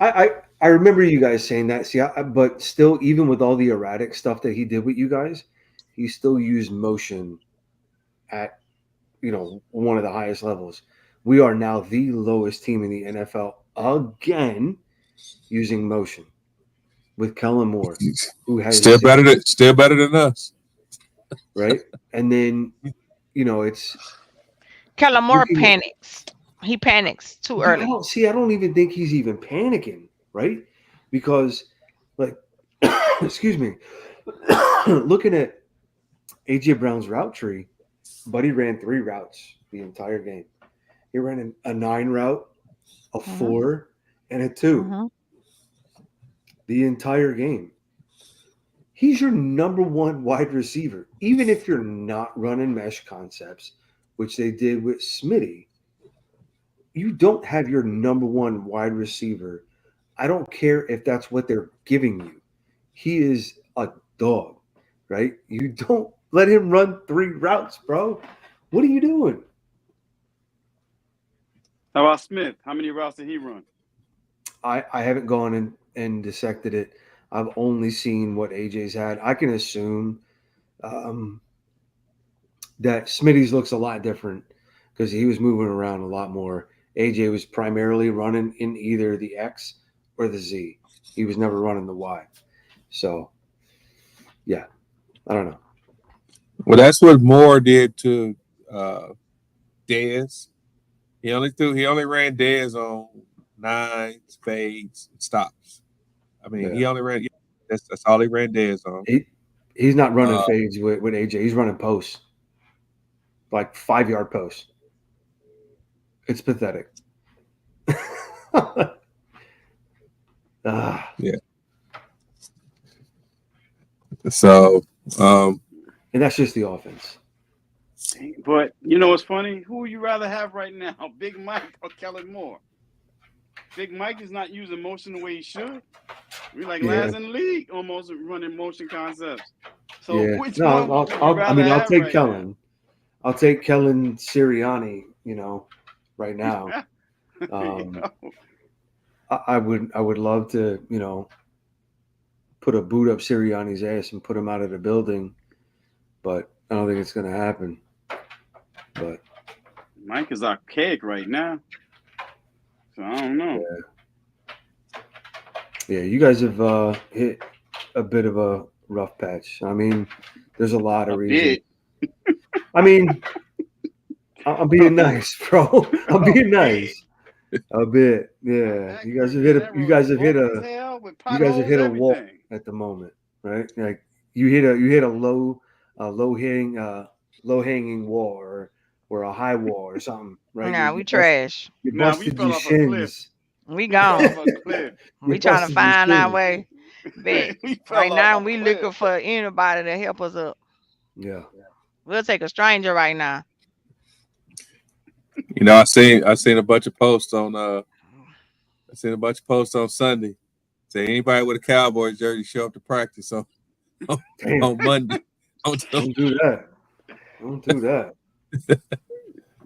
S7: I remember you guys saying that. See, but still, even with all the erratic stuff that he did with you guys, he still used motion at one of the highest levels. We are now the lowest team in the NFL again using motion with Kellen Moore, who has
S4: still better than us,
S7: right? And then it's
S6: Kellen Moore panics. He panics too early.
S7: I don't even think he's even panicking, right? Because, like, excuse me, looking at AJ Brown's route tree, Buddy ran 3 routes the entire game. He ran a 9 route, a 4, and a 2 the entire game. He's your number 1 wide receiver, even if you're not running mesh concepts, which they did with Smitty. You don't have your number 1 wide receiver. I don't care if that's what they're giving you. He is a dog, right? You don't let him run 3 routes, bro. What are you doing?
S5: How about Smith? How many routes did he run?
S7: I haven't gone and dissected it. I've only seen what AJ's had. I can assume that Smitty's looks a lot different because he was moving around a lot more. AJ was primarily running in either the X or the Z. He was never running the Y. So, yeah, I don't know.
S4: Well, that's what Moore did to Dez. He only ran Dez on 9s, fades, stops. I mean, he only ran. That's all he ran Dez on.
S7: He's not running fades with AJ. He's running posts, like 5-yard posts. It's pathetic.
S4: Yeah. So,
S7: and that's just the offense.
S5: But you know what's funny? Who would you rather have right now, Big Mike or Kellen Moore? Big Mike is not using motion the way he should. We're like last in the league, almost running motion concepts. So which one would you rather have?
S7: I'll take
S5: right
S7: Kellen.
S5: now?
S7: I'll take Kellen Sirianni. Right now. I would love to, put a boot up Sirianni's ass and put him out of the building, but I don't think it's going to happen. But
S5: Mike is archaic right now, so I don't know.
S7: Yeah, you guys have hit a bit of a rough patch. I mean, there's a lot of reasons. I mean, I'm being nice, bro. I'm being nice. A bit, yeah.
S5: That
S7: You guys have
S5: yeah,
S7: hit a
S5: that
S7: you
S5: road
S7: guys
S5: is
S7: have hit
S5: broke as
S7: a
S5: hell with
S7: you guys have
S5: potholes,
S7: hit a wall
S5: everything.
S7: at the moment, right? Like you hit a low hanging wall or a high wall or something, right?
S6: Nah, we trash.
S7: You
S5: Nah, we
S7: busted
S5: fell
S7: your
S5: off a cliff.
S7: shins.
S6: We
S5: We fell off
S6: gone.
S5: a cliff.
S7: You
S6: We trying to
S7: busted your
S6: find our
S7: shins.
S6: way back.
S5: We
S6: Right
S5: fell off
S6: now,
S5: a
S6: we
S5: cliff.
S6: looking for anybody to help us up.
S7: Yeah.
S6: We'll take a stranger right now.
S4: You know, I seen a bunch of posts on Sunday. Say anybody with a Cowboys jersey show up to practice on,
S7: Damn.
S4: on Monday.
S7: Don't do that. Don't do that.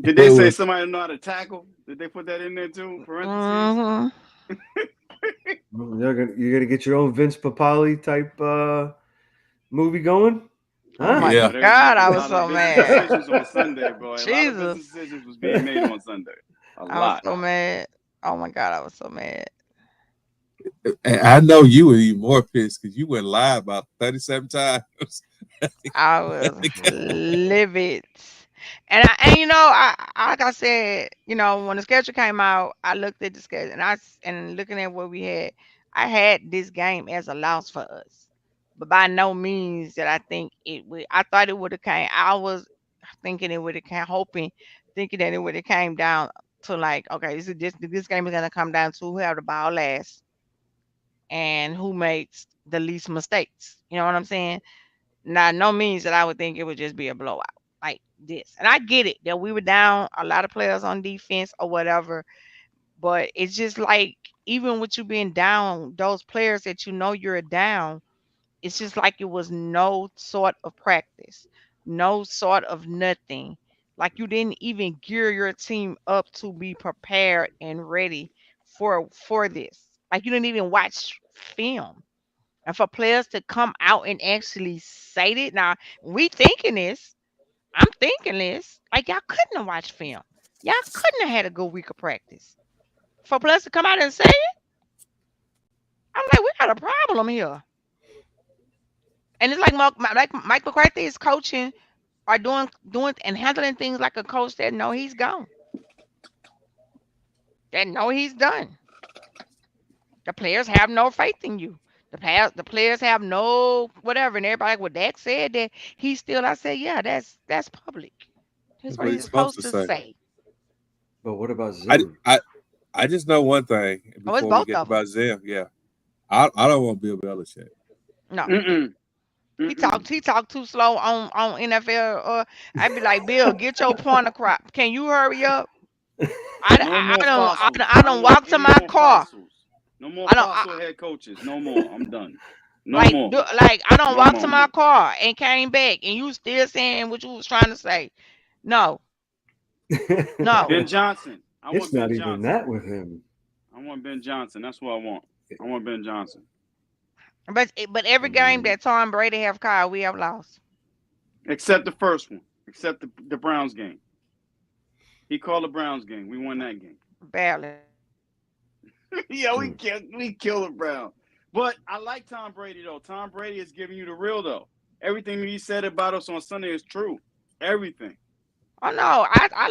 S5: Did they say somebody know how to tackle? Did they put that in there too? Parentheses.
S6: Hmm.
S7: You're gonna get your own Vince Papali type movie going?
S6: Oh
S7: Huh?
S6: my
S5: Yeah,
S4: Yeah.
S5: they was
S6: God,
S5: making
S6: I
S5: a
S6: was
S5: lot of
S6: so
S5: business
S6: mad.
S5: decisions on Sunday, boy. A lot of business
S6: Jesus,
S5: decisions was being made on Sunday. A
S6: I was
S5: lot.
S6: so mad. Oh my God, I was so mad.
S4: And I know you were even more pissed because you went live about 37 times.
S6: I was livid. And like I said, when the schedule came out, I looked at the schedule and looking at what we had, I had this game as a loss for us. But by no means that I think it would. I thought it would have came. I was thinking it would have came, thinking that it would have came down to like, okay, this game is gonna come down to who have the ball last and who makes the least mistakes. You know what I'm saying? Now, no means that I would think it would just be a blowout like this. And I get it that we were down a lot of players on defense or whatever, but it's just like even with you being down, those players that you're down, it's just like it was no sort of practice, no sort of nothing. Like you didn't even gear your team up to be prepared and ready for this. Like you didn't even watch film. And for players to come out and actually say it, now we thinking this, I'm thinking this, like y'all couldn't have watched film. Y'all couldn't have had a good week of practice. For players to come out and say it, I'm like, we got a problem here. And it's like Mike McCarthy is coaching or doing and handling things like a coach that know he's gone, that know he's done. The players have no faith in you. The players have no whatever, and everybody like, well, Dak said that he's still. I said, yeah, that's public. That's
S4: That's
S6: what
S4: what
S6: he's
S4: he's supposed
S6: supposed
S4: to
S6: to
S4: say.
S6: say.
S7: But what about
S4: I,
S7: Zim?
S4: I just know one thing
S6: Oh, it's
S4: before we
S6: both
S4: get
S6: of them.
S4: about Zim. Yeah. I don't want Bill Belichick.
S6: No,
S5: Mm-mm.
S6: he
S5: Mm-mm.
S6: talked too slow on NFL. I'd be like, Bill, get your point across. Can you hurry up?
S5: No
S6: I
S5: more
S6: don't I,
S5: fossils.
S6: I
S5: I don't
S6: don't
S5: want
S6: walk to
S5: any
S6: my
S5: more
S6: car.
S5: fossils. No more
S6: I don't
S5: fossil head coaches. No more. I'm done. No
S6: like
S5: more.
S6: I don't
S5: No
S6: walk to
S5: more.
S6: my car and came back and you still saying what you was trying to say. No, no.
S5: Ben Johnson. I
S7: It's
S5: want Ben
S7: not even
S5: Johnson.
S7: that with him.
S5: I want Ben Johnson. That's what I want. I want Ben Johnson.
S6: But
S7: I
S6: every game
S7: mean,
S6: that Tom Brady have called, we have lost
S5: Except the first one. Except the Browns game. He called the Browns game. We won that game.
S6: badly.
S5: Yeah, we killed the Browns. But I like Tom Brady though. Tom Brady is giving you the real though. Everything that he said about us on Sunday is true. Everything.
S6: Oh no, I
S5: I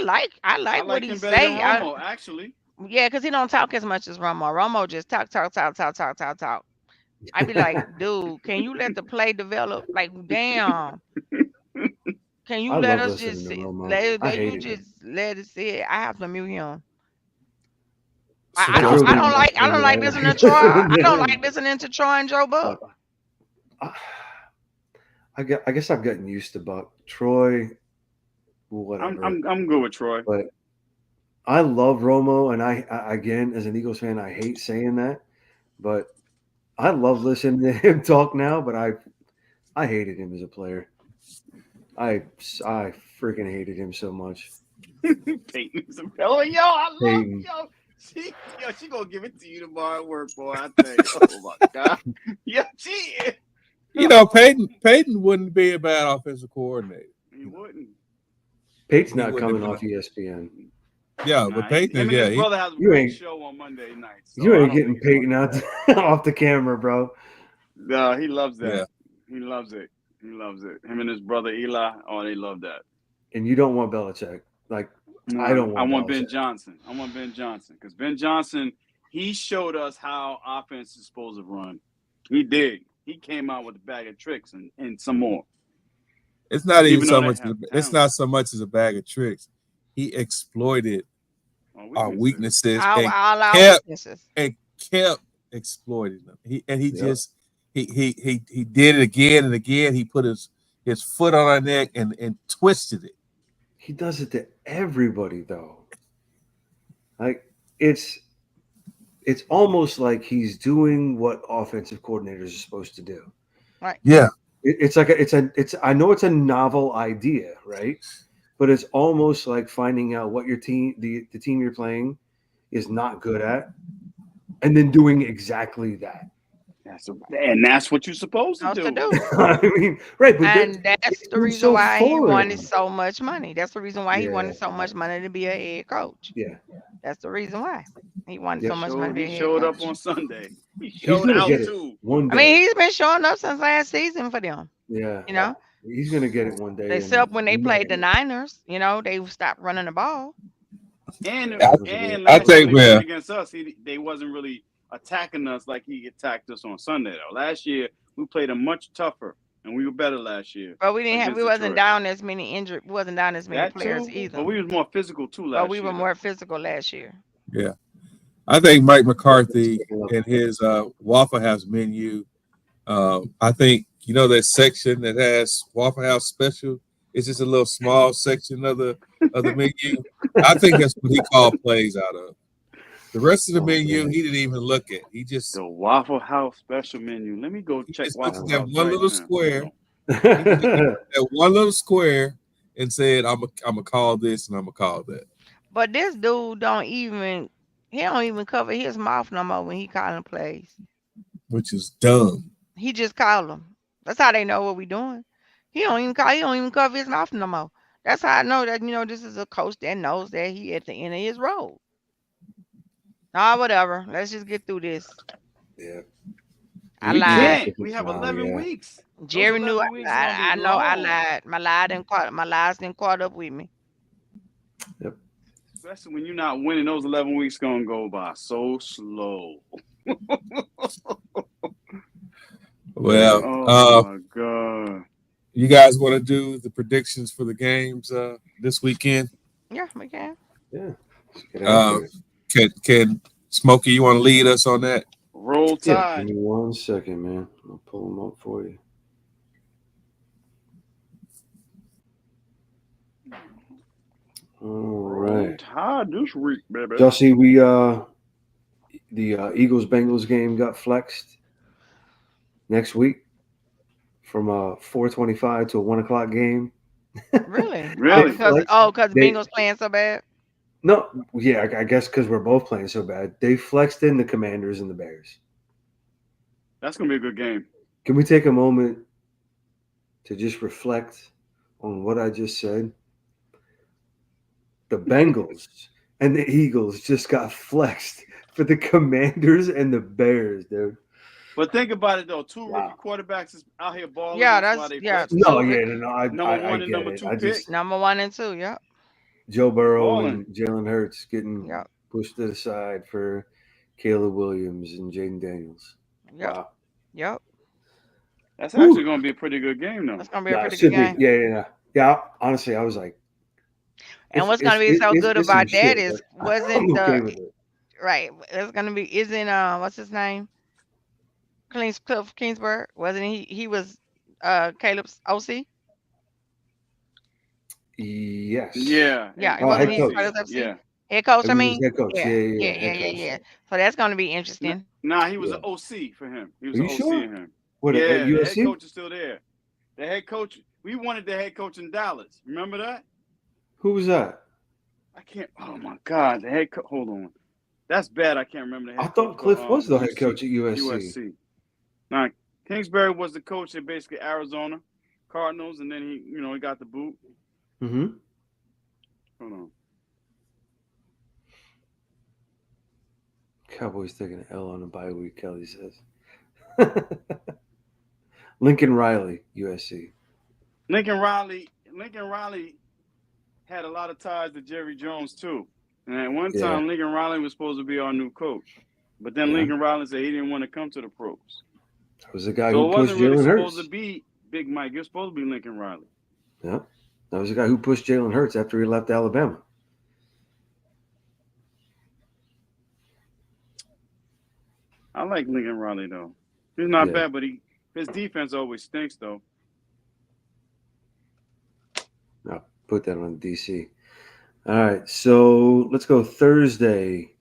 S6: like what
S5: like
S6: he
S5: him better than
S6: say.
S5: Romo, actually.
S6: Yeah, because he don't talk as much as Romo. Romo just talk, talk, talk, talk, talk, talk, talk. I be like, dude, can you let the play develop? Like, damn, can you
S7: I
S6: let
S7: love
S6: us
S7: listening
S6: just
S7: to
S6: sit,
S7: Romo. I
S6: let you
S7: hated him.
S6: just let it sit? I have to mute him.
S4: So
S7: I drove
S6: I
S7: him
S6: don't
S7: nuts
S6: like I
S7: when
S6: don't like listening to Troy. I don't like listening to Troy and Joe Buck.
S7: I, I guess I've gotten used to Buck. Troy, whatever.
S5: I'm good with Troy.
S7: But I love Romo, and I again, as an Eagles fan, I hate saying that, but I love listening to him talk now. But I hated him as a player. I freaking hated him so much.
S5: Peyton is a fellow. Yo, I love
S7: Peyton.
S5: she gonna give it to you tomorrow at work, boy. I tell you. Oh my god. Yeah, she is.
S4: You know, Peyton wouldn't be a bad offensive coordinator.
S5: He wouldn't.
S7: Peyton's
S4: He
S7: not
S4: wouldn't
S7: coming
S4: have
S7: off ESPN.
S4: Yeah,
S5: Nah,
S4: but Peyton
S5: him
S4: is
S5: and his
S4: he
S5: brother has a
S7: You
S5: great
S7: ain't
S5: show on Monday night. So
S7: you
S5: I
S7: ain't
S5: don't
S7: getting
S5: think he's
S7: Peyton out off the camera, bro.
S5: No, he loves that.
S4: yeah.
S5: He loves it. He loves it. Him and his brother Eli, oh, they love that.
S7: And you don't want Belichick. Like
S5: No,
S7: I don't want
S5: I want Ben
S7: Belichick.
S5: Johnson. I want Ben Johnson because Ben Johnson, he showed us how offense is supposed to run. He did. He came out with a bag of tricks and some more.
S4: It's not even
S5: Even though
S4: so
S5: they
S4: much.
S5: have
S4: It's
S5: talent.
S4: not so much as a bag of tricks. He exploited our weaknesses
S6: All
S4: and
S6: our
S4: kept
S6: weaknesses.
S4: exploiting them. He
S7: Yep.
S4: just he did it again and again. He put his foot on our neck and twisted it.
S7: He does it to everybody though. Like it's almost like he's doing what offensive coordinators are supposed to do.
S6: Right.
S4: Yeah,
S7: It's like I know it's a novel idea, right? But it's almost like finding out what your team the team you're playing is not good at, and then doing exactly that.
S5: That's what you're supposed to
S6: Supposed to
S5: do.
S6: do.
S7: I mean, right? But
S6: And that's
S7: it's
S6: the
S7: been
S6: reason
S7: so
S6: why he wanted
S7: foreign.
S6: so much money. That's the reason why he
S7: Yeah.
S6: wanted so much money to be a head coach.
S7: Yeah,
S6: That's the reason why he wanted
S7: Yep.
S6: so much money to be a
S5: He
S6: head
S5: showed up
S6: coach.
S5: on Sunday. He
S7: he's
S5: showed
S7: gonna
S5: out
S7: get it
S5: too.
S7: one day.
S6: I mean, he's been showing up since last season for them.
S7: Yeah,
S6: You know,
S7: he's gonna get it one day.
S6: except
S7: and
S6: when they
S7: we
S6: played
S7: might-
S6: the Niners. You know, they stopped running the ball.
S5: And
S7: that was a
S5: and
S7: weird-
S5: last
S4: I
S5: year
S4: think,
S5: when they
S4: man.
S5: played against us, they wasn't really attacking us like he attacked us on Sunday though. Last year we played him much tougher and we were better last year.
S6: But we didn't have.
S5: against
S6: We wasn't
S5: Detroit.
S6: down as many injured. We wasn't down as many
S5: That
S6: players
S5: too,
S6: either.
S5: but we was more physical too last
S6: But we
S5: year.
S6: were
S5: though.
S6: more physical last year.
S4: yeah. I think Mike McCarthy and his Waffle House menu. I think that section that has Waffle House special. It's just a little small section of the menu. I think that's what he called plays out of. The rest of the menu, he didn't even look at. He just
S5: The Waffle House special menu. Let me go check
S4: just looked
S5: Waffle
S4: at that
S5: House
S4: one
S5: right
S4: little
S5: now.
S4: square.
S5: Hold on.
S4: He just looked at that one little square and said, "I'm gonna call this and I'm gonna call that."
S6: But this dude don't even. He don't even cover his mouth no more when he calling plays.
S4: Which is dumb.
S6: He just call them. That's how they know what we doing. He don't even call. He don't even cover his mouth no more. That's how I know that this is a coach that knows that he at the end of his road. Ah, whatever. Let's just get through this.
S7: Yeah.
S6: I
S5: We
S6: lied.
S5: can't. We have
S7: Wow,
S5: 11
S7: yeah.
S5: weeks. Those
S6: Jerry knew
S5: 11 weeks are gonna be
S6: I know I
S5: long.
S6: lied. My lies didn't caught up with me.
S5: Especially when you're not winning, those 11 weeks gonna go by so slow.
S4: Well,
S5: Oh my god.
S4: you guys want to do the predictions for the games this weekend?
S6: Yeah, we can.
S7: Yeah. Let's get after it.
S4: Can Smokey, you want to lead us on that?
S5: Roll
S7: Yeah,
S5: Tide.
S7: give me 1 second, man. I'll pull them up for you. All
S5: Roll
S7: right.
S5: Tide this week, baby.
S7: Y'all see the Eagles Bengals game got flexed next week from a 4:25 to a 1:00 game.
S6: Really?
S5: Really?
S6: Because
S7: Like,
S6: the
S7: they-
S6: Bengals playing so bad.
S7: No, yeah, I guess because we're both playing so bad. They flexed in the Commanders and the Bears.
S5: That's gonna be a good game.
S7: Can we take a moment to just reflect on what I just said? The Bengals and the Eagles just got flexed for the Commanders and the Bears, dude.
S5: But think about it though, two
S7: Wow.
S5: rookie quarterbacks is out here balling.
S6: Yeah,
S5: That's
S6: that's
S5: why they
S6: yeah.
S5: flexed.
S7: No,
S6: So
S7: yeah, no, I
S5: Number
S7: I
S5: one and
S7: get
S5: number
S7: it.
S5: two
S7: I just
S5: pick.
S6: number 1 and 2. Yep.
S7: Joe Burrow
S5: Balling.
S7: and Jalen Hurts getting
S6: Yep.
S7: pushed to the side for Caleb Williams and Jaden Daniels.
S6: Yep.
S7: Wow.
S6: Yep.
S5: That's actually gonna be a pretty good game though.
S6: That's gonna be a
S7: Yeah, it
S6: pretty
S7: should
S6: good
S7: be.
S6: game.
S7: Yeah. Honestly, I was like,
S6: And what's gonna be so good
S7: it's some
S6: about that
S7: shit,
S6: is
S7: but
S6: wasn't
S7: I'm okay
S6: the
S7: with it.
S6: right? It's gonna be isn't what's his name? Cliff Kingsbury, wasn't he? He was Caleb's OC.
S7: Yes.
S5: Yeah.
S6: Yeah,
S5: and
S6: it wasn't
S7: head
S6: he
S7: coach.
S6: Caleb's FC?
S5: Yeah.
S6: Head coach, I
S7: I mean,
S6: mean.
S7: he's head coach.
S6: Yeah,
S7: Yeah. Head coach.
S6: yeah. So that's gonna be interesting.
S5: Nah, he was
S7: Yeah.
S5: an OC for him. He was
S7: Are
S5: an
S7: you
S5: OC
S7: sure?
S5: in him.
S7: What,
S5: Yeah,
S7: at
S5: the head
S7: USC?
S5: coach is still there. The head coach, we wanted the head coach in Dallas. Remember that?
S7: Who was that?
S5: I can't. Oh my God, the head coach. Hold on, that's bad. I can't remember the head
S7: I
S5: coach.
S7: thought Cliff
S5: for,
S7: was the head coach at USC.
S5: USC. Now Kingsbury was the coach at basically Arizona Cardinals, and then he got the boot.
S7: Mm-hmm.
S5: Hold on.
S7: Cowboys taking an L on a bye week, Kelly says. Lincoln Riley, USC.
S5: Lincoln Riley had a lot of ties to Jerry Jones too. And at one
S7: Yeah.
S5: time, Lincoln Riley was supposed to be our new coach, but then
S7: Yeah.
S5: Lincoln Riley said he didn't want to come to the pros.
S7: That was the guy
S5: So
S7: who
S5: it
S7: pushed
S5: wasn't really
S7: Jalen
S5: supposed
S7: Hurts.
S5: to be Big Mike. It was supposed to be Lincoln Riley.
S7: Yeah. That was the guy who pushed Jalen Hurts after he left Alabama.
S5: I like Lincoln Riley though. He's not
S7: Yeah.
S5: bad, but his defense always stinks though.
S7: I'll put that on DC. All right, so let's go Thursday.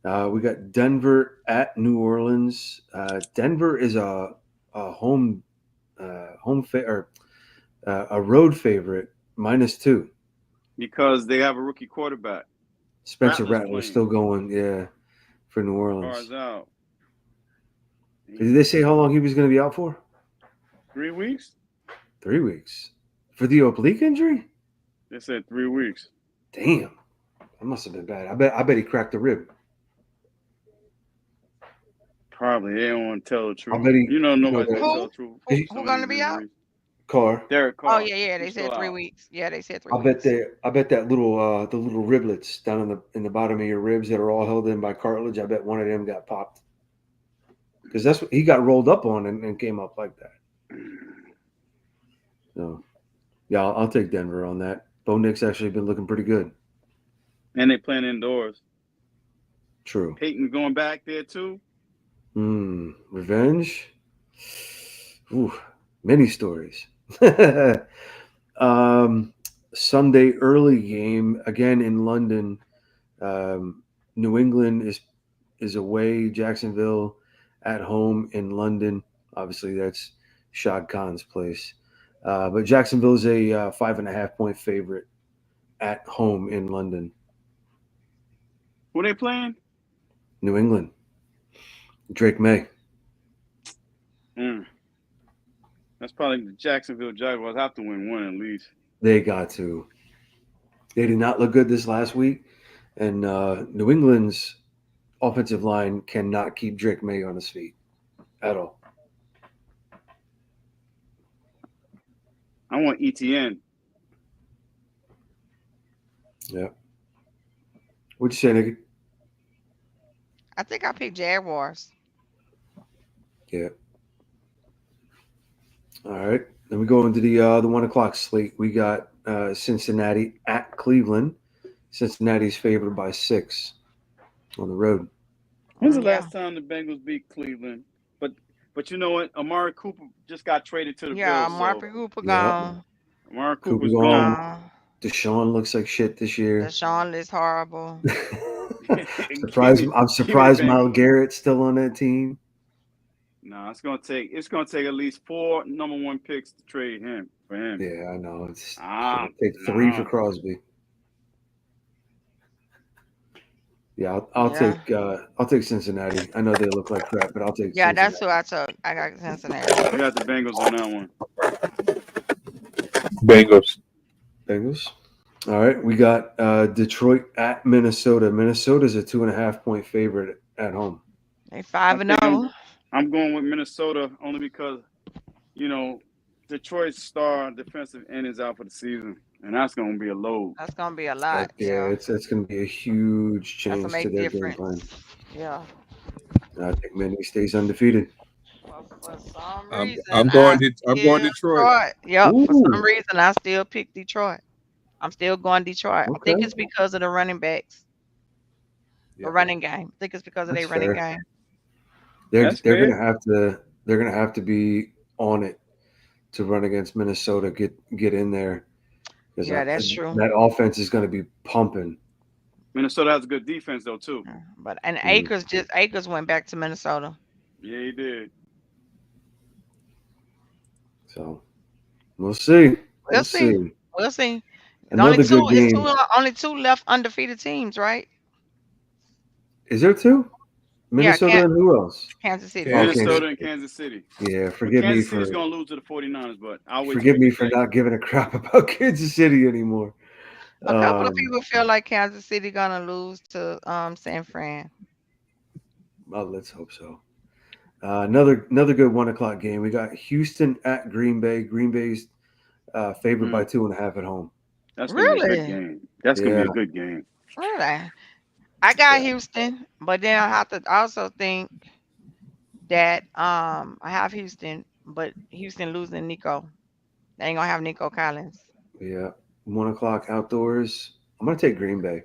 S7: We got Denver at New Orleans. Denver is a home or a road favorite, -2.
S5: Because they have a rookie quarterback.
S7: Spencer
S5: Rattler's
S7: Rattler
S5: playing.
S7: still going, yeah, for New Orleans.
S5: Cars out.
S7: Did they say how long he was going to be out for?
S5: 3 weeks?
S7: 3 weeks. For the oblique injury?
S5: They said 3 weeks.
S7: Damn. That must have been bad. I bet he cracked the rib.
S5: Probably. They don't want to tell the truth.
S7: I bet he,
S5: nobody's
S7: that-
S5: going to tell the truth.
S6: Who gonna be out?
S7: Carr.
S5: Derek
S6: Oh
S5: Carr.
S6: yeah. They
S5: He's
S6: said
S5: still
S6: 3
S5: out.
S6: weeks. Yeah, they said 3
S7: I
S6: weeks.
S7: bet that little the little riblets down in the bottom of your ribs that are all held in by cartilage. I bet one of them got popped because that's what he got rolled up on and came up like that. So yeah, I'll take Denver on that. Bo Nick's actually been looking pretty good.
S5: And they playing indoors.
S7: True.
S5: Peyton going back there too.
S7: Revenge. Ooh, many stories. Sunday early game again in London. New England is away. Jacksonville at home in London. Obviously, that's Shad Khan's place. But Jacksonville's a 5.5 point favorite at home in London.
S5: Who they playing?
S7: New England. Drake May.
S5: That's probably the Jacksonville Jaguars have to win one at least.
S7: They got to. They did not look good this last week, and New England's offensive line cannot keep Drake May on his feet at all.
S5: I want ETN.
S7: Yeah. What'd you say, nigga?
S6: I think I picked Jaguars.
S7: Yeah. All right. Then we go into the 1 o'clock slate. We got Cincinnati at Cleveland. Cincinnati's favored by 6 on the road.
S5: When's the last time the Bengals beat Cleveland? But you know what? Amari Cooper just got traded to the
S6: Yeah,
S5: Bills.
S6: Amari Cooper gone.
S5: Amari Cooper's
S7: Cooper
S5: gone.
S6: Gone.
S7: Deshaun looks like shit this year.
S6: Deshaun is horrible.
S7: I'm surprised Myles Garrett's still on that team.
S5: No, it's gonna take at least 4 number 1 picks to trade him for him.
S7: Yeah, I know. It's
S5: Ah,
S7: gonna take 3 for Crosby. Yeah, I'll take Cincinnati. I know they look like crap, but I'll take.
S6: Yeah,
S7: Cincinnati.
S6: that's who I took. I got Cincinnati.
S5: I got the Bengals on that one.
S4: Bengals.
S7: All right, we got Detroit at Minnesota. Minnesota's a 2.5 point favorite at home.
S6: They 5-0.
S5: I'm going with Minnesota only because, Detroit's star defensive end is out for the season, and that's going to be a load.
S6: That's gonna be a lot.
S7: Yeah, it's going to be a huge change
S6: That's a
S7: to
S6: make
S7: their game plan.
S6: difference. Yeah.
S7: I think Minnie stays undefeated.
S6: Well, for some
S4: I'm
S6: reason,
S4: going
S6: still
S4: Detroit.
S6: Yep. For
S7: Ooh.
S6: some reason, I still pick Detroit. I'm still going Detroit. I think
S7: Okay.
S6: it's because of the running backs.
S4: Yeah.
S6: The running game. I think it's because of
S7: That's
S6: their running
S7: fair.
S6: game.
S7: They're
S5: That's
S7: going
S5: fair.
S7: to have to be on it to run against Minnesota. Get in there. 'Cause
S6: Yeah, that's true.
S7: That offense is going to be pumping.
S5: Minnesota has a good defense, though, too.
S6: But Akers went back to Minnesota.
S5: Yeah, he did.
S7: So we'll see.
S6: We'll see. We'll see.
S7: Another good game.
S6: Only two left undefeated teams, right?
S7: Is there 2? Minnesota and who else?
S6: Kansas City.
S7: Yeah.
S5: Minnesota and Kansas City.
S7: Yeah, forgive me
S5: Kansas
S7: for
S5: City's going to lose to the 49ers, but I'll wait.
S7: forgive me for not giving a crap about Kansas City anymore.
S6: A couple of people feel like Kansas City gonna lose to San Fran.
S7: Well, let's hope so. Another good 1 o'clock game. We got Houston at Green Bay. Green Bay's favored by 2.5 at home.
S5: That's gonna be a good
S6: Really?
S5: game. That's gonna be
S7: Yeah,
S5: a good game.
S6: Really? I got
S7: yeah,
S6: Houston, but then I have to also think that I have Houston, but Houston losing Nico. They ain't gonna have Nico Collins.
S7: yeah. 1 o'clock outdoors. I'm gonna take Green Bay.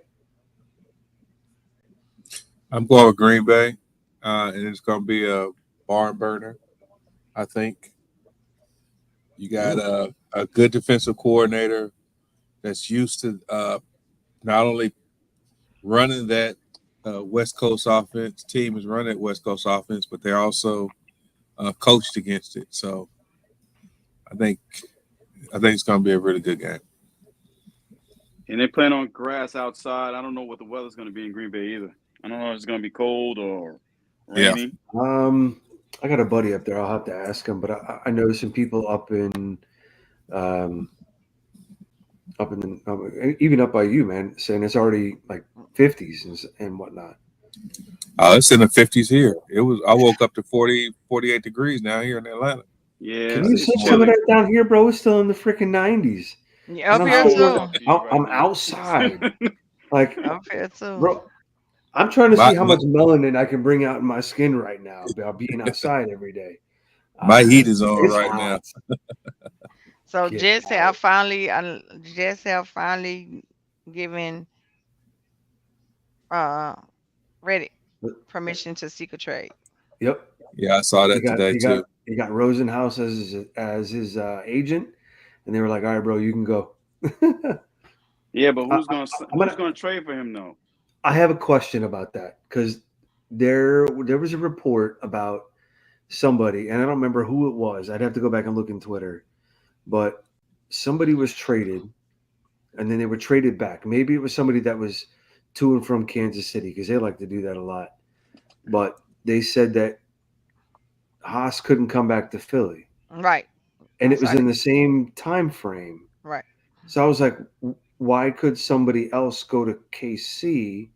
S4: I'm going with Green Bay, and it's going to be a barn burner. I think you got a good defensive coordinator that's used to not only running that West Coast offense. Team is running that West Coast offense, but they're also coached against it. So I think it's going to be a really good game.
S5: And they plan on grass outside. I don't know what the weather's gonna be in Green Bay either. I don't know if it's gonna be cold or
S4: Yeah.
S5: rainy.
S7: I got a buddy up there. I'll have to ask him, but I know some people um, even up by you, man, saying it's already like 50s and whatnot.
S4: It's in the 50s here. It was. I woke up to 40, 48 degrees now here in Atlanta.
S5: Yeah,
S7: Can
S5: it's,
S7: you
S5: it's
S7: set some of
S5: chilly.
S7: that down here, bro? It's still in the freaking 90s,
S6: Yeah,
S7: and
S6: up
S7: I'm
S6: here
S7: still
S5: Power
S7: working.
S6: too.
S5: to you right
S7: I'm
S5: now.
S7: outside, like,
S6: Up here too.
S7: bro. I'm trying to
S4: My
S7: see how much melanin I can bring out in my skin right now by being outside every day.
S4: my heat is on
S7: It's
S4: right
S7: hot.
S4: now.
S6: So
S7: Get
S6: Jets have finally given uh Reddit permission to seek a trade.
S7: Yep.
S4: Yeah, I saw
S7: He
S4: that
S7: got
S4: today
S7: he
S4: too.
S7: got he got Rosenhaus as his agent, and they were like, "All right, bro, you can go."
S5: Yeah, but
S7: I, I'm
S5: who's
S7: gonna.
S5: gonna trade for him though?
S7: I have a question about that because there was a report about somebody, and I don't remember who it was. I'd have to go back and look in Twitter, but somebody was traded, and then they were traded back. Maybe it was somebody that was to and from Kansas City because they like to do that a lot. But they said that Haas couldn't come back to Philly,
S6: Right.
S7: and
S6: I
S7: it was
S6: saw
S7: in
S6: that.
S7: the same time frame.
S6: Right.
S7: So I was like, why could somebody else go to KC,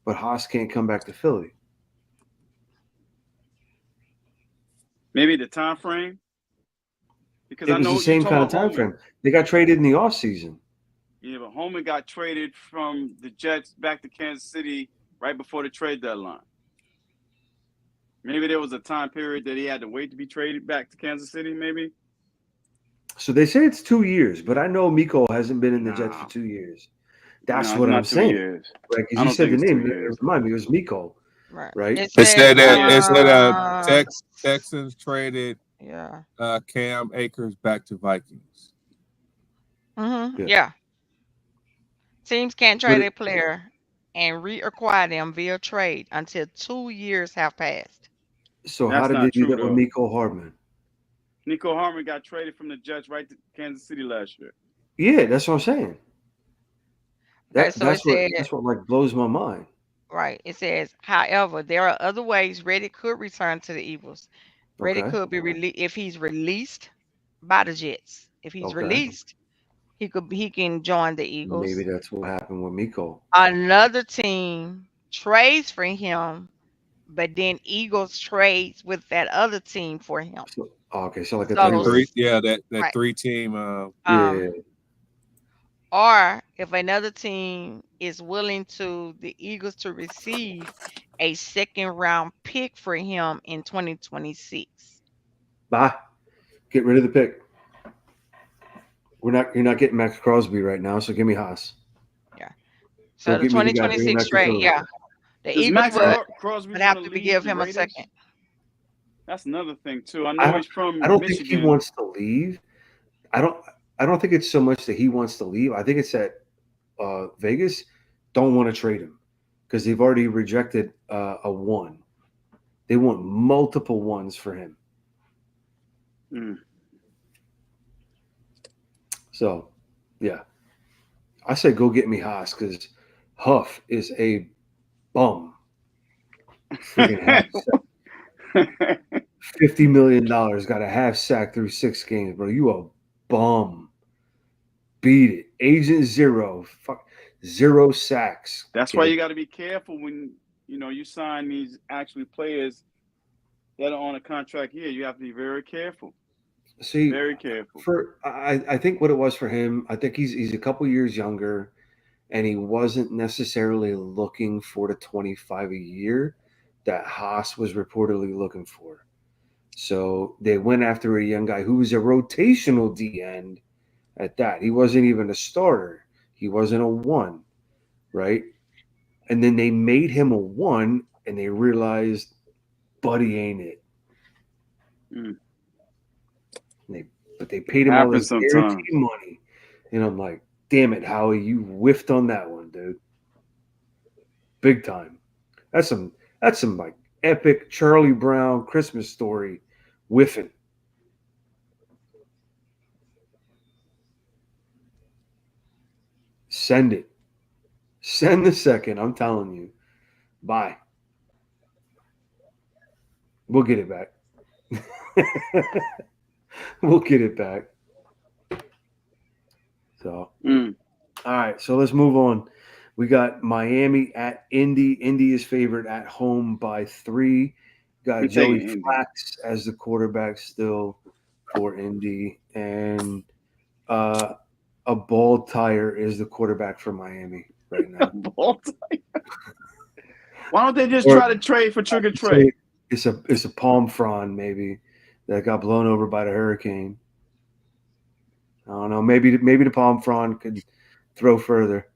S7: but Haas can't come back to Philly?
S5: Maybe the time frame, because
S7: It
S5: I
S7: was the
S5: know you
S7: same
S5: talking
S7: kind of
S5: about
S7: time
S5: Holman.
S7: frame. They got traded in the offseason.
S5: Yeah, but Holman got traded from the Jets back to Kansas City right before the trade deadline. Maybe there was a time period that he had to wait to be traded back to Kansas City. Maybe.
S7: So they say it's 2 years, but I know Miko hasn't been in the Jets for
S5: No,
S7: 2 years.
S5: no,
S7: That's
S5: it's
S7: what I'm
S5: not two
S7: saying.
S5: years.
S7: Right? Because
S5: I
S7: you
S5: don't
S7: said
S5: think
S7: the
S5: it's two
S7: name.
S5: years.
S7: It reminded me. It was Miko,
S6: Right.
S7: right?
S6: It
S4: It
S6: says
S4: said that Texans traded
S6: yeah.
S4: Cam Akers back to Vikings.
S7: Yeah.
S6: Yeah. Teams can't
S7: But
S6: trade a player and reacquire them via trade until 2 years have passed.
S7: so how
S5: That's
S7: did they
S5: not
S7: do
S5: true
S7: that with
S5: though.
S7: Miko Hardman?
S5: Nico Harmon got traded from the Jets right to Kansas City last year.
S7: Yeah, that's what I'm saying.
S6: Okay, so it
S7: That's what
S6: said
S7: like blows my mind.
S6: right. It says, however, there are other ways Reddick could return to the Eagles. Reddick
S7: Okay.
S6: could be if he's released by the Jets. If he's
S7: Okay.
S6: released, he can join the
S7: Maybe
S6: Eagles.
S7: that's what happened with Miko.
S6: Another team trades for him, but then Eagles trades with that other team for him.
S7: So, okay, so like a
S4: That
S6: So
S7: three-way.
S4: three, yeah, that
S6: right.
S4: 3-team.
S7: Yeah.
S6: Or if another team is willing to the Eagles to receive a second round pick for him in 2026.
S7: Bye. Get rid of the pick. You're not getting Max Crosby right now, so give me Haas.
S6: Yeah.
S7: Go
S6: So the
S7: get me the guy. Bring him
S6: 2026
S7: back to
S6: trade,
S7: Philly.
S6: yeah. The
S5: Does
S6: Eagles
S5: Max
S7: All right.
S5: Crosby
S6: would
S5: want
S6: have
S5: to
S6: to
S5: leave
S6: give
S5: the
S6: him a
S5: Raiders?
S6: second.
S5: That's another thing too. I
S7: I
S5: know
S7: don't.
S5: he's
S7: I
S5: from
S7: don't think he
S5: Michigan.
S7: wants to leave. I don't. I don't think it's so much that he wants to leave. I think it's that Vegas don't want to trade him because they've already rejected a one. They want multiple ones for him.
S5: Mm.
S7: So, yeah, I say go get me Haas because Huff is a bum. Freaking half sack. $50 million got a half sack through 6 games, bro. You a bum. Beat it. Agent zero. Fuck 0 sacks.
S5: That's why
S7: Kid.
S5: you got to be careful when you sign these actually players that are on a contract here. You have to be very careful.
S7: See,
S5: Very careful.
S7: I think what it was for him, I think he's a couple years younger, and he wasn't necessarily looking for the 25 a year that Haas was reportedly looking for. So they went after a young guy who was a rotational D end at that. He wasn't even a starter. He wasn't a one, right? And then they made him a one, and they realized, buddy, ain't it?
S5: Mm.
S7: But they
S5: It
S7: paid him all
S5: happens
S7: this guarantee
S5: sometimes.
S7: money, and I'm like, damn it, Howie, you whiffed on that one, dude. Big time. That's some like epic Charlie Brown Christmas story whiffing. Send it. Send the second. I'm telling you. Bye. We'll get it back. We'll get it back. So,
S5: Mm.
S7: all right. So let's move on. We got Miami at Indy. Indy is favored at home by 3. Got
S5: I'm
S7: Joey
S5: taking Indy.
S7: Flax as the quarterback still for Indy, and a ball tire is the quarterback for Miami right now.
S5: Why don't they just
S7: Or-
S5: try to trade for Trigger Trey?
S7: It's a palm frond maybe that got blown over by the hurricane. I don't know. Maybe the palm frond could throw further.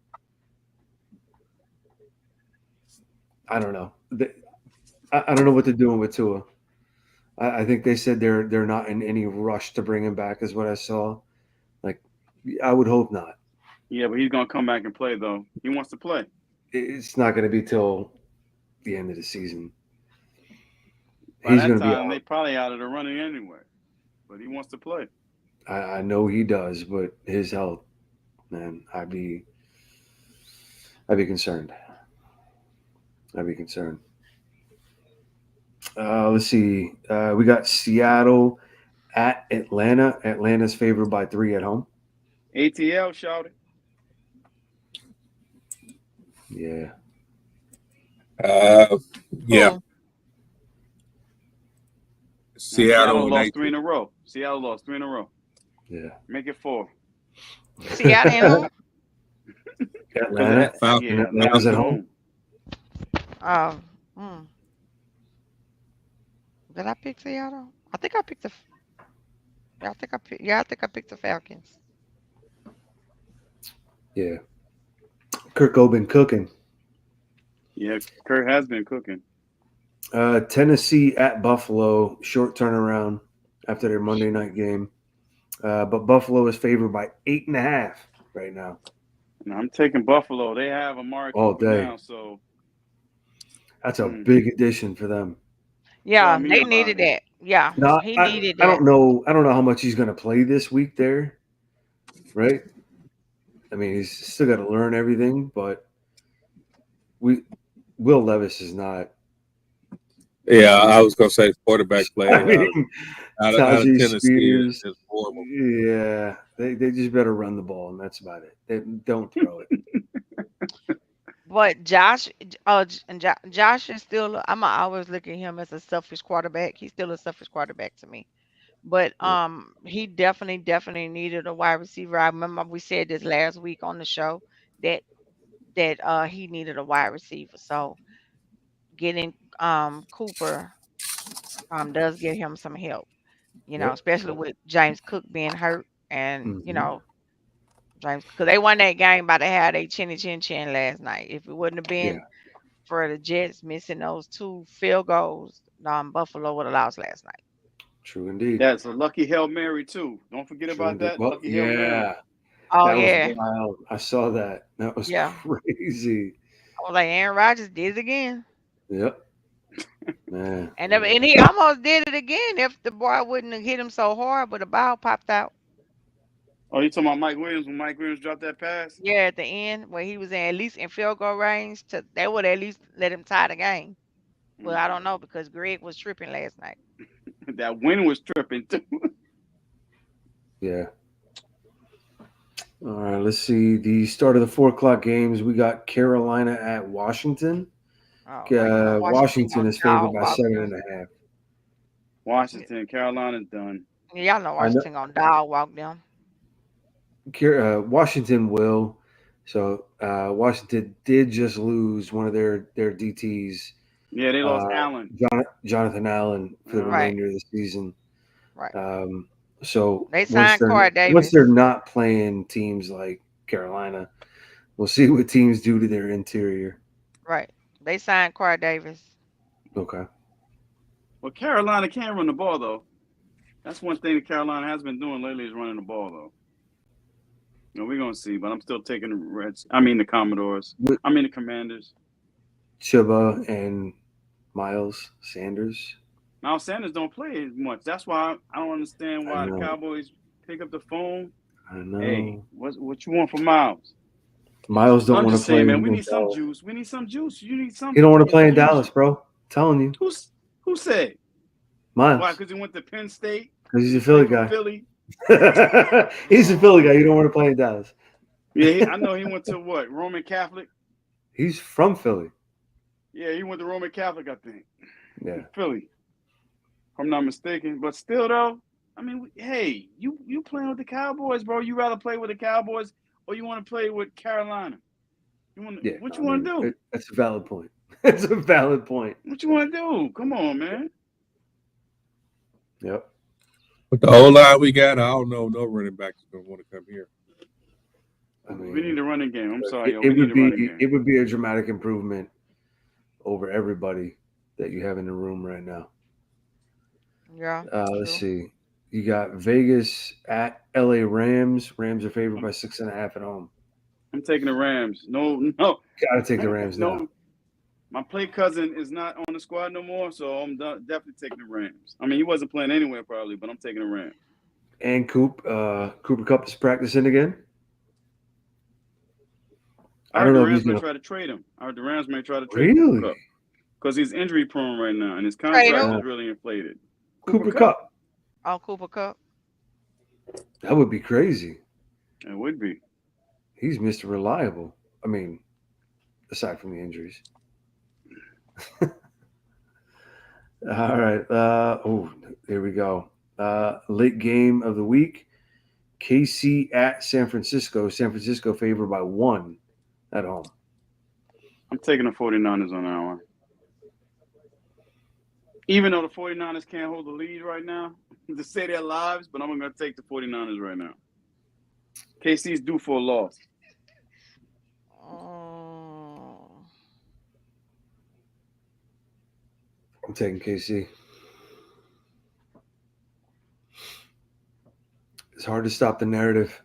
S7: I don't know. I don't know what they're doing with Tua. I think they said they're not in any rush to bring him back, is what I saw. Like, I would hope not.
S5: Yeah, but he's gonna come back and play though. He wants to play.
S7: It's not going to be till the end of the season.
S5: By
S7: He's
S5: that
S7: going to be
S5: time,
S7: out.
S5: they probably out of the running anyway. But he wants to play.
S7: I know he does, but his health, man, I'd be concerned. I'd be concerned. Let's see. We got Seattle at Atlanta. Atlanta's favored by 3 at home.
S5: ATL shouted.
S7: Yeah.
S4: Yeah.
S6: Cool.
S4: Seattle and
S5: lost
S4: 18.
S5: 3 in a row. Seattle lost 3 in a row.
S7: Yeah.
S5: Make it 4.
S6: Seattle at home.
S7: Atlanta.
S5: Yeah,
S7: Atlanta's at home.
S6: Hmm. Did I pick Seattle? I think I picked the. I think I picked the Falcons.
S7: Yeah. Kirk been cooking.
S5: Yeah, Kurt has been cooking.
S7: Tennessee at Buffalo. Short turnaround after their Monday night game. But Buffalo is favored by 8.5 right now.
S5: And I'm taking Buffalo. They have Amari
S7: All
S5: Cooper
S7: day.
S5: now, so
S7: That's a big addition for them.
S6: Yeah,
S5: Tell me
S6: they
S5: about
S6: needed
S5: it.
S6: that. Yeah,
S7: No,
S6: he
S7: I
S6: needed
S7: don't
S6: that.
S7: know. I don't know how much he's going to play this week there, right? I mean, he's still got to learn everything, but Will Levis is not.
S4: Yeah, I was gonna say quarterback play
S7: I mean,
S4: out of
S7: Tajay
S4: Tennessee
S7: Spears.
S4: is horrible.
S7: Yeah, they just better run the ball, and that's about it. They don't throw it.
S6: But Josh, Josh is still. I'm always look at him as a selfish quarterback. He's still a selfish quarterback to me. But he definitely needed a wide receiver. I remember we said this last week on the show that he needed a wide receiver. So getting Cooper does give him some help.
S7: Yep.
S6: Especially with James Cook being hurt, and
S7: Mm-hmm.
S6: James, because they won that game by the had a chinny chin chin last night. If it wouldn't have been
S7: Yeah,
S6: for the Jets missing those 2 field goals, Buffalo would have lost last night.
S7: true indeed.
S5: That's a lucky Hail Mary too. Don't forget
S7: True
S5: about
S7: indeed.
S5: that.
S7: Well,
S5: Lucky Hail Mary.
S7: yeah,
S6: Oh
S7: that was
S6: yeah,
S7: wild. I saw that. That was
S6: yeah.
S7: crazy.
S6: I was like, Aaron Rodgers did it again,
S7: Yep. Man.
S6: and he almost did it again if the boy wouldn't have hit him so hard, but the ball popped out.
S5: Oh, you talking about Mike Williams when Mike Williams dropped that pass?
S6: Yeah, at the end where he was at least in field goal range, they would at least let him tie the game. But I don't know because Greg was tripping last night.
S5: That wind was tripping too.
S7: Yeah. All right. Let's see the start of the 4 o'clock games. We got Carolina at Washington.
S6: Oh,
S7: Washington is favored by
S6: dog walk them.
S7: 7.5.
S5: Washington, Carolina's done.
S6: Y'all know
S7: I know
S6: Washington gonna dog walk them.
S7: Washington will. So Washington did just lose one of their DTs,
S5: Yeah, they lost
S7: uh,
S5: Allen.
S7: Jonathan Allen, for the
S5: Uh-huh.
S6: Right,
S7: remainder of the season.
S6: right.
S7: Um, so
S6: They signed Corey
S7: once
S6: Davis.
S7: they're not playing teams like Carolina, we'll see what teams do to their interior.
S6: Right. They signed Corey Davis.
S7: Okay.
S5: Well, Carolina can't run the ball though. That's one thing that Carolina has been doing lately is running the ball though. We're gonna see, but I'm still taking the Reds. I mean the Commodores.
S7: With
S5: I mean the Commanders.
S7: Chuba and Miles Sanders.
S5: Miles Sanders don't play as much. That's why I don't understand
S7: I
S5: why the
S7: know.
S5: Cowboys pick up the phone.
S7: I
S5: Hey,
S7: know.
S5: what you want from Miles?
S7: Miles don't
S5: I'm
S7: want to
S5: just
S7: play
S5: saying, man.
S7: in
S5: We need some
S7: Dallas.
S5: juice. We need some juice. You need
S7: He don't
S5: some
S7: want to play in Dallas,
S5: infusion.
S7: bro. Telling you,
S5: Who said? Why?
S7: Miles,
S5: Because he went to Penn State.
S7: because he's a
S5: He played
S7: Philly
S5: for
S7: guy.
S5: Philly.
S7: He's a
S5: Oh
S7: Philly guy. You don't
S5: man.
S7: want to play in Dallas.
S5: Yeah, I know he went to what? Roman Catholic.
S7: He's from Philly.
S5: Yeah, he went to Roman Catholic, I think.
S7: Yeah.
S5: Philly, if I'm not mistaken. But still, though, I mean, hey, you playing with the Cowboys, bro? You rather play with the Cowboys or you want to play with Carolina?
S7: Yeah.
S5: What
S7: I
S5: you want
S7: mean,
S5: to do?
S7: that's a valid point. It's a valid point.
S5: What you want to do? Come on, man.
S7: Yep.
S4: But the whole line we got, I don't know no running back is gonna want to come here.
S7: I
S5: We
S7: mean,
S5: need a running game. I'm sorry, yo.
S7: it
S5: We need
S7: would
S5: a
S7: be
S5: running game.
S7: it would be a dramatic improvement over everybody that you have in the room right now.
S6: Yeah.
S7: Let's
S6: True.
S7: see. You got Vegas at LA Rams. Rams are favored by 6.5 at home.
S5: I'm taking the Rams. No,
S7: Gotta take the Rams now.
S5: no. My play cousin is not on the squad no more, so I'm definitely taking the Rams. I mean, he wasn't playing anywhere probably, but I'm taking the Rams.
S7: And Cooper Cup is practicing again.
S5: I
S7: I
S5: heard
S7: don't
S5: the
S7: know if he's
S5: Rams may
S7: gonna
S5: try to trade him. I heard the Rams may try to trade Cooper
S7: really
S5: Cup because he's injury prone right now, and his
S6: Trade
S5: contract
S6: him.
S5: is really inflated.
S7: Cooper Cup.
S6: Oh, Cooper Cup.
S7: That would be crazy.
S5: It would be.
S7: He's Mr. Reliable. I mean, aside from the injuries. All right. Here we go. Late game of the week. KC at San Francisco. San Francisco favored by 1 at home.
S5: I'm taking the 49ers on that one. Even though the 49ers can't hold the lead right now to save their lives, but I'm going to take the 49ers right now. KC's due for a loss.
S6: Oh.
S7: I'm taking KC. It's hard to stop the narrative.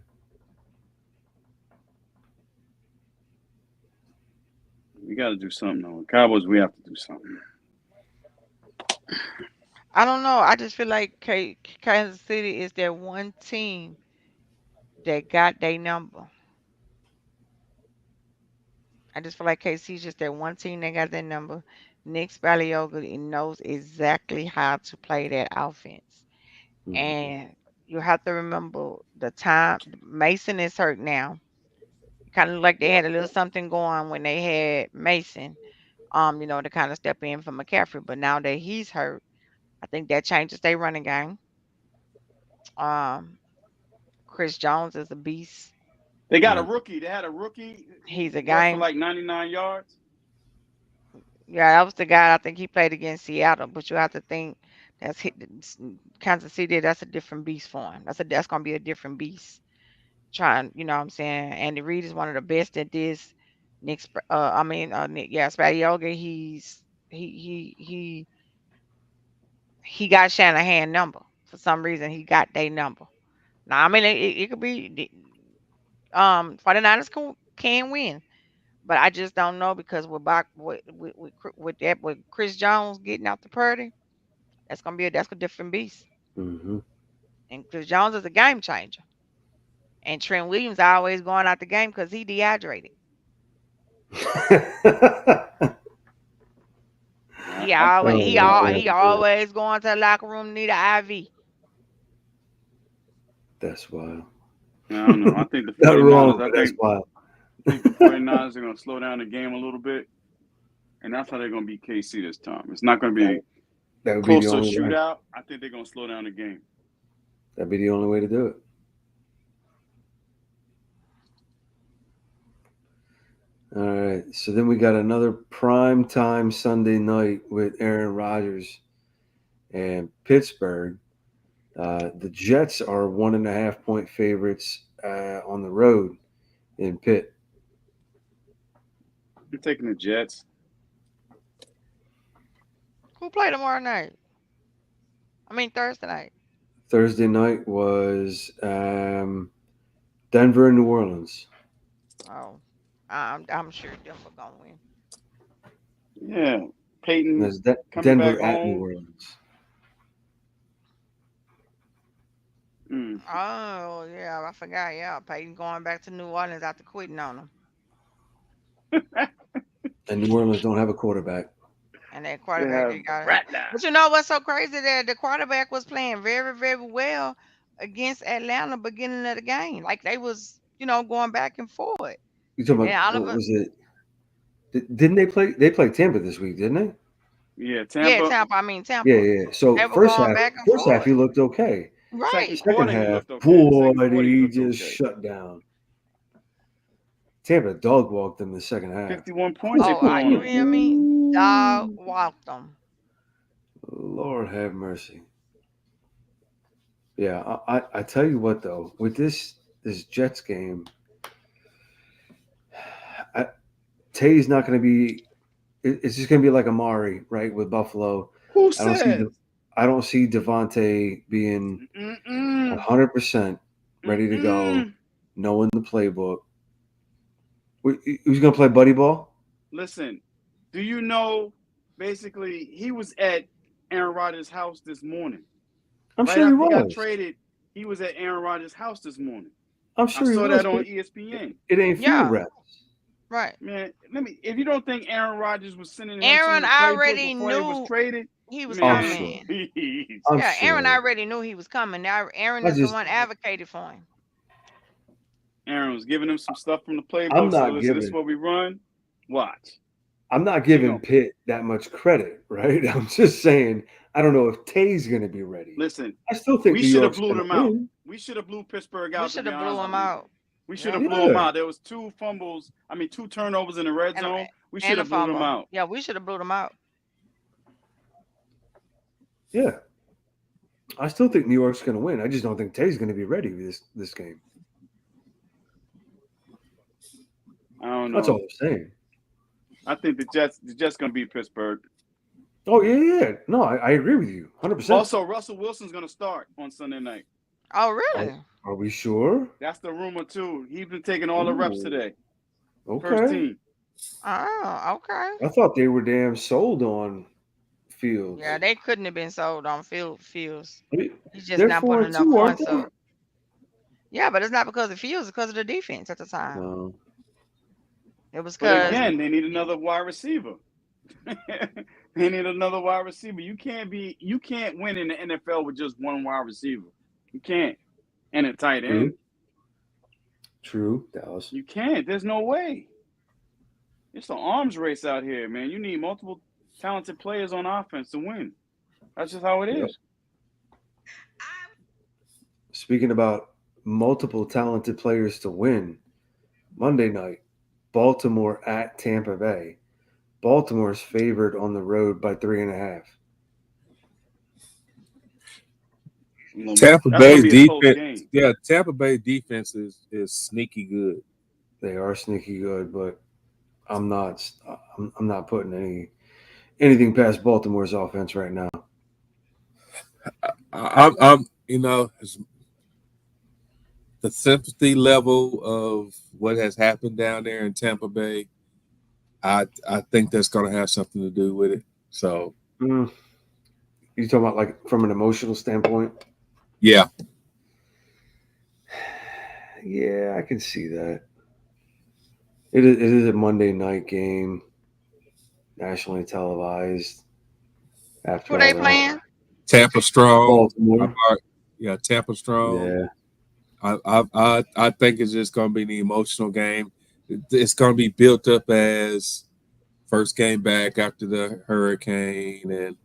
S5: We got to do something, though. Cowboys, we have to do something.
S6: I don't know. I just feel like Kansas City is that one team that got their number. I just feel like KC's just that one team that got their number. Nick Spalioga knows exactly how to play that offense.
S7: Mhm.
S6: And you have to remember the time Mason is hurt now. Kind of like they had a little something going when they had Mason, to kind of step in for McCaffrey. But now that he's hurt, I think that changes their running game. Um, Chris Jones is a beast.
S5: They got a
S7: Yeah.
S5: rookie. They had a rookie who
S6: He's a
S5: rushed for
S6: game.
S5: like 99 yards.
S6: Yeah, that was the guy I think he played against Seattle. But you have to think Kansas City. That's a different beast for him. That's gonna be a different beast. Trying, you know what I'm saying? Andy Reid is one of the best at this. Nick, yeah, Spagioga, he got Shanahan number. For some reason he got their number. Now I mean it could be 49ers can win. But I just don't know because with Chris Jones getting out the party, that's a different beast.
S7: Mm-hmm.
S6: And Chris Jones is a game changer. And Trent Williams always going out the game because he dehydrated. He always
S7: Oh
S6: he
S7: my
S6: all he
S7: God.
S6: always going to the locker room need an IV.
S7: That's wild.
S5: I don't know. I think the
S7: Not
S5: 49ers.
S7: wrong, but that's wild.
S5: I think the 49ers are going to slow down the game a little bit, and that's how they're going to beat KC this time. It's not going to be
S7: That would be
S5: close
S7: the
S5: to a
S7: only way.
S5: shootout. I think they're going to slow down the game.
S7: That'd be the only way to do it. All right. So then we got another prime time Sunday night with Aaron Rodgers and Pittsburgh. The Jets are 1.5-point favorites on the road in Pitt.
S5: I'm taking the Jets.
S6: Who played tomorrow night? I mean Thursday night.
S7: Thursday night was Denver and New Orleans.
S6: Oh, I'm sure Denver gonna win.
S5: Yeah,
S7: And
S5: Peyton
S7: there's
S5: coming
S7: Denver
S5: back
S7: at New
S5: home.
S7: Orleans.
S6: Oh yeah, I forgot. Yeah, Peyton going back to New Orleans after quitting on them,
S7: And New Orleans don't have a quarterback.
S6: and that
S5: They
S6: quarterback
S5: have
S6: they got.
S5: Ratner.
S6: But you know what's so crazy? That the quarterback was playing very, very well against Atlanta beginning of the game. Like they was, going back and forth.
S7: You talking
S6: And then
S7: about
S6: all of
S7: what
S6: a
S7: was it? Didn't they play? They played Tampa this week, didn't they?
S5: Yeah,
S6: yeah,
S5: Tampa.
S6: Tampa. I mean
S7: Yeah,
S6: Tampa.
S7: yeah. So
S6: They were
S7: first
S6: going
S7: half,
S6: back and
S7: first half he
S6: forth.
S7: looked okay.
S6: Right.
S5: Second
S7: Second
S5: quarter, he
S7: half,
S5: looked okay.
S7: boy,
S5: Second quarter,
S7: did
S5: he
S7: he
S5: looked
S7: just
S5: okay.
S7: shut down. Tampa dog walked them the second half.
S5: 51 points they
S6: Oh,
S5: put on
S6: you
S5: him.
S6: hear me? Dog walked them.
S7: Lord have mercy. Yeah, I tell you what though, with this Jets game, Tay's not going to be. It's just going to be like Amari, right, with Buffalo.
S5: Who
S7: I don't see
S5: says?
S7: I don't see Devontae being
S5: Mm-mm.
S7: 100% ready to go,
S5: Mm-mm.
S7: knowing the playbook. Who's going to play buddy ball?
S5: Listen, do you know? Basically, he was at Aaron Rodgers' house this morning.
S7: I'm
S5: Right
S7: sure he
S5: after he got
S7: was.
S5: traded, he was at Aaron Rodgers' house this morning.
S7: I'm
S5: I
S7: sure he
S5: saw
S7: was.
S5: that on
S7: but
S5: ESPN.
S7: It ain't field
S6: Yeah.
S7: reps.
S6: Right.
S5: Man, if you don't think Aaron Rodgers was sending him some
S6: Aaron
S5: of the playbook
S6: already
S5: before he was
S6: knew
S5: traded,
S6: he was
S7: I'm
S5: man,
S7: sure.
S6: coming.
S5: please.
S7: I'm
S6: Yeah, Aaron
S7: sure.
S6: already knew he was coming. Now Aaron
S7: I
S6: is the
S7: just-
S6: one advocated for him.
S5: Aaron was giving him some stuff from the
S7: I'm
S5: playbook. So
S7: not
S5: listen, this is
S7: giving.
S5: what we run. Watch.
S7: I'm not giving
S5: know.
S7: Pitt that much credit, right? I'm just saying I don't know if Tay's going to be ready.
S5: Listen,
S7: I still think
S5: we
S7: New
S5: should have
S7: York's
S5: blew
S7: going
S5: them
S7: to
S5: out.
S7: win.
S5: We should have blew Pittsburgh
S6: We
S5: out.
S6: should
S5: To be
S6: have blew
S5: honest
S6: him
S5: with you.
S6: out.
S5: We should have
S6: Yeah.
S5: blew them
S7: Yeah.
S5: out. There was 2 fumbles. I mean, 2 turnovers in the red
S6: And
S5: zone. We
S6: and
S5: should
S6: a
S5: have blew them
S6: fumble.
S5: out.
S6: Yeah, we should have blew them out.
S7: Yeah. I still think New York's going to win. I just don't think Tay's going to be ready for this game.
S5: I don't know.
S7: That's all I'm saying.
S5: I think the Jets going to beat Pittsburgh.
S7: Oh, yeah. No, I agree with you 100%.
S5: Also, Russell Wilson's going to start on Sunday night.
S6: Oh, really?
S7: Are we sure?
S5: That's the rumor too. He's been taking all the reps
S7: Ooh.
S5: today.
S7: Okay.
S5: First team.
S6: Oh, okay.
S7: I thought they were damn sold on Fields.
S6: Yeah, they couldn't have been sold on Fields.
S7: I mean,
S6: He's just
S7: they're
S6: not putting
S7: 4-2,
S6: enough
S7: aren't
S6: points
S7: they?
S6: up. Yeah, but it's not because of Fields. It's because of the defense at the time.
S7: No.
S6: It was
S5: But
S6: because
S5: again, they need another wide receiver. They need another wide receiver. You can't win in the NFL with just one wide receiver. You can't. And a tight end.
S7: True, Dallas.
S5: You can't. There's no way. It's an arms race out here, man. You need multiple talented players on offense to win. That's just how it is.
S7: Yep. Speaking about multiple talented players to win, Monday night, Baltimore at Tampa Bay. Baltimore's favored on the road by 3.5.
S4: Tampa
S5: That's
S4: Bay
S5: gonna be a close
S4: defense.
S5: game.
S4: Yeah, Tampa Bay defense is sneaky good.
S7: They are sneaky good, but I'm not putting anything past Baltimore's offense right now.
S4: I'm the sympathy level of what has happened down there in Tampa Bay. I think that's going to have something to do with it. So,
S7: You talking about like from an emotional standpoint?
S4: yeah.
S7: Yeah, I can see that. It is a Monday night game, nationally televised. After
S6: who they
S7: all that.
S6: playing?
S4: Tampa strong.
S7: Baltimore.
S4: Yeah, Tampa strong.
S7: Yeah.
S4: I think it's just going to be an emotional game. It's going to be built up as first game back after the hurricane, and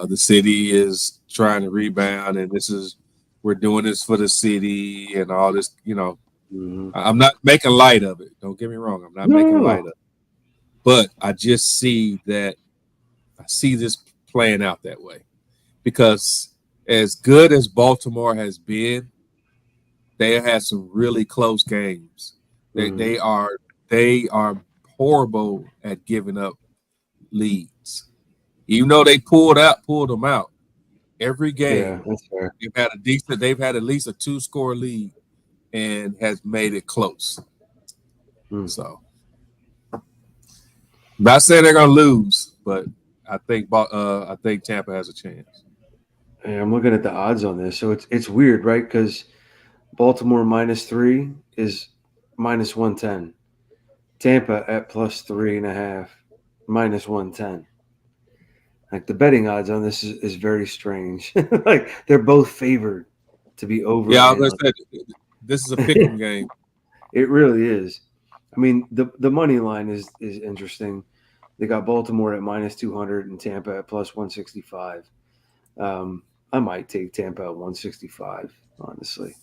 S4: the city is trying to rebound. And this is we're doing this for the city and all this.
S7: Mhm.
S4: I'm not making light of it. Don't get me wrong. I'm not making light of it. But I just see that I see this playing out that way because as good as Baltimore has been, they have had some really close games. They are horrible at giving up leads. Even though they pulled them out every
S7: Yeah,
S4: game.
S7: that's fair.
S4: They've had at least a 2-score lead and has made it close. So, not saying they're gonna lose, but I think Tampa has a chance.
S7: Hey, I'm looking at the odds on this, so it's weird, right? Because Baltimore -3 is -110. Tampa at +3.5, -110. Like the betting odds on this is very strange. Like they're both favored to be over.
S4: Yeah, I
S7: and
S4: was gonna say this is a pick'em game.
S7: It really is. I mean, the money line is interesting. They got Baltimore at -200 and Tampa at +165. I might take Tampa at 165, honestly.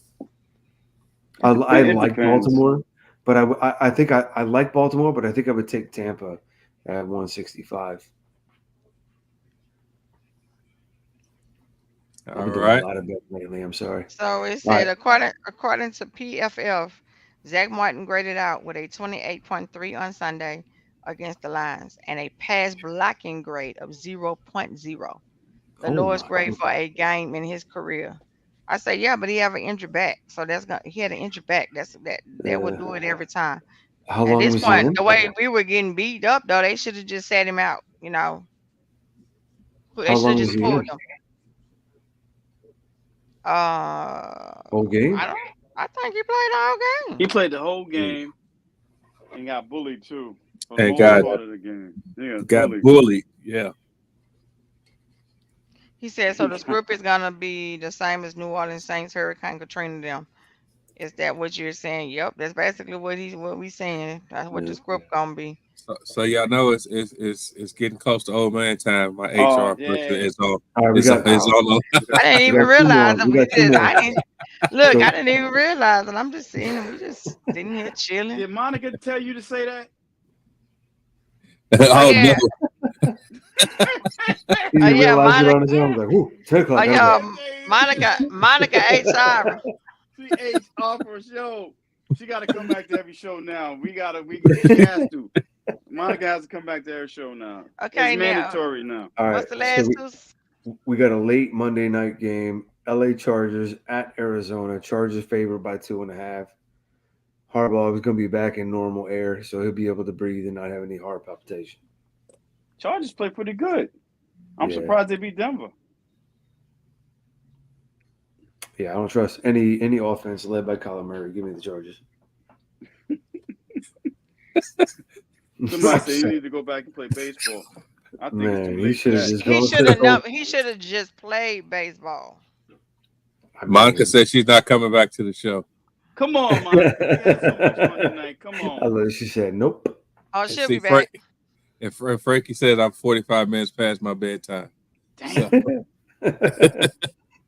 S7: I like
S5: depends.
S7: Baltimore, but I think I like Baltimore, but I think I would take Tampa at 165. I've been doing a lot of betting lately. I'm sorry.
S6: So it
S7: All
S6: said,
S7: right.
S6: according to PFF, Zach Martin graded out with a 28.3 on Sunday against the Lions and a pass blocking grade of 0.0, the
S7: Oh
S6: lowest
S7: my
S6: grade for
S7: goodness.
S6: a game in his career. I say, yeah, but he have an injured back, so he had an injured back. That would do it every time.
S7: How
S6: At
S7: long
S6: this
S7: was he
S6: point,
S7: in?
S6: the way we were getting beat up, though, they should have just sat him out. They
S7: How
S6: should have
S7: long was
S6: just
S7: he
S6: pulled
S7: in?
S6: him.
S7: Whole game?
S6: I think he played the whole game.
S5: He played the whole game and got bullied too for the
S4: And
S5: most part of the game.
S4: got bullied. Yeah.
S6: He said, so the script is gonna be the same as New Orleans Saints, Hurricane Katrina them. Is that what you're saying? Yep, that's basically what we saying. That's what the script gonna be.
S4: So y'all know it's getting close to old man time. My
S5: Oh
S4: HR person
S5: yeah.
S4: is on.
S7: All right, we got
S6: I didn't even realize it.
S7: We got two more.
S6: I didn't look.
S7: So-
S6: I didn't even realize it. I'm just seeing it. We just sitting here chilling.
S5: Did Monica tell you to say that?
S6: Oh yeah.
S7: He didn't
S6: Yeah,
S7: realize it
S6: Monica.
S7: on his own. I was like, whoo, 10 o'clock.
S6: Oh
S7: gotta go.
S6: yeah, Monica ate sorry.
S5: She ate off her show. She got to come back to every show now. She has to. Monica has to come back to every show now.
S6: Okay,
S5: It's mandatory now.
S7: All right.
S6: What's the last two?
S7: We got a late Monday night game. LA Chargers at Arizona. Chargers favored by 2.5. Harbaugh is going to be back in normal air, so he'll be able to breathe and not have any heart palpitation.
S5: Chargers play pretty good. I'm
S7: Yeah.
S5: surprised they beat Denver.
S7: Yeah, I don't trust any offense led by Kyler Murray. Give me the Chargers.
S5: Somebody say you need to go back and play baseball. I think it's too late.
S7: he should have just gone
S6: He
S7: to
S6: should
S7: the
S6: have
S7: home.
S6: He should have just played baseball.
S4: Monica said she's not coming back to the show.
S5: Come on, Monica. We had so much fun tonight. Come on.
S7: I love it. She said, nope.
S6: Oh, she'll
S4: See,
S6: be back.
S4: And Frankie said I'm 45 minutes past my bedtime.
S5: Damn.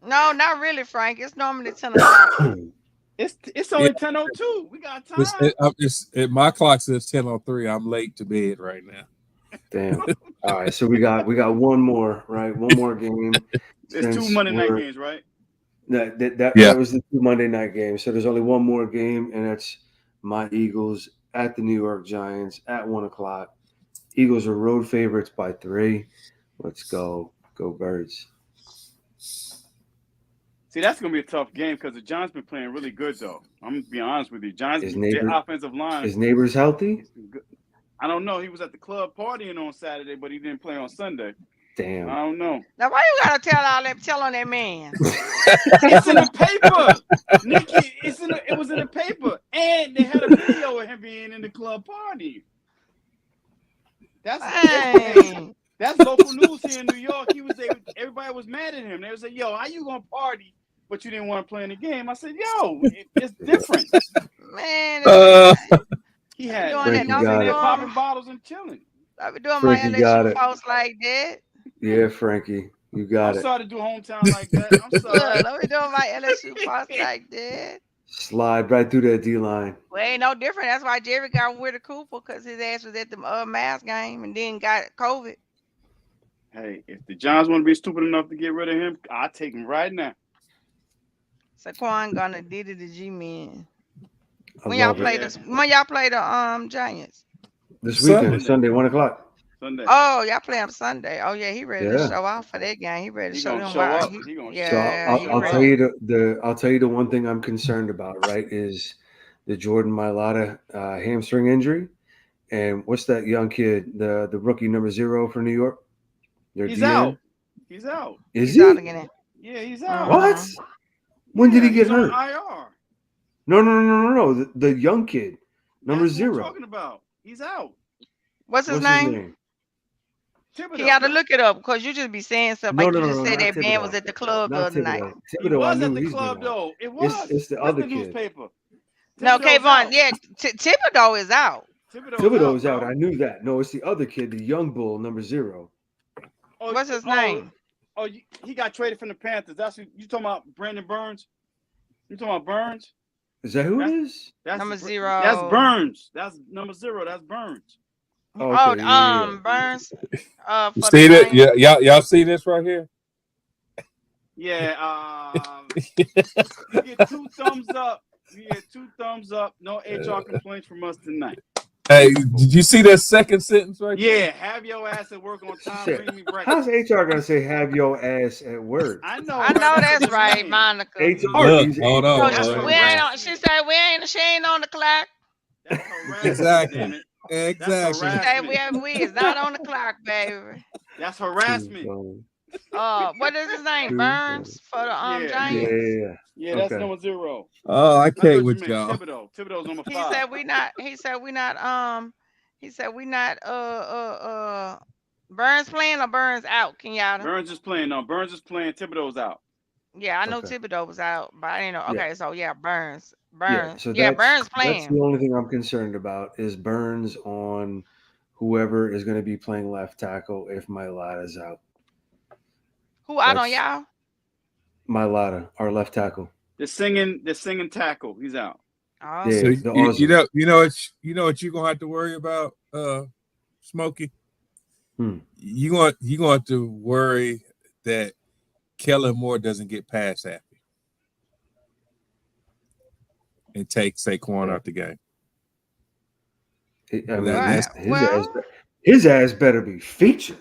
S6: No, not really, Frank. It's normally 10 o'clock.
S5: It's only 10:02. We got time.
S4: My clock says 10:03. I'm late to bed right now.
S7: Damn. All right, so we got one more, right? One more game.
S5: It's 2 Monday night games, right?
S7: That was the 2 Monday night games. So there's only one more game, and that's my Eagles at the New York Giants at 1 o'clock. Eagles are road favorites by 3. Let's go. Go Birds.
S5: See, that's going to be a tough game because the Giants been playing really good, though. I'm going to be honest with you. Giants, their offensive line.
S7: His neighbor's healthy?
S5: I don't know. He was at the club partying on Saturday, but he didn't play on Sunday.
S7: Damn.
S5: I don't know.
S6: Now, why you got to tell on that man?
S5: It's in the paper. Nikki, it was in the paper. And they had a video of him being in the club party. That's local news here in New York. Everybody was mad at him. They was like, yo, how you going to party, but you didn't want to play in the game? I said, yo, it's different.
S6: Man,
S5: he had popping bottles and chilling.
S6: I be doing my LSU posts like that.
S7: Yeah, Frankie. You got
S5: I'm
S7: it.
S5: sorry to do hometown like that. I'm
S6: Look,
S5: sorry.
S6: let me do my LSU boss like that.
S7: Slide right through that D line.
S6: Well, ain't no different. That's why Jerry got rid of Cooper because his ass was at the mass game and then got COVID.
S5: Hey, if the Giants want to be stupid enough to get rid of him, I'll take him right now.
S6: Saquon gonna did it to G-Man.
S7: I
S6: When y'all
S7: love
S6: play
S7: it.
S6: this, when y'all play the Giants.
S7: This weekend, Sunday, 1:00.
S5: Sunday.
S6: Oh, y'all play on Sunday. Oh yeah, he ready to
S7: Yeah.
S6: show off for that game. He ready to
S5: He
S6: show
S5: gonna
S6: them
S5: show
S6: why.
S5: up. He gonna
S6: Yeah,
S7: So
S6: he
S7: I'll
S6: ready.
S7: tell you I'll tell you the one thing I'm concerned about, right, is the Jordan Mailata hamstring injury. And what's that young kid, the rookie number 0 for New York? Their
S5: He's
S7: DN?
S5: out. He's out.
S7: Is
S6: He's
S7: he?
S6: out again.
S5: Yeah, he's out.
S7: What? When did he
S5: Yeah,
S7: get
S5: he's
S7: hurt?
S5: on IR.
S7: No. The young kid, number
S5: That's what I'm
S7: 0.
S5: talking about. He's out.
S6: What's his
S7: What's
S6: name?
S7: his name?
S5: Thibodeau.
S6: He got to look it up because you just be saying stuff
S7: No,
S6: like
S7: no,
S6: you
S7: no,
S6: just
S7: no,
S6: said
S7: not
S6: that man
S7: Thibodeau.
S6: was at the club the
S7: Not
S6: other night.
S7: Thibodeau.
S5: He
S7: Thibodeau, I
S5: was
S7: knew
S5: at the
S7: he's
S5: club
S7: been out.
S5: though. It was.
S7: It's the
S5: What's
S7: other
S5: the
S7: kid.
S5: newspaper?
S6: No,
S5: Thibodeau's
S6: Kayvon,
S5: out.
S6: yeah, Thibodeau is out.
S7: Thibodeau's out.
S5: bro.
S7: I knew that. No, it's the other kid, the young bull, number 0.
S5: Oh,
S6: What's his name?
S5: Oh, he got traded from the Panthers. That's what you talking about, Brandon Burns. You talking about Burns?
S7: Is that who it is?
S5: That's
S6: Number 0.
S5: That's Burns. That's number 0. That's Burns.
S7: Oh, okay. Yeah.
S6: Burns.
S4: You
S6: For
S4: see
S6: the
S4: that?
S6: game.
S4: Yeah, y'all see this right here?
S5: Yeah. You get 2 thumbs up. You get 2 thumbs up. No HR complaints from us tonight.
S4: Hey, did you see that second sentence right there?
S5: Yeah, have your ass at work on time.
S7: Shit.
S5: Bring me breakfast.
S7: How's HR gonna say have your ass at work?
S5: I know.
S6: I know that's
S5: what
S6: right,
S5: you mean.
S6: Monica.
S7: HR.
S4: Look,
S7: He's
S4: hold
S7: HR.
S4: on,
S5: That's
S4: hold on.
S6: We ain't on, she said she ain't on the clock.
S5: That's harassment.
S4: Exactly.
S5: Damn it.
S4: Exactly.
S6: She said we is not on the clock, baby.
S5: That's harassment.
S6: What is his name? Burns for the
S5: Yeah.
S6: Giants.
S5: Yeah, that's
S7: Okay.
S5: number 0.
S4: Oh, I
S5: That's
S4: can't
S5: what
S4: with
S5: you meant.
S4: y'all.
S5: Thibodeau's number 5.
S6: He said we not Burns playing or Burns out, Kenyatta?
S5: Burns is playing. No, Burns is playing. Thibodeau's out.
S6: Yeah, I know
S7: Okay.
S6: Thibodeau was out, but I didn't know. Okay, so yeah, Burns.
S7: So
S6: Yeah, Burns
S7: that's
S6: playing.
S7: the only thing I'm concerned about is Burns on whoever is going to be playing left tackle if Mailata's out.
S6: Who out on y'all?
S7: Mailata, our left tackle.
S5: The singing tackle. He's out.
S6: Oh.
S7: Yeah,
S4: So
S7: the Aussie.
S4: you know what you're gonna have to worry about, Smokey. You going to worry that Kellen Moore doesn't get pass happy and take Saquon out the game.
S7: I mean, his ass better be featured.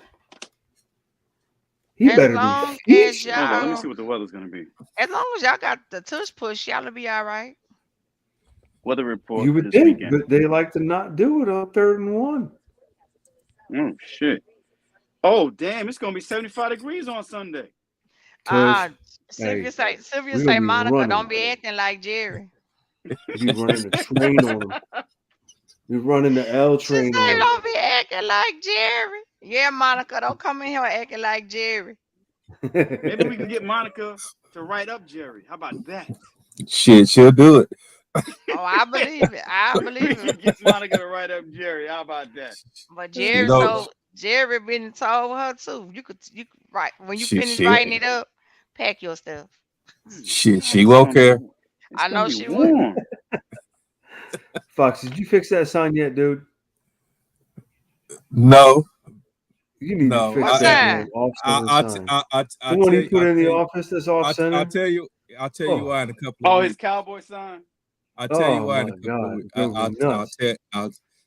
S7: He better be featured.
S5: Hold on, let me see what the weather's gonna be.
S6: As long as y'all got the tush push, y'all'll be all right.
S5: Weather report.
S7: You would
S5: this
S7: think,
S5: weekend.
S7: but they like to not do it on 3rd and 1.
S5: Oh shit. Oh damn, it's gonna be 75 degrees on Sunday.
S6: Sylvia say, Monica, don't be acting like Jerry.
S7: You running the train on him. You're running the L train
S6: She
S7: on
S6: said,
S7: him.
S6: don't be acting like Jerry. Yeah, Monica, don't come in here acting like Jerry.
S5: Maybe we can get Monica to write up Jerry. How about that?
S4: Shit, she'll do it.
S6: Oh, I believe it. I believe
S5: We
S6: it.
S5: can get Monica to write up Jerry. How about that?
S6: But Jerry, Jerry been told her too. You could write when you finish writing it up, pack your stuff.
S4: She won't care.
S6: I know she would.
S7: Fox, did you fix that sign yet, dude?
S4: No.
S7: You need to fix that off-center sign. The one you put in the office that's off-center?
S4: I'll tell you why in a couple of weeks.
S5: Oh, his Cowboy sign?
S4: I'll tell you why in a couple of weeks.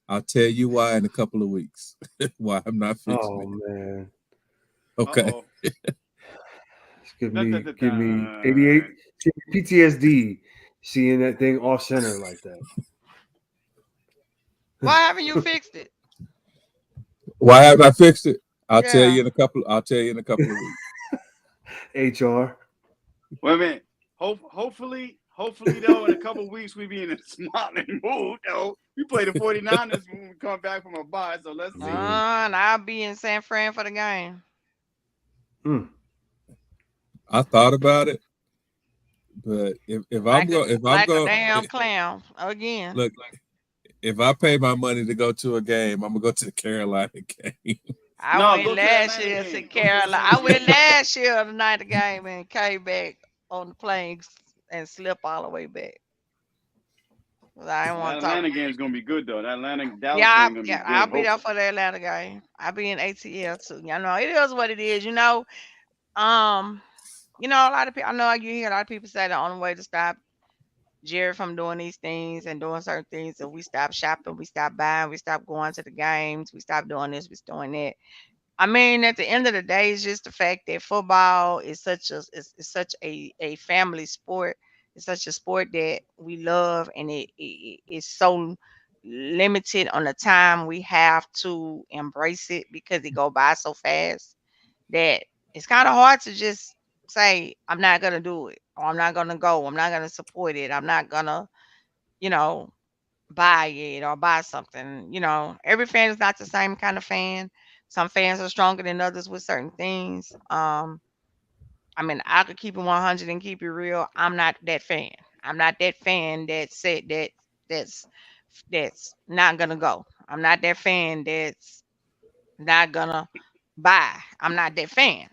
S4: I'll tell you why in a couple of weeks. Why I'm not fixing it.
S7: Oh man.
S4: Okay.
S7: Give me 88 PTSD seeing that thing off center like that.
S6: Why haven't you fixed it?
S4: Why haven't I fixed it? I'll tell you in a couple of weeks.
S7: HR.
S5: Wait a minute. Hopefully though, in a couple of weeks we be in a smiling mood. Though we play the 49ers when we come back from a bye, so let's see.
S6: And I'll be in San Fran for the game.
S4: I thought about it, but if I'm going,
S6: a damn clown again.
S4: Look, if I pay my money to go to a game, I'm gonna go to the Carolina game.
S6: I
S5: No,
S6: went
S5: go to the
S6: last
S5: Atlanta
S6: year to
S5: game. Go to the
S6: Carolina.
S5: Atlanta
S6: I went
S5: game.
S6: last year the night of the game and came back on the plane and slept all the way back. 'Cause I didn't
S5: That
S6: want to talk.
S5: Atlanta game is gonna be good though. That Atlanta Dallas
S6: Yeah,
S5: game gonna be
S6: yeah,
S5: good.
S6: I'll be there
S5: Hopefully.
S6: for the Atlanta game. I'll be in ATL too. You know, it is what it is. Um, a lot of people. I know you hear a lot of people say the only way to stop Jerry from doing these things and doing certain things, and we stop shopping, we stop buying, we stop going to the games, we stop doing this, we doing that. I mean, at the end of the day, it's just the fact that football is such a family sport. It's such a sport that we love, and it's so limited on the time we have to embrace it because it go by so fast that it's kind of hard to just say I'm not gonna do it or I'm not gonna go. I'm not gonna support it. I'm not gonna, you know, buy it or buy something. Every fan is not the same kind of fan. Some fans are stronger than others with certain things. I mean, I could keep it 100 and keep it real. I'm not that fan. I'm not that fan that said that's that's not gonna go. I'm not that fan that's not gonna buy. I'm not that fan.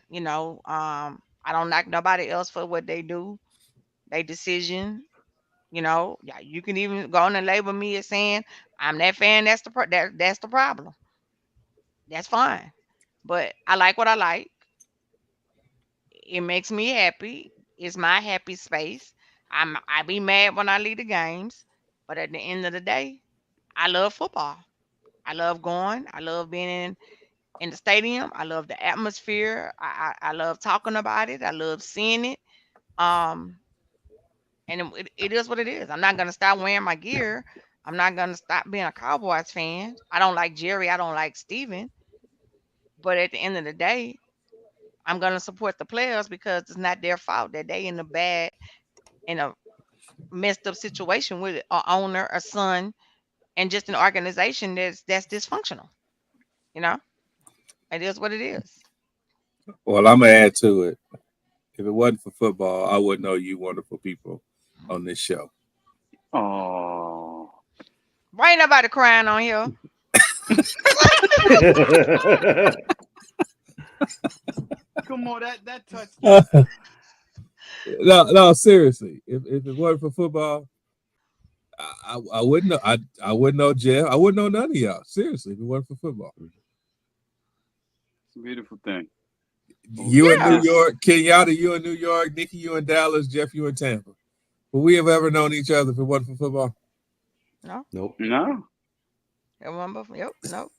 S6: I don't knock nobody else for what they do, they decision. Yeah, you can even go on and label me as saying I'm that fan. That's the problem. That's fine. But I like what I like. It makes me happy. It's my happy space. I be mad when I leave the games, but at the end of the day, I love football. I love going. I love being in the stadium. I love the atmosphere. I love talking about it. I love seeing it. Um, and it is what it is. I'm not gonna stop wearing my gear. I'm not gonna stop being a Cowboys fan. I don't like Jerry. I don't like Steven. But at the end of the day, I'm gonna support the players because it's not their fault that they in a messed up situation with a owner, a son, and just an organization that's dysfunctional. You know, it is what it is.
S4: Well, I'm gonna add to it. If it wasn't for football, I wouldn't know you wonderful people on this show.
S5: Oh.
S6: Why ain't nobody crying on here?
S5: Come on, that touched.
S4: No, seriously. If it wasn't for football, I wouldn't know. I wouldn't know Jeff. I wouldn't know none of y'all. Seriously, if it wasn't for football.
S5: It's a beautiful thing.
S4: You in New
S6: Yeah.
S4: York, Kenyatta, you in New York, Nikki, you in Dallas, Jeff, you in Tampa. Would we have ever known each other if it wasn't for football?
S6: No.
S7: Nope.
S5: No.
S6: Yep. No.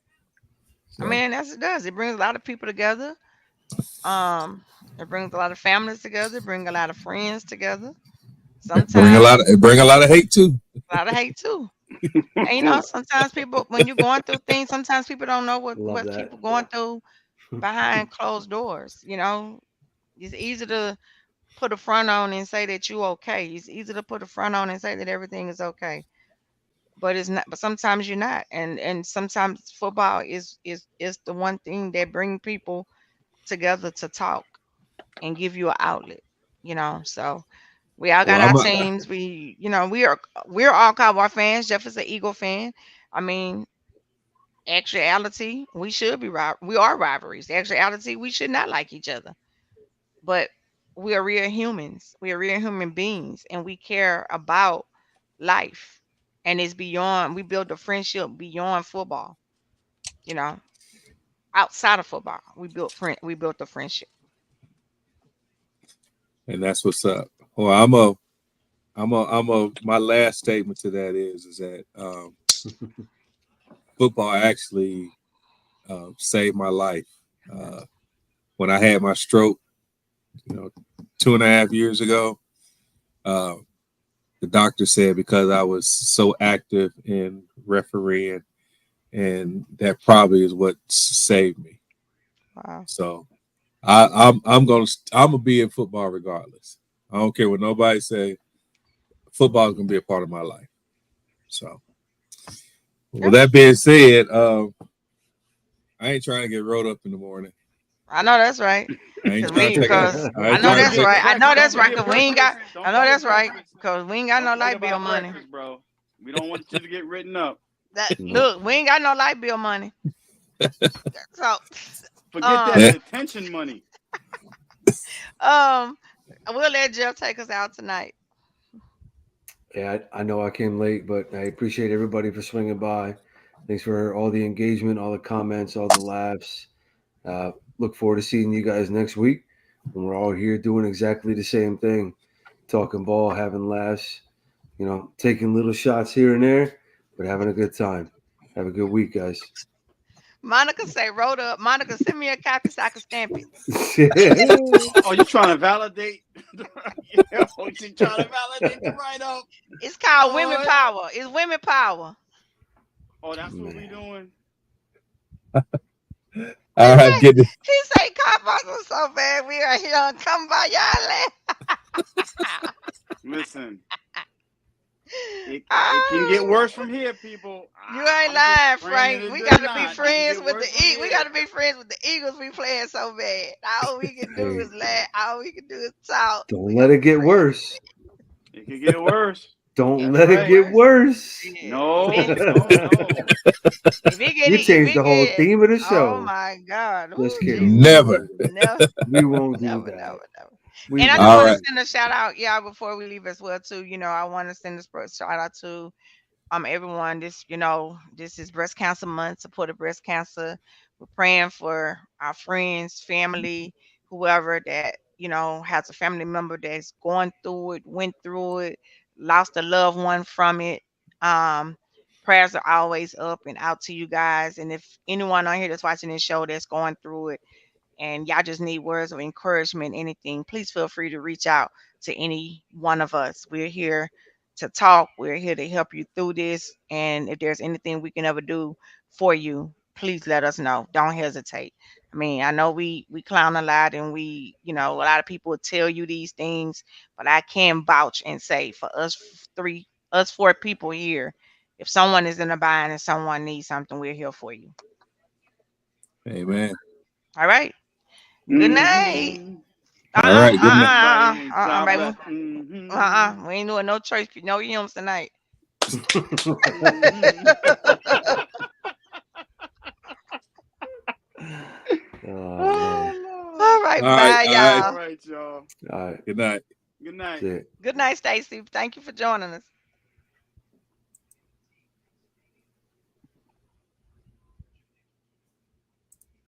S6: I
S4: So,
S6: mean, that's it does. It brings a lot of people together. It brings a lot of families together. It brings a lot of friends together. Sometimes
S4: bring a lot of hate too.
S6: a lot of hate too. And sometimes people, when you're going through things, sometimes people don't know
S7: Love
S6: what
S7: that.
S6: people going through behind closed doors. It's easy to put a front on and say that you okay. It's easy to put a front on and say that everything is okay. But it's not. But sometimes you're not. And sometimes football is the one thing that bring people together to talk and give you an outlet. So we all got
S4: Well,
S6: our teams. We're all Cowboy fans. Jeff is an Eagle fan. I mean, actuality, we should be we are rivalries. Actuality, we should not like each other. But we are real humans. We are real human beings, and we care about life. And it's beyond. We build a friendship beyond football. You know, outside of football, we built We built a friendship.
S4: and that's what's up. Well, my last statement to that is that football actually saved my life. When I had my stroke, 2.5 years ago, the doctor said because I was so active in refereeing, and that probably is what saved me.
S6: Wow.
S4: So I'm gonna be in football regardless. I don't care what nobody say. Football is gonna be a part of my life. So, with that being said, I ain't trying to get rolled up in the morning.
S6: I know that's right.
S4: I ain't
S6: Cause
S4: trying to take.
S6: I know that's right. I know that's right. Cause we ain't got. I know that's right. Cause we ain't got no light bill money.
S5: Bro. We don't want you to get written up.
S6: Look, we ain't got no light bill money. So,
S5: Forget that
S4: Yeah.
S5: detention money.
S6: we'll let Jeff take us out tonight.
S7: Yeah, I know I came late, but I appreciate everybody for swinging by. Thanks for all the engagement, all the comments, all the laughs. Look forward to seeing you guys next week when we're all here doing exactly the same thing, talking ball, having laughs, taking little shots here and there, but having a good time. Have a good week, guys.
S6: Monica say, "Wrote up." Monica, send me a copy so I can stamp it.
S5: Oh, you trying to validate? You trying to validate the write-up?
S6: It's called Women
S5: Lord.
S6: Power. It's Women Power.
S5: Oh, that's what we doing.
S4: All right, get it.
S6: He say Cowboys was so bad. We are here on Come By Y'all.
S5: Listen, it can get worse from here, people.
S6: You ain't lying, Frank. We
S5: gotta
S6: gotta be friends with the Eagles. We gotta be friends with the Eagles. We playing so bad. All we can do is laugh. All we can do is talk.
S7: Don't let it get worse.
S5: It could get worse.
S7: Don't
S5: That's
S7: let it
S5: right.
S7: get worse.
S5: No,
S6: If it-
S5: no, no.
S6: If it get,
S7: You
S6: if
S7: changed
S6: it
S7: the whole
S6: get-
S7: theme of the show.
S6: Oh my God!
S7: Just
S6: Ooh,
S7: kidding.
S6: Jesus.
S4: Never.
S6: Never,
S7: We won't do
S6: never,
S7: that.
S6: never, never.
S7: We
S6: And I
S7: won't.
S6: just
S4: All
S6: want
S4: right.
S6: to send a shout out, y'all, before we leave as well too. I want to send a shout out to everyone. This is breast cancer month, supported breast cancer. We're praying for our friends, family, whoever that has a family member that's going through it, went through it, lost a loved one from it. um Prayers are always up and out to you guys, and if anyone on here that's watching this show that's going through it and y'all just need words of encouragement, anything, please feel free to reach out to any one of us. We're here to talk. We're here to help you through this. And if there's anything we can ever do for you, please let us know. Don't hesitate. I mean, I know we clown a lot, and a lot of people will tell you these things, but I can vouch and say for us four people here, if someone is in a bind and someone needs something, we're here for you.
S4: Amen.
S6: All right. Good night.
S4: All right. Good night.
S5: Everybody, God
S6: Baby.
S5: bless.
S6: We ain't doing no church, no hymns tonight.
S7: Man.
S6: All right,
S4: All right.
S6: bye,
S4: All right.
S6: y'all.
S5: All right, y'all.
S7: All right.
S4: Good night.
S5: Good night.
S7: That's it.
S6: Good night, Stacy. Thank you for joining us.